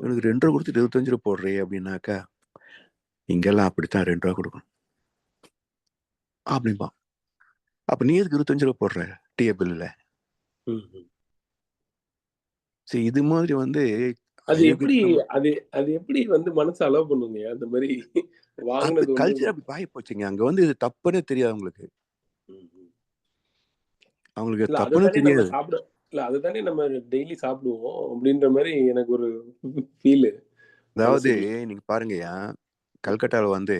எனக்கு 2 ரூபா கொடுத்துட்டு 25 ரூபா போடுறீங்க அப்படின்னாக்கா, இங்கெல்லாம் அப்படித்தான் 2 ரூபா கொடுக்கணும் அப்படின்பா. அப்ப நீ எதுக்கு 25 ரூபா போடுற டிஏ பில்லுல? சரி, இது மாதிரி வந்து அது எப்படி வந்து மனசு அலோவ் பண்ணுங்க அந்த மாதிரி வாங்குனது. கல்ச்சர் அப்படி பாய் போச்சுங்க. அங்க வந்து இது தப்புன்னே தெரியாது அவங்களுக்கு. அவங்களுக்கு தப்புன்னு தெரியாது. இல்ல அதுதானே நம்ம டெய்லி சாப்பிடுவோம் அப்படின்ற மாதிரி எனக்கு ஒரு ஃபீல். அதாவது நீங்க பாருங்கய்யா, கல்கட்டால வந்து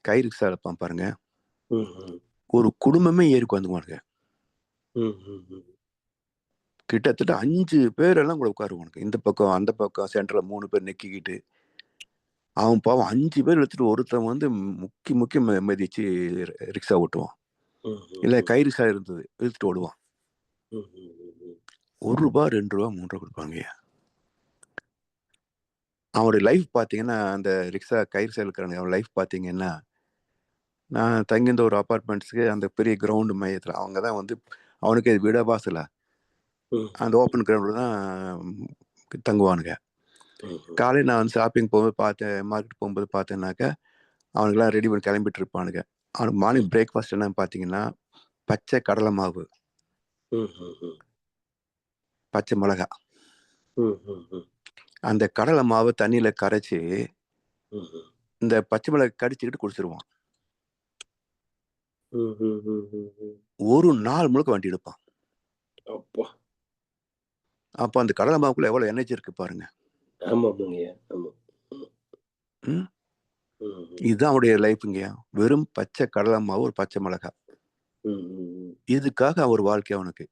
கை ரிக்ஷா இருப்பான் பாருங்க, ஒரு குடும்பமே ஏறி உட்காந்துக்குவானுங்க. கிட்டத்தட்ட 5 பேர் எல்லாம் கூட உட்காருவானுங்க. இந்த பக்கம் அந்த பக்கம் சென்டர்ல 3 பேர் நெக்கிக்கிட்டு. அவன் பாவம் 5 பேர் எடுத்துட்டு ஒருத்தன் வந்து முக்கி மதிச்சு ரிக்ஷா ஓட்டுவான். இல்ல கை ரிக்ஷா இருந்தது இழுத்துட்டு ஓடுவான். 1 ரூபா 2 ரூபா 3 ரூபா கொடுப்பாங்க. அவனுடைய லைஃப் பாத்தீங்கன்னா, அந்த ரிக்ஷா கை ரிக்ஷா இருக்கிறாங்க, அவன் லைஃப் பாத்தீங்கன்னா, நான் தங்கியிருந்த ஒரு அபார்ட்மெண்ட்ஸ்க்கு அந்த பெரிய கிரவுண்டு மையத்துல அவங்கதான் வந்து அவனுக்கு விட வாசல அந்த ஓப்பன் கிரவுண்ட்ல தான் தங்குவானுங்க. காலையில் நான் வந்து ஷாப்பிங் போகும்போது பார்த்தேன், மார்க்கெட் போகும்போது பார்த்தேன்னாக்கா அவனுக்குலாம் ரெடி பண்ணி கிளம்பிட்டு இருப்பானுங்க. அவனுக்கு மார்னிங் பிரேக்ஃபாஸ்ட் என்னன்னு பார்த்தீங்கன்னா, பச்சை கடலை மாவு, பச்சை மிளகா, அந்த கடலை மாவு தண்ணியில கரைச்சி இந்த பச்சை மிளகா கடிச்சுக்கிட்டு குடிச்சிருவான். ஒரு நாள் முழுக்க வண்டி எடுப்பான். அப்ப அந்த கடலை மாவுக்குள்ள எவ்வளவு எனர்ஜி இருக்கு பாருங்க. இதுதான் அவருடைய லைஃப்ங்க. வெறும் பச்சை கடலை மாவு, ஒரு பச்சை மிளகா, இதுக்காக அவர் வாழ்க்கை அவனுக்கு.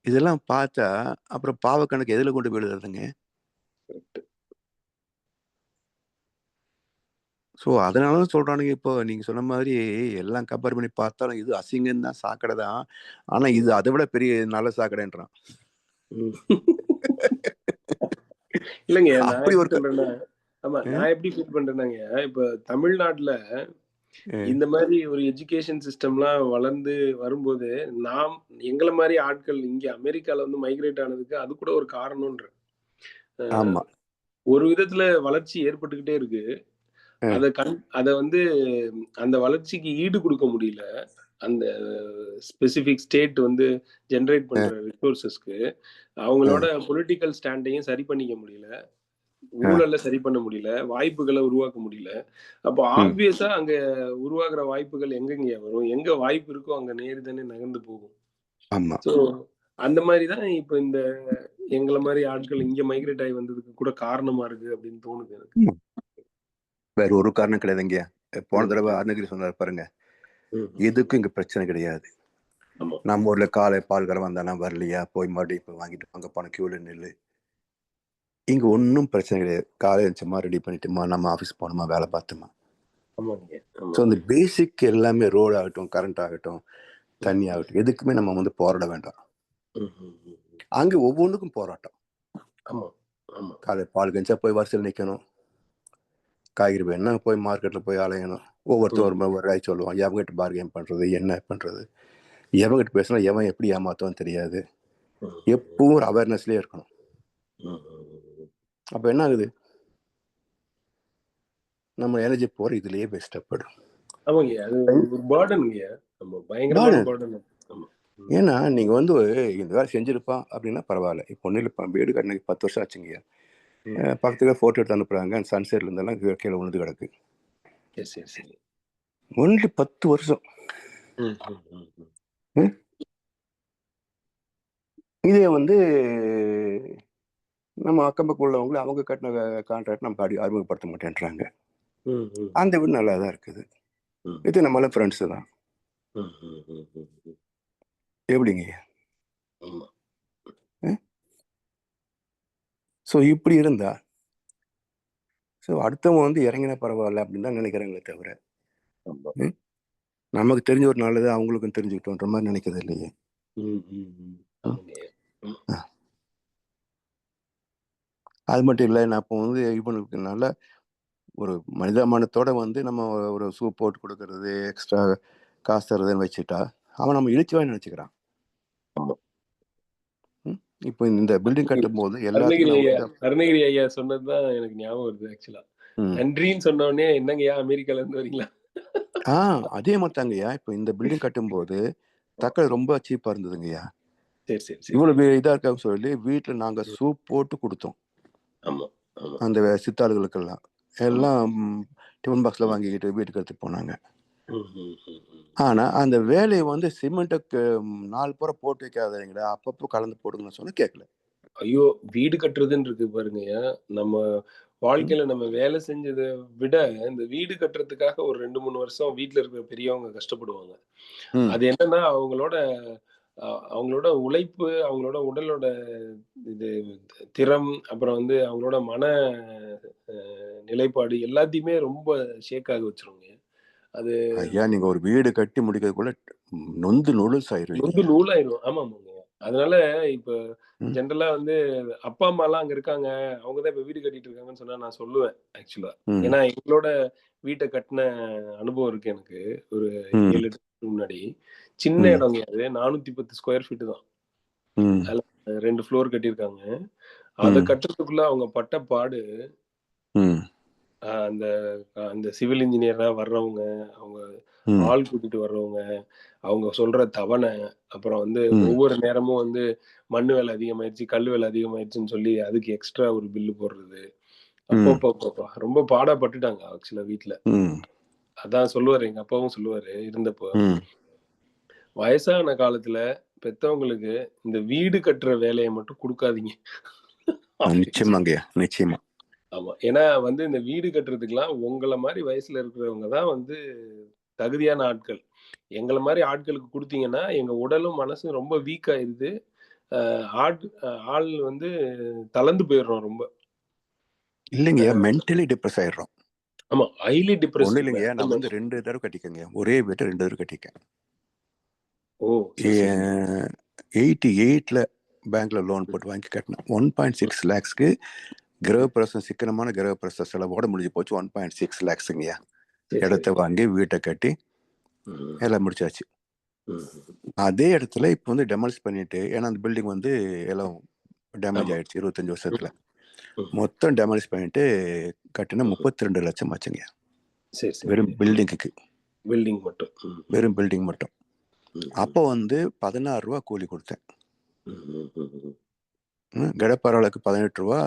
இதெல்லாம் பார்த்தா அப்புறம் பாவ கணக்கு எதுல கொண்டு போய் எழுதுறதுங்க? ஸோ அதனால தான் சொல்றானுங்க. இப்போ நீங்க சொன்ன மாதிரி எல்லாம் கம்பேர் பண்ணி பார்த்தாலும் இது அசிங்கம் தான், சாக்கடை தான். ஆனா இது அதை விட பெரிய நல்ல சாக்கடைன்றான். இல்லைங்க, நான் அப்படி எப்படி ஒரு சொல்றேன்னா, ஆமா, நான் எப்படி ஃபீல் பண்றேன்னாங்க, இப்ப தமிழ்நாட்டுல இந்த மாதிரி ஒரு எஜுகேஷன் சிஸ்டம்லாம் வளர்ந்து வரும்போது, எங்கள மாதிரி ஆட்கள் இங்க அமெரிக்கால வந்து மைக்ரேட் ஆனதுக்கு அது கூட ஒரு காரணம்ன்றேன். ஆமா. ஒரு விதத்துல வளர்ச்சி ஏற்பட்டுக்கிட்டே இருக்கு. அத வந்து அந்த வளர்ச்சிக்கு ஈடு கொடுக்க முடியல. அந்த ஸ்பெசிபிக் ஸ்டேட் வந்து ஜெனரேட் பண்ற ரிசோர்சஸ்க்கு அவங்களோட பொலிட்டிக்கல் ஸ்டாண்டையும் சரி பண்ணிக்க முடியல, ஊழல சரி பண்ண முடியல, வாய்ப்புகளை உருவாக்க முடியல. அப்போ ஆப்வியஸா அங்க உருவாக்குற வாய்ப்புகள் எங்கெங்க வரும்? எங்க வாய்ப்பு இருக்கோ அங்க நேர்தானே நகர்ந்து போகும். ஆமா. சோ அந்த மாதிரி தான் இப்ப இந்த எங்கள மாதிரி ஆட்கள் இங்க மைக்ரேட் ஆகி வந்ததுக்கு கூட காரணமா இருக்கு அப்படின்னு தோணுது எனக்கு. வேற ஒரு காரணம் கிடையாதுங்க. போன தடவை அருணகிரி சொன்னார் பாருங்க, எதுக்கும் இங்க பிரச்சனை கிடையாது. நம்ம ஊர்ல காலை பால்காரன் வந்தானா வரலையா, போய் மறுபடியும் இப்போ வாங்கிட்டு அங்க போன கியூல நில்லு. இங்க ஒன்றும் பிரச்சனை கிடையாது. காலை எழுந்துச்சுமா, ரெடி பண்ணிட்டுமா, நம்ம ஆஃபீஸ் போகணுமா, வேலை பார்த்துமா. ஸோ இந்த பேசிக் எல்லாமே ரோடு ஆகட்டும், கரண்ட் ஆகட்டும், தண்ணி ஆகட்டும், எதுக்குமே நம்ம வந்து போராட வேண்டாம். அங்கே ஒவ்வொன்றுக்கும் போராட்டம். காலை பால் கஞ்சா போய் வரிசையில் நிற்கணும், காய்கறி வேணும்னா போய் மார்க்கெட்டில் போய் அலையணும். ஒவ்வொருத்தர் ஒரு ராய் சொல்லுவான், எவங்கிட்ட பார்கெயின் பண்ணுறது, என்ன பண்ணுறது, எவங்கிட்ட பேசினா எவன் எப்படி ஏமாத்துவான்னு தெரியாது. எப்பவும் ஒரு அவேர்னஸ்லேயே இருக்கணும். அப்போ என்ன ஆகுது, நம்ம எனர்ஜி போகிற இதுலேயே வேஸ்டப்படும். ஏன்னா நீங்கள் வந்து இந்த வேலை செஞ்சுருப்பான் அப்படின்னா பரவாயில்ல. இப்போ ஒன்றும் இல்லை, வீடு கட்டினதுக்கு 10 வருஷம் ஆச்சுங்கய்யா. பக்கத்துக்கு ஃபோட்டோ எடுத்து அனுப்புகிறாங்க, சன்செட்ல இருந்தெல்லாம் கீழே விழுந்து கிடக்கு. ஒன்லி 10 வருஷம். இதே வந்து நம்ம அக்கம் பக்கம் உள்ளவங்களை அவங்க கட்டின கான்ட்ராக்ட் நம்ம அறிமுகப்படுத்த மாட்டேன்றாங்க. அந்த வீடு நல்லா தான் இருக்குது. இது நம்மள ஃப்ரெண்ட்ஸு தான். எப்படிங்க? ஸோ இப்படி இருந்தா ஸோ அடுத்தவங்க வந்து இறங்கினா பரவாயில்ல அப்படின்னு தான் நினைக்கிறாங்களே தவிர, நமக்கு தெரிஞ்ச ஒரு நல்லது அவங்களுக்கும் தெரிஞ்சுக்கிட்டோன்ற மாதிரி நினைக்கிறது இல்லையே. அது மட்டும் இல்லை, நான் இப்போ வந்து இவனுக்கு நல்ல ஒரு மனிதாமானத்தோட வந்து நம்ம ஒரு சூப் போட்டு கொடுக்கறது, எக்ஸ்ட்ரா காசு தருதுன்னு வச்சுட்டா அவன் நம்ம இழிச்சுவாய் நினைச்சுக்கிறான். இப்போ இந்த பில்டிங் கட்டும் போது அருணகிரி ஐயா சொன்னதுதான் எனக்கு ஞாபகம் வருது. ஆக்சுவலா நன்றின்னு சொன்ன உடனே என்னங்கய்யா அமெரிக்கால இருந்து வரீங்களா? அதே மாதிரி தாங்கய்யா. இப்போ இந்த பில்டிங் கட்டும் போது தக்காளி ரொம்ப சீப்பா இருந்ததுங்கய்யா. இவ்வளவு இதா இருக்கான்னு சொல்லி வீட்டுல நாங்க சூப் போட்டு கொடுத்தோம் அந்த சித்தாளுகளுக்கெல்லாம். எல்லாம் டிஃபன் பாக்ஸ்ல வாங்கிக்கிட்டு வீட்டுக்கு எடுத்துட்டு போனாங்க. ஆனா அந்த வேலையை வந்து சிமெண்ட்டுக்கு 4 புற போட்டு வைக்காதீங்களா, அப்பப்போ கலந்து போடுங்கன்னு சொன்னா கேட்கல. ஐயோ, வீடு கட்டுறதுன்னு இருக்கு பாருங்க, நம்ம வாழ்க்கையில நம்ம வேலை செஞ்சதை விட இந்த வீடு கட்டுறதுக்காக ஒரு 2-3 வருஷம் வீட்டுல இருக்கிற பெரியவங்க கஷ்டப்படுவாங்க. அது என்னன்னா அவங்களோட உழைப்பு, அவங்களோட உடலோட இது திறம், அப்புறம் வந்து அவங்களோட மன நிலைப்பாடு எல்லாத்தையுமே ரொம்ப ஷேக் ஆக வச்சிருவாங்க. அது ஐயா, நீங்க ஒரு வீடு கட்டி முடிக்கிறதுக்குள்ள நொந்து நூலாயிரும். ஆமா. அதனால இப்ப ஜென்ரலா வந்து அப்பா அம்மா எல்லாம் அங்க இருக்காங்க, அவங்கதான் இப்ப வீடு கட்டிட்டு இருக்காங்கன்னு சொன்னா நான் சொல்லுவேன் ஆக்சுவலா. ஏன்னா எங்களோட வீட்டை கட்டின அனுபவம் இருக்கு எனக்கு. ஒரு 7 வருஷத்துக்கு முன்னாடி சின்ன இடம், அது 410 ஸ்கொயர் ஃபீட் தான். அதுல 2 ஃப்ளோர் கட்டியிருக்காங்க. அதை கட்டுறதுக்குள்ள அவங்க பட்ட பாடு, அந்த அந்த சிவில் இன்ஜினியரா வர்றவங்க, அவங்க ஆள் கூட்டிட்டு வர்றவங்க, அவங்க சொல்ற தவணை, அப்புறம் வந்து ஒவ்வொரு நேரமும் வந்து மண்ணு வேலை அதிகமாயிருச்சு, கல் வேலை அதிகமாயிருச்சுன்னு சொல்லி அதுக்கு எக்ஸ்ட்ரா ஒரு பில்லு போடுறது. அப்பப்பா ரொம்ப பாடப்பட்டுட்டாங்க ஆக்சுவலா வீட்டுல. அதான் சொல்லுவாரு, எங்க அப்பாவும் சொல்லுவாரு இருந்தப்போ, வயசான காலத்துல பெத்தவங்களுக்கு இந்த வீடு கட்டுற வேலையை மட்டும் கொடுக்காதீங்க. நிச்சயமா. ஆமா, ஏன்னா வந்து இந்த வீடு கட்டுறதுக்கெல்லாம் உங்களை மாதிரி வயசுல இருக்கிறவங்க தான் வந்து தகுதியான ஆட்கள். எங்களை மாதிரி ஆட்களுக்கு கொடுத்தீங்கன்னா எங்க உடலும் மனசும் ரொம்ப வீக் ஆயிருது. ஆள் வந்து தளர்ந்து போயிடுறோம் ரொம்ப. இல்லைங்க, மென்டலி டிப்ரெஸ் ஆயிடுறோம். ஆமா ஹைலி ஒன்றும் டிப்ரெஸ்டு இல்லைங்க, நான் வந்து 2 தடவை கட்டிக்கங்க, ஒரே வீட்டை 2 தடவை கட்டிக்கேன். ஓ சரி சரி 88ல பேங்க்ல லோன் போட்டு வாங்கி கட்டினேன். 1.6 lakhsக்கு கிரகப்பிரசம், சிக்கனமான கிரகப்பிரச செலவோட முடிஞ்சு போச்சு. 1.6 lakhsங்கய்யா. சரி இடத்த சரி வாங்கி வீட்டை கட்டி ம், எல்லாம் முடிச்சாச்சு. ம். அதே இடத்துல இப்போ வந்து டெமாலிஷ் பண்ணிட்டு, ஏன்னா அந்த பில்டிங் வந்து எல்லாம் டேமேஜ் ஆமா ஆயிடுச்சு 25 வருஷத்துல. ம். மொத்தம் டெமாலிஷ் பண்ணிட்டு கட்டின 32 லட்சம் ஆச்சுங்க, சரி சரி வெறும் பில்டிங்குக்கு, பில்டிங் மட்டும் ம், ம், வெறும் பில்டிங் மட்டும். ம், அப்போ வந்து 16 ரூபா கூலி கொடுத்தேன். ம், ம், ம், கடப்பாராளுக்கு 18 ரூபா,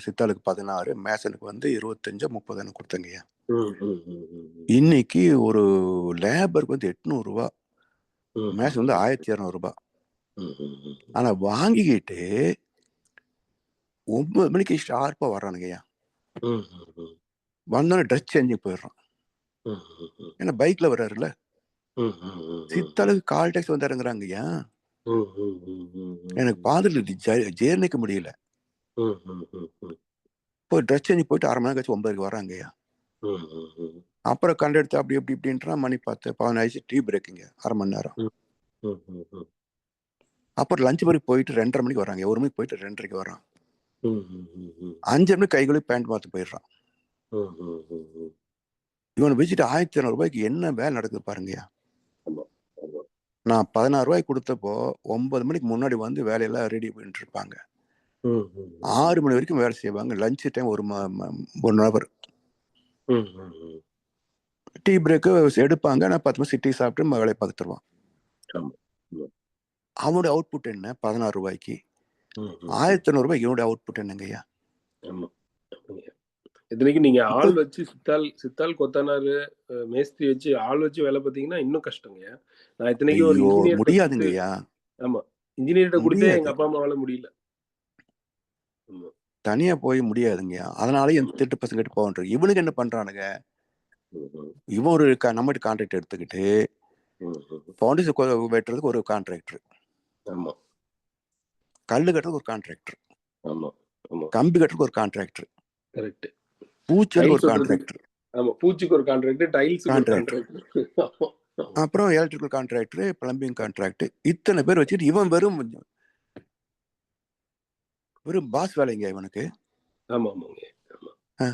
சித்தாளுக்கு 16, மேசனுக்கு வந்து 25 30 கொடுத்தங்கய்யா. ம், ம், ம், ம், இன்னைக்கு ஒரு லேபருக்கு வந்து 800 ரூபா, ம், மேசன் வந்து 1200 ரூபாய். ம், ம், ம். ஆனா வாங்கிக்கிட்டு 9 மணிக்கு ஷார்ப்பா வர்றானுங்கய்யா. ம், ம், ம், வந்தோடனே ட்ரெஸ் சேஞ்சிங் போயிடுறான். ம், ம், ஏன்னா பைக்ல வர்றாருல்ல. ம், ம், ம், சித்தாளுக்கு கால் டாக்ஸி வந்து இறங்குறாங்கய்யா. ம், ம், ம், ம், ம். எனக்கு பாதில் ஜீர்ணிக்க முடியல. ம், ம், ம், ம், போய் ட்ரெஸ் சேஞ்ச் போயிட்டு 1/2 மணி நேரம் கழிச்சு 9க்கு வராங்கய்யா. ம், ம், ம், அப்புறம் கண்டு எடுத்து அப்படி எப்படி இப்படின்றான். மணி 10 11 ஆயிடுச்சு. டீ பிரேக்குங்க 1/2 மணி நேரம். ம், ம், ம், ம். அப்புறம் லஞ்ச் பிரேக் போயிட்டு 2:30 மணிக்கு வராங்க. 1 மணிக்கு போயிட்டு 2:30க்கு வரான். ம், ம், ம், ம். 5 மணிக்கு கை கழுவி பேண்ட் மாற்ற போயிடுறான். ம், ம், ம், ம். இவனை வச்சுட்டு 1200 ரூபாய்க்கு என்ன வேலை நடக்குது பாருங்கய்யா. ஆமா ஆமா நான் 16 ரூபாய்க்கு கொடுத்தப்போ 9 மணிக்கு முன்னாடி வந்து வேலையெல்லாம் ரெடி பண்ணிட்டு இருப்பாங்க. ம், ம், ம். 6 மணி வரைக்கும் வேலை செய்வாங்க. Lunch time 1 hour. ம், ம், ம். டீ பிரேக்கு எடுப்பாங்க. நான் 10 நிமிஷம் டீ சாப்பிட்டு வேலையை பார்த்துருவான். ஆமா ஆமா. அவனுடைய அவுட்புட் என்ன? 16 ரூபாய்க்கு. ம், ம், ம். 1500 ரூபாய்க்கு என்னுடைய அவுட்புட் என்னங்கய்யா? ஆமா ஆமாங்க. இத்தனைக்கும் நீங்க இப்போ ஆள் வச்சு சித்தாள் கொத்தனாரு மேஸ்திரி வச்சு ஆள் வச்சு வேலை பார்த்தீங்கன்னா இன்னும் கஷ்டங்க. நான் இத்தனைக்கும் ஒரு ஐயோ இன்ஜினியர் கொடுத்து முடியாதுங்கய்யா, ஆமா இன்ஜினியர்கிட்ட கொடுத்தே எங்க முடியாது. அப்பா அம்மாவால முடியல. ஆமா தனியா போய் முடியாதுங்கய்யா. அதனால என் திட்டு பசங்கிட்டு போகன்ற. இவனுக்கு என்ன பண்றானுங்க? ம், ம், இவன் ஒரு நம்மகிட்ட கான்ட்ராக்ட் எடுத்துக்கிட்டு ம், ம். பவுண்டேஷன் வெட்டுறதுக்கு ஒரு கான்ட்ராக்டர், ஆமா கல்லு கட்டுறதுக்கு ஒரு கான்ட்ராக்டர், ஆமா ஆமா கம்பி கட்டுறதுக்கு ஒரு கான்ட்ராக்டர், கரெக்ட். பூச்சலுக்கு ஒரு டைல்ஸ் ஒட்டுறதுக்கு கான்ட்ராக்டர், ஆமா பூச்சிக்கு ஒரு கான்ட்ராக்ட், டைல்ஸுக்கு ஒரு கான்ட்ராக்டர், கான்ட்ராக்ட். ஆமா ஆமா அப்புறம் எலக்ட்ரிக்கல் கான்ட்ராக்டர், பிளம்பிங் கான்ட்ராக்ட், இத்தனை பேர் வச்சுட்டு இவன் வெறும் பாஸ் வேலைங்க இவனுக்கு. ஆமா ஆமாங்க. ஆமா ஆ,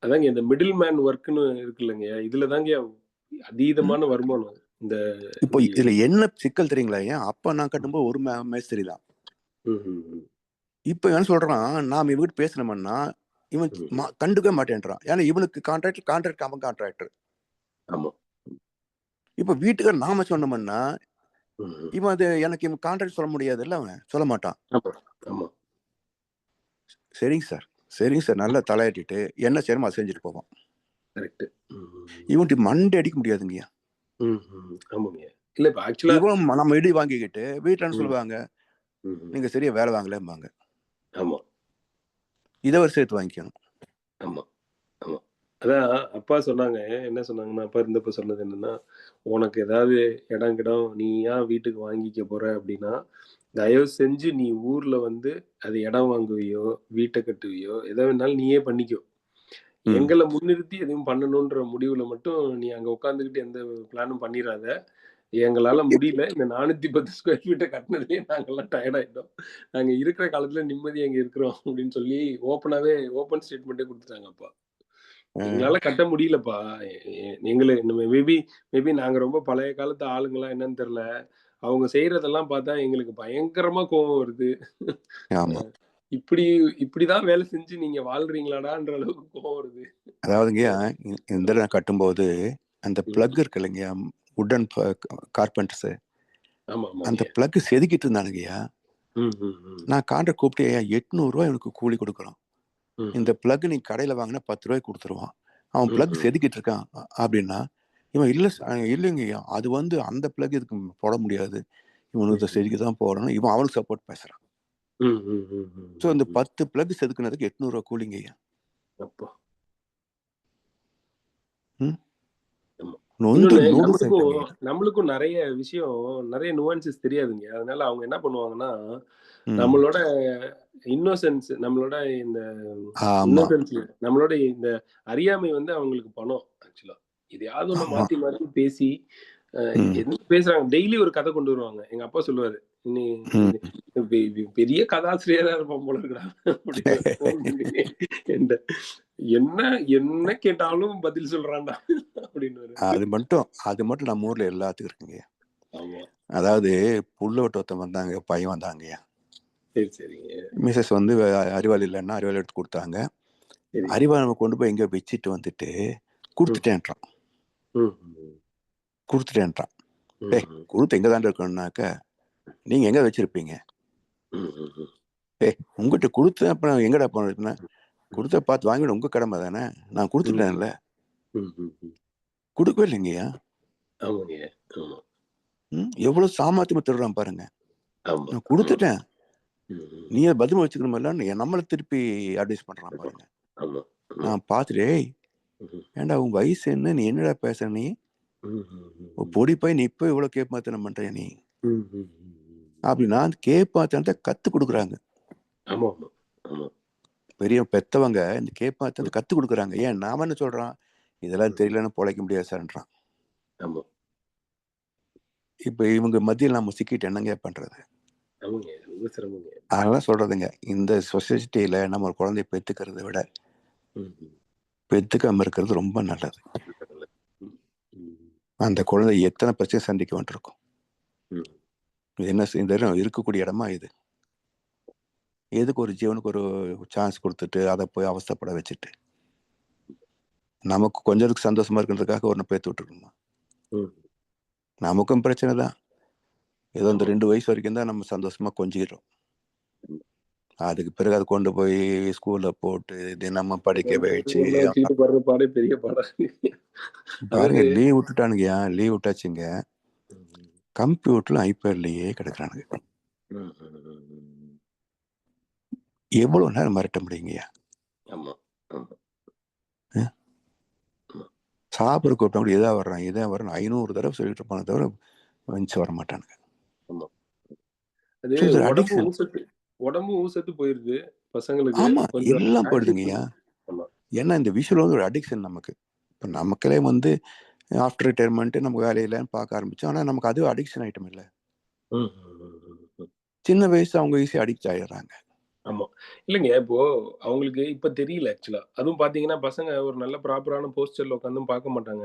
அதாங்க இந்த மிடில் மேன் ஒர்க்னு இருக்கு இல்லைங்க, இதுல தாங்க அதீதமான வருமானம். இந்த இப்போ இதுல என்ன சிக்கல் தெரியுங்களா? ஏன் அப்ப நான் கட்டும்போது ஒரு மேஸ்திரி தான். ம், ம், ம், இப்ப என்ன சொல்றான், நாம இவங்கிட்ட பேசணும்னா இவன் ம். கண்டுக்க மாட்டேன்றான். ஏன்னா இவனுக்கு கான்ட்ராக்ட் அவன் கான்ட்ராக்டர். ஆமா இப்ப வீட்டுக்கு நாம சொன்னோம்னா ம், ம். இவன் அது எனக்கு இவன் கான்ட்ராக்ட் சொல்ல முடியாதுல்ல, அவன் சொல்ல மாட்டான். ஆமா ஆமா சரிங்க சார், சரிங்க சார், நல்லா தலையாட்டிட்டு என்ன செய்யணுமோ அதை செஞ்சுட்டு போவான். கரெக்ட். இவன்ட்டு மண்டை அடிக்க முடியாதுங்கய்யா. ஆமாங்க. இல்ல இப்ப ஆக்சுவலா இவன் நம்ம இடி வாங்கிக்கிட்டு வீட்டுல சொல்லுவாங்க, ம், ம். நீங்க சரியா வேலை வாங்கலம்பாங்க. ஆமா இதை ஒரு சேர்த்து வாங்கிக்கணும். ஆமா ஆமா. அதான் அப்பா சொன்னாங்க. என்ன சொன்னாங்கன்னா, அப்பா இருந்தப்ப சொன்னது என்னன்னா, "உனக்கு ஏதாவது இடம் நீ ஏன் வீட்டுக்கு வாங்கிக்க போற அப்படின்னா, தயவு செஞ்சு நீ ஊர்ல வந்து அது இடம் வாங்குவியோ, வீட்ட கட்டுவியோ, எத வேணாலும் நீயே பண்ணிக்கோ. ம். எங்கள முன்னிறுத்தி எதுவும் பண்ணணுன்ற முடிவுல மட்டும் நீ அங்க உட்கார்ந்துகிட்டு எந்த பிளானும் பண்ணிறாத. எங்களால முடியல. இந்த 410 ஸ்கொயர் ஃபீட்ட கட்டுனதுலயே நாங்கலாம் டயர்ட் ஆயிட்டோம். நாங்க இருக்கிற காலத்துல நிம்மதியா இங்க இருக்கிறோம்." அப்படின்னு சொல்லி ஓப்பனாவே ஓப்பன் ஸ்டேட்மெண்ட்டே குடுத்துட்டாங்க அப்பா. எங்களால கட்ட முடியலப்பா. எங்கள மேபி நாங்க ரொம்ப பழைய காலத்து ஆளுங்களா என்னன்னு தெரியல. அவங்க செய்றதெல்லாம் பார்த்தா எங்களுக்கு பயங்கரமா கோவம் வருது. ஆமா. இப்படிதான் வேலை செஞ்சு நீங்க வாழ்றீங்களாடான்ற அளவுக்கு கோவம் வருது. அதாவதுங்கய்யா, இந்த நான் கட்டும்போது அந்த பிளக் இருக்கு இல்லைங்கய்யா, உட்டன் கார்பெண்டர்ஸ், ஆமா அந்த ஆமாங்க. பிளக் செதுக்கிட்டு இருந்தானுங்கய்யா. ம், ம், ம். நான் கான்ட்ராக்ட் கூப்பிட்டு 800 ரூபாய் எனக்கு கூலி கொடுக்குறோம். ம், இந்த பிளக் நீ கடையில வாங்கினா 10 ரூபாய்க்கு கொடுத்துருவான். அவன் ம், பிளக் ம். செதுக்கிட்டு இருக்கான் அப்படின்னா, இவன் இல்லைங்கய்யா, அது வந்து அந்த பிளக் இதுக்கு போட முடியாது, இவனுக்கு செதுக்கி தான் போடணும். இவன் அவனுக்கு சப்போர்ட் பேசுறான். ம், ம், ம், ம், ஸோ இந்த ம். 10 பிளக் செதுக்குனதுக்கு 800 ரூபாய் கூலிங்கய்யா. அப்பா! ம். ஆமா. நொந்து இன்னொன்னு நூடுல்ஸ் ஆயிட்டாங்கய்யா. நம்மளுக்கும் நெறைய விஷயம், நெறைய நுவான்சஸ் தெரியாதுங்க. அதனால அவங்க என்ன பண்ணுவாங்கன்னா, நம்மளோட இன்னோசென்ஸ், நம்மளோட இந்த ஆமா இன்னோசென்ஸ், நம்மளோட இந்த அறியாமை வந்து அவங்களுக்கு பணம். ஆக்சுவலா எதையாவது ஒண்ணு ஆமா மாத்தி மாத்தி பேசி என்ன பேசுறாங்க. டெய்லி ஒரு கதை கொண்டு வருவாங்க. எங்க அப்பா சொல்லுவாரு, நீ பெரிய கதாசிரியரா இருப்பான் போல இருக்குடா அப்படின்னு. என்ன என்ன கேட்டாலும் பதில் சொல்றான்டா அப்படின்னு. அது மட்டும் நம்ம ஊர்ல எல்லாத்துக்கும் இருக்குங்க. ஆமா, அதாவது புள்ள விட்டு ஒருத்தன் வந்தாங்க, பையன் வந்தாங்கய்யா. சரி சரிங்க. மிஸ்ஸஸ் வந்து அறிவாளி இல்லைன்னா அறிவாளி எடுத்து கொடுத்தாங்க. சரி. அறிவாளி கொண்டு போய் எங்க வச்சுட்டு வந்துட்டு கொடுத்துட்டேன்றான். ஏய், கொடுத்து எங்க தாண்ட இருக்கணும்னாக்க, நீங்க எங்க வச்சிருப்பீங்க? ஏய், உங்ககிட்ட கொடுத்து அப்புறம் எங்கடா போனா கொடுத்த பார்த்து வாங்கிட உங்க கடமை தானே, நான் கொடுத்துட்டேன்ல. கொடுக்கவே இல்லைங்கய்யா. எவ்வளவு சாமர்த்தியமா திருடுறான் பாருங்க. நான் கொடுத்துட்டேன், நீ பதில் வச்சுக்கணுமில்லன்னு நம்மளை திருப்பி அட்வைஸ் பண்றான் பாருங்க. நான் பார்த்துட்டு, ஏண்டா உன் வயசு என்ன, நீ என்னடா பேசுற, நீ பொடி போய் நீ இப்போ இவ்வளவு கேப்பாத்தனம் பண்ற நீ அப்படின்னா கேப்பாத்தனத்தை கத்து கொடுக்குறாங்க. பெரிய பெத்தவங்க இந்த கேப்பாத்தனத்தை கத்து கொடுக்குறாங்க. ஏன் நாம என்ன சொல்றான், இதெல்லாம் தெரியலன்னு பொழைக்க முடியாது சார்ன்றான். இப்ப இவங்க மத்தியில் நம்ம சிக்கிட்டு என்னங்க பண்றது? அதெல்லாம் சொல்றதுங்க, இந்த சொசைட்டியில நம்ம ஒரு குழந்தைய பெத்துக்கிறத விட பெத்துக்காம இருக்கிறது ரொம்ப நல்லது. அந்த குழந்தை எத்தனை பிரச்சனை சந்திக்க வேண்டியிருக்கும். இது என்ன இந்த இருக்கக்கூடிய இடமா இது? எதுக்கு ஒரு ஜீவனுக்கு ஒரு சான்ஸ் கொடுத்துட்டு அதை போய் அவஸ்தைப்பட வச்சுட்டு நமக்கு கொஞ்சத்துக்கு சந்தோஷமா இருக்கிறதுக்காக ஒன்று பேத்து விட்டுருக்கணுமா? நமக்கும் பிரச்சனை தான். ஏதோ இந்த 2 வயசு வரைக்கும் தான் நம்ம சந்தோஷமா கொஞ்சிக்கிறோம். அதுக்கு பிறகு அதை கொண்டு போய் ஸ்கூல்ல போட்டு தினமும் படிக்க வச்சு பெரிய பாடம். பாருங்க, லீவ் விட்டுட்டானுங்கயா, லீவ் விட்டாச்சுங்க, கம்ப்யூட்டர்ல ஐபேட்லயே கிடக்குறானுங்க. எவ்வளவு நேரம் மிரட்ட முடியுங்கய்யா? சாப்பிட கூப்பிட்டா கூட இதான் வர்றான் இதான் வர்றான் 500 தடவை சொல்லிட்டு இருப்பானே தவிர வந்துச்சு வர மாட்டானுங்க. உடம்பு ஊசத்து போயிருது பசங்களுக்கு. ஆமா, எல்லாம் போயிடுதுங்கய்யா. ஏன்னா இந்த விஷுவல் வந்து ஒரு அடிக்ஷன் நமக்கு. இப்போ நமக்களே வந்து ஆஃப்டர் ரிட்டையர்மெண்ட் நம்ம வேலையிலன்னு பார்க்க ஆரம்பிச்சோம். ஆனால் நமக்கு அது அடிக்ஷன் ஐட்டம் இல்லை. சின்ன வயசு அவங்க ஈஸியாக அடிக்ட் ஆயிடுறாங்க. ஆமா, இல்லைங்க, இப்போ அவங்களுக்கு இப்ப தெரியல ஆக்சுவலா. அதுவும் பாத்தீங்கன்னா பசங்க ஒரு நல்ல ப்ராப்பரான போஸ்டர்ல உட்காந்து பார்க்க மாட்டாங்க.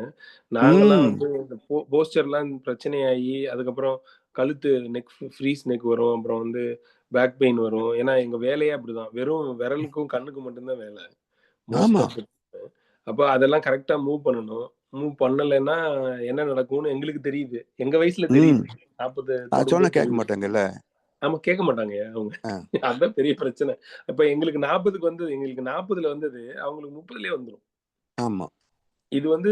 நாங்கெல்லாம் வந்து இந்த போஸ்டர்லாம் பிரச்சனையாகி அதுக்கப்புறம் கழுத்து நெக் ஃப்ரீஸ் நெக் வரும், அப்புறம் வந்து பேக் பெயின் வரும். ஏன்னா எங்க வேலையே அப்படிதான், வெறும் விரலுக்கும் கண்ணுக்கும் மட்டும்தான் வேலை மோஸ்ட் ஆஃப். அப்ப அதெல்லாம் கரெக்டா மூவ் பண்ணணும். மூவ் பண்ணலைன்னா என்ன நடக்கும்னு எங்களுக்கு தெரியுது, எங்க வயசுல தெரியுது. 40 கேட்க மாட்டாங்கல்ல. ஆமா, கேட்க மாட்டாங்க அவங்க. அதான் பெரிய பிரச்சனை. அப்ப எங்களுக்கு 40க்கு வந்து எங்களுக்கு 40ல வந்தது அவங்களுக்கு 30லயே வந்துடும். ஆமா, இது வந்து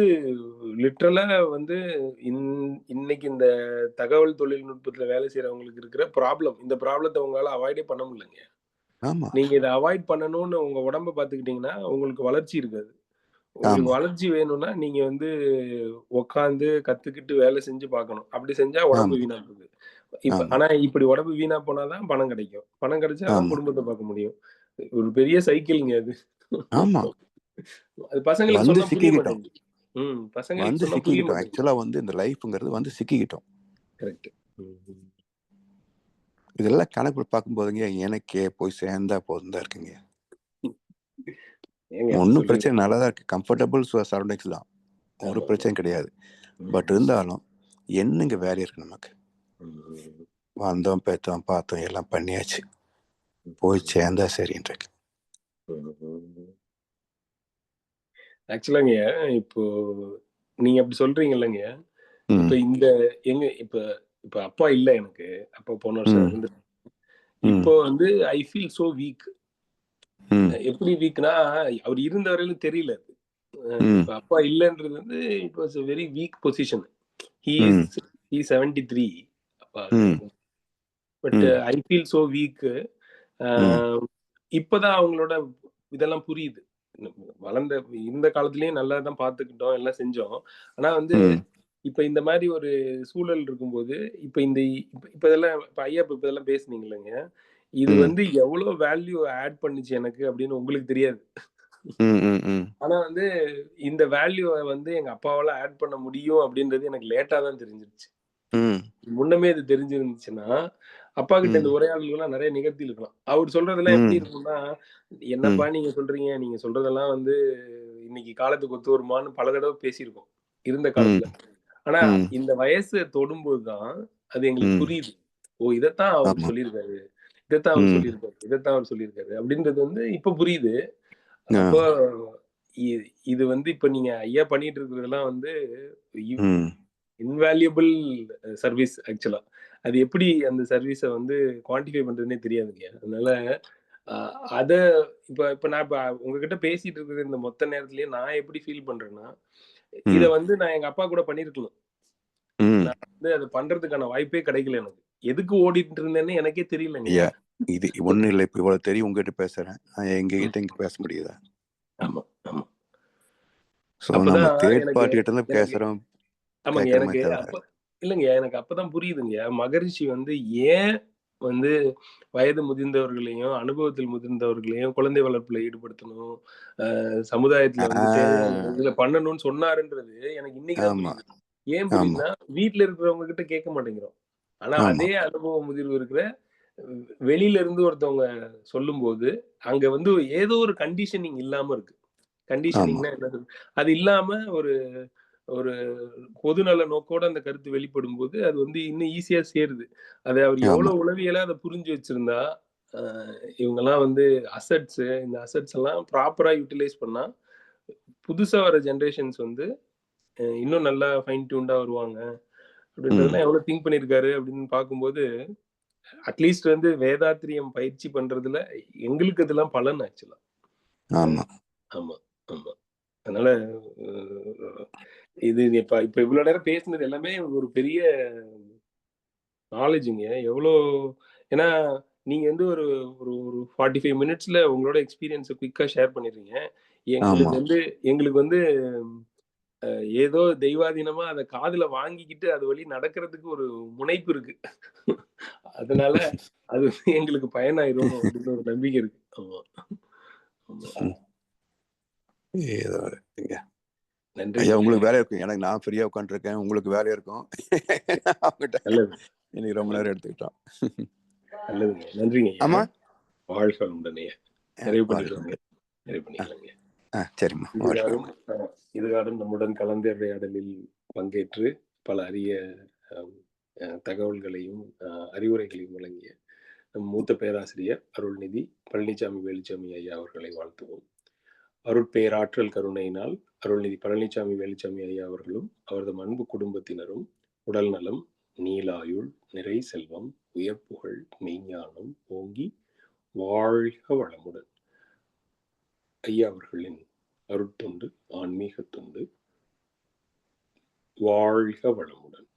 லிட்டரலா வந்து இன்னைக்கு இந்த தகவல் தொழில்நுட்பத்துல வேலை செய்யறவங்களுக்கு இருக்கிற ப்ராப்ளம். இந்த ப்ராப்ளத்தை உங்களால அவாய்டே பண்ண முடியலங்க. நீங்க இதை அவாய்ட் பண்ணணும்னு உங்க உடம்ப பாத்துக்கிட்டீங்கன்னா உங்களுக்கு வளர்ச்சி இருக்காது. உங்களுக்கு வளர்ச்சி வேணும்னா நீங்க வந்து உட்காந்து கத்துக்கிட்டு வேலை செஞ்சு பார்க்கணும். அப்படி செஞ்சா உடம்பு வீணா போகுது. ஆனா இப்படி உடம்பு வீணா போனாதான் பணம் கிடைக்கும். பணம் கிடைச்சாதான் குடும்பத்தை பார்க்க முடியும். ஒரு பெரிய சைக்கிள்ங்க அது. ஆமா, அது பசங்களுக்கு சொன்னா புரிய மாட்டேங்குது. பசங்களுக்கு சொன்னா புரிய மாட்டேங்குது. ஆக்சுவலா வந்து இந்த லைஃப்ங்கிறது வந்து சிக்கிக்கிட்டோம். கரெக்ட். இதெல்லாம் கணக்கு பார்க்கும்போதுங்க எனக்கே போய் சேர்ந்தா போதும் தான் இருக்குங்க. ஒன்றும் பிரச்சனை நல்லாதான் இருக்கு, கம்ஃபர்டபுள் சரௌண்டிங்ஸ் தான், ஒரு பிரச்சனை கிடையாது. பட் இருந்தாலும் என்னங்க வேலை இருக்கு நமக்கு? வந்தோம், பேத்தோம், பார்த்தோம், எல்லாம் பண்ணியாச்சு, போய் சேர்ந்தா சரின்றிருக்கு. ஆக்சுவலாங்க இப்போ நீங்க அப்படி சொல்றீங்க இல்லைங்க. இப்ப இந்த இப்ப அப்பா இல்ல எனக்கு. அப்பா போன வருஷம் இருந்து. இப்போ வந்து ஐ ஃபீல் சோ வீக். எப்படி வீக்னா அவர் இருந்த வரையிலும் தெரியல. இப்ப அப்பா இல்லன்றது வந்து it was a very weak position. He is 73 அப்பா. But I feel so week. இப்பதான் அவங்களோட இதெல்லாம் புரியுது. வளர்ந்த இந்த காலத்திலயும் நல்லா தான் பாத்துக்கிட்டோம், எல்லாம் செஞ்சோம். ஆனா வந்து இப்ப இந்த மாதிரி ஒரு சூழல் இருக்கும்போது இப்ப இதெல்லாம் இப்ப ஐயா இப்ப இதெல்லாம் பேசுனீங்க இல்லைங்க. இது வந்து எவ்வளவு வேல்யூ ஆட் பண்ணுச்சு எனக்கு அப்படின்னு உங்களுக்கு தெரியாது. ஆனா வந்து இந்த வேல்யூவை வந்து எங்க அப்பாவால ஆட் பண்ண முடியும் அப்படின்றது எனக்கு லேட்டா தான் தெரிஞ்சிருச்சு. முன்னமே இது தெரிஞ்சிருந்துச்சுன்னா அப்பா கிட்ட இந்த உரையாடல்கள்லாம் நிறைய நிகழ்த்தி இருக்கலாம். அவர் சொல்றதெல்லாம் எப்படி இருக்கும்னா, என்னப்பா நீங்க சொல்றீங்க, நீங்க சொல்றதெல்லாம் வந்து இன்னைக்கு காலத்துக்கு ஒத்து வருமான்னு பல தடவை பேசியிருக்கோம் இருந்த காலத்துல. ஆனா இந்த வயசு தொடும்போதுதான் அது எங்களுக்கு புரியுது. ஓ, இதைத்தான் அவர் சொல்லியிருக்காரு, இதைத்தான் அவர் சொல்லியிருக்காரு, இதைத்தான் அவர் சொல்லியிருக்காரு அப்படின்றது வந்து இப்ப புரியுது. அப்போ இது வந்து இப்ப நீங்க ஐயா பண்ணிட்டு இருக்கிறதெல்லாம் வந்து இன்வேல்யூபிள் சர்வீஸ். ஆக்சுவலா அது எப்படி அந்த சர்வீஸை வந்து குவான்டிஃபை பண்றதுன்னே தெரியாதுங்க. அதனால அத இப்ப நான் இப்ப உங்ககிட்ட பேசிட்டு இருக்கிற இந்த மொத்த நேரத்திலேயே நான் எப்படி ஃபீல் பண்றேன்னா, இத வந்து நான் எங்க அப்பா கூட பண்ணிருக்கலாம். நான் வந்து அதை பண்றதுக்கான வாய்ப்பே கிடைக்கல எனக்கு. எதுக்கு ஓடிட்டு இருந்தேன்னு எனக்கே தெரியலங்க. இது ஒண்ணு இல்ல, இப்ப இவ்வளவு தெரியும் உங்ககிட்ட பேசுறேன், எங்ககிட்ட இங்க பேச முடியுதா? ஆமா ஆமா. அப்பதான் பேசுறோம். ஆமாங்க, எனக்கு அப்ப இல்லைங்க, எனக்கு அப்பதான் புரியுதுங்க. மகரிஷி வந்து ஏன் வந்து வயது முதிர்ந்தவர்களையும் அனுபவத்தில் முதிர்ந்தவர்களையும் குழந்தை வளர்ப்புல ஈடுபடுத்தணும், சமுதாயத்துல வந்து தேவையான இதுல பண்ணணும்னு சொன்னாருன்றது எனக்கு இன்னைக்குதான் புரியுது. ஏன் புரியுதுன்னா, வீட்டுல இருக்கிறவங்க கிட்ட கேட்க மாட்டேங்கிறோம். ஆனா அதே அனுபவ முதிர்வு இருக்கிற வெளியில இருந்து ஒருத்தவங்க சொல்லும் போது அங்க வந்து ஏதோ ஒரு கண்டிஷனிங் இல்லாம இருக்கு. கண்டிஷனிங்னா என்ன, அது இல்லாம ஒரு ஒரு பொதுநல நோக்கோட அந்த கருத்து வெளிப்படும் போது அது வந்து இன்னும் ஈஸியா சேருது. அதை அவர் எவ்வளவு உளவியலா அதை புரிஞ்சு வச்சிருந்தா, இவங்கெல்லாம் வந்து அசட்ஸ், இந்த அசட்ஸ் எல்லாம் ப்ராப்பரா யூட்டிலைஸ் பண்ணா புதுசா வர ஜெனரேஷன்ஸ் வந்து இன்னும் நல்லா ஃபைன் டியூன்டா வருவாங்க அப்படின்றதெல்லாம் எவ்வளவு திங்க் பண்ணிருக்காரு அப்படின்னு பார்க்கும்போது, அட்லீஸ்ட் வந்து வேதாத்திரியம் பயிற்சி பண்றதுல எங்களுக்கு இதெல்லாம் பலன் ஆக்சுவலா. ஆமா ஆமா. அதனால இது இப்ப இவ்வளவு நேரம் பேசினது எல்லாமே ஒரு பெரிய நாலேஜுங்க. எவ்வளோ, ஏன்னா நீங்க வந்து ஒரு ஒரு ஒரு 45 மினிட்ஸ்ல உங்களோட எக்ஸ்பீரியன்ஸை குயிக்கா ஷேர் பண்ணிடுறீங்க. எங்களுக்கு வந்து ஏதோ தெய்வாதீனமா அதை காதுல வாங்கிக்கிட்டு அது வழி நடக்கிறதுக்கு ஒரு முனைப்பு இருக்கு. அதனால அது எங்களுக்கு பயனாயிரும் அப்படின்னு ஒரு நம்பிக்கை இருக்கு. ஆமா நன்றி. உங்களுக்கு வேலை இருக்கும், எனக்கு நான் ஃப்ரீயா உட்காந்துருக்கேன், உங்களுக்கு வேலை இருக்கும். இன்னைக்கு ரொம்ப நேரம் எடுத்துக்கிட்டோம். நல்லதுங்க, நன்றிங்க. ஆமா, வாழ்க வளமுடன். நிறைவு பண்ணிக்கலாங்க. சரிம்மா. இதுகாரும் நம்முடன் கலந்துரையாடலில் பங்கேற்று பல அரிய தகவல்களையும் அறிவுரைகளையும் வழங்கிய நம் மூத்த பேராசிரியர் அருள்நிதி பழனிசாமி வேலுச்சாமி ஐயா அவர்களை வாழ்த்துவோம். அருட்பேராற்றல் கருணையினால் அருள்நிதி பழனிசாமி வேலுச்சாமி ஐயா அவர்களும் அவரது அன்பு குடும்பத்தினரும் உடல் நலம், நீலாயுள், நிறை செல்வம், உயர்ப்புகழ், மெய்ஞானம் ஓங்கி வாழ்க வளமுடன். ஐயா அவர்களின் அருட்தொண்டு, ஆன்மீக தொண்டு வாழ்க வளமுடன்,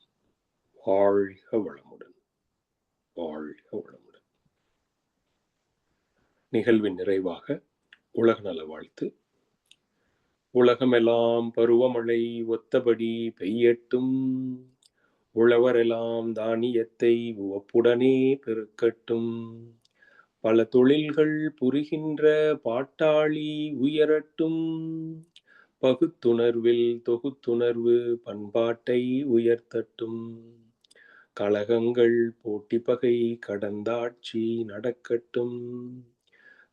வாழ்க வளமுடன், வாழ்க வளமுடன். நிகழ்வின் நிறைவாக உலக நல வாழ்த்து. உலகமெல்லாம் பருவமழை ஒத்தபடி பெய்யட்டும், உழவரெல்லாம் தானியத்தை உவப்புடனே பெருக்கட்டும், பல தொழில்கள் புரிகின்ற பாட்டாளி உயரட்டும், பகுத்துணர்வில் தொகுத்துணர்வு பண்பாட்டை உயர்த்தட்டும், கலகங்கள் போட்டி பகை கடந்தாட்சி நடக்கட்டும்,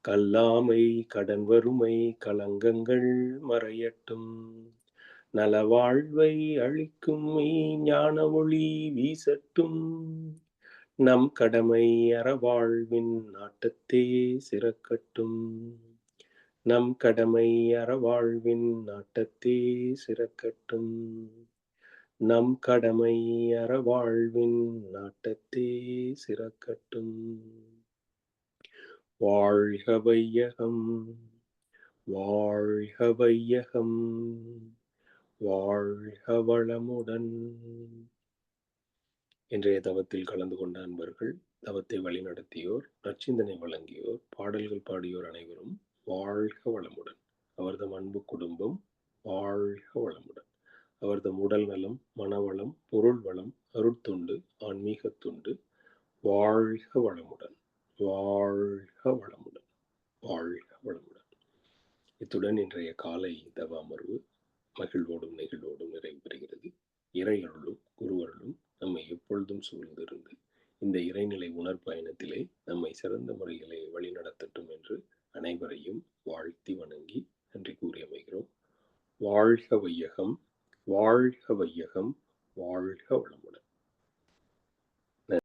கல்லாமை கடன் வறுமை களங்கங்கள் மறையட்டும், நலவாழ்வை அளிக்கும் ஞான ஒளி வீசட்டும், நம் கடமை அறவாழ்வின் நாட்டத்தே சிறக்கட்டும், நம் கடமை அறவாழ்வின் நாட்டத்தே சிறக்கட்டும், நம் கடமை அறவாழ்வின் நாட்டத்தே சிறக்கட்டும். வாழ்க வையகம், வாழ்க வையகம், வாழ்க வளமுடன். இன்றைய தவத்தில் கலந்து கொண்ட அன்பர்கள், தவத்தை வழிநடத்தியோர், நற்சிந்தனை வழங்கியோர், பாடல்கள் பாடியோர் அனைவரும் வாழ்க வளமுடன். அவர்தம் அன்பு குடும்பம் வாழ்க வளமுடன். அவர்தம் உடல் நலம், மனவளம், பொருள் வளம், அருட்தொண்டு, ஆன்மீக தொண்டு வாழ்க வளமுடன். இறையருளும் குருவருளும் நம்மை எப்பொழுதும் சூழ்ந்திருந்து இந்த இறைநிலை உணர்பயணத்திலே நம்மை சிறந்த முறையிலே வழிநடத்தட்டும் என்று அனைவரையும் வாழ்த்தி வணங்கி நன்றி கூறி அமைகிறோம். வாழ்க வையகம், வாழ்க வையகம், வாழ்க வளமுடன்.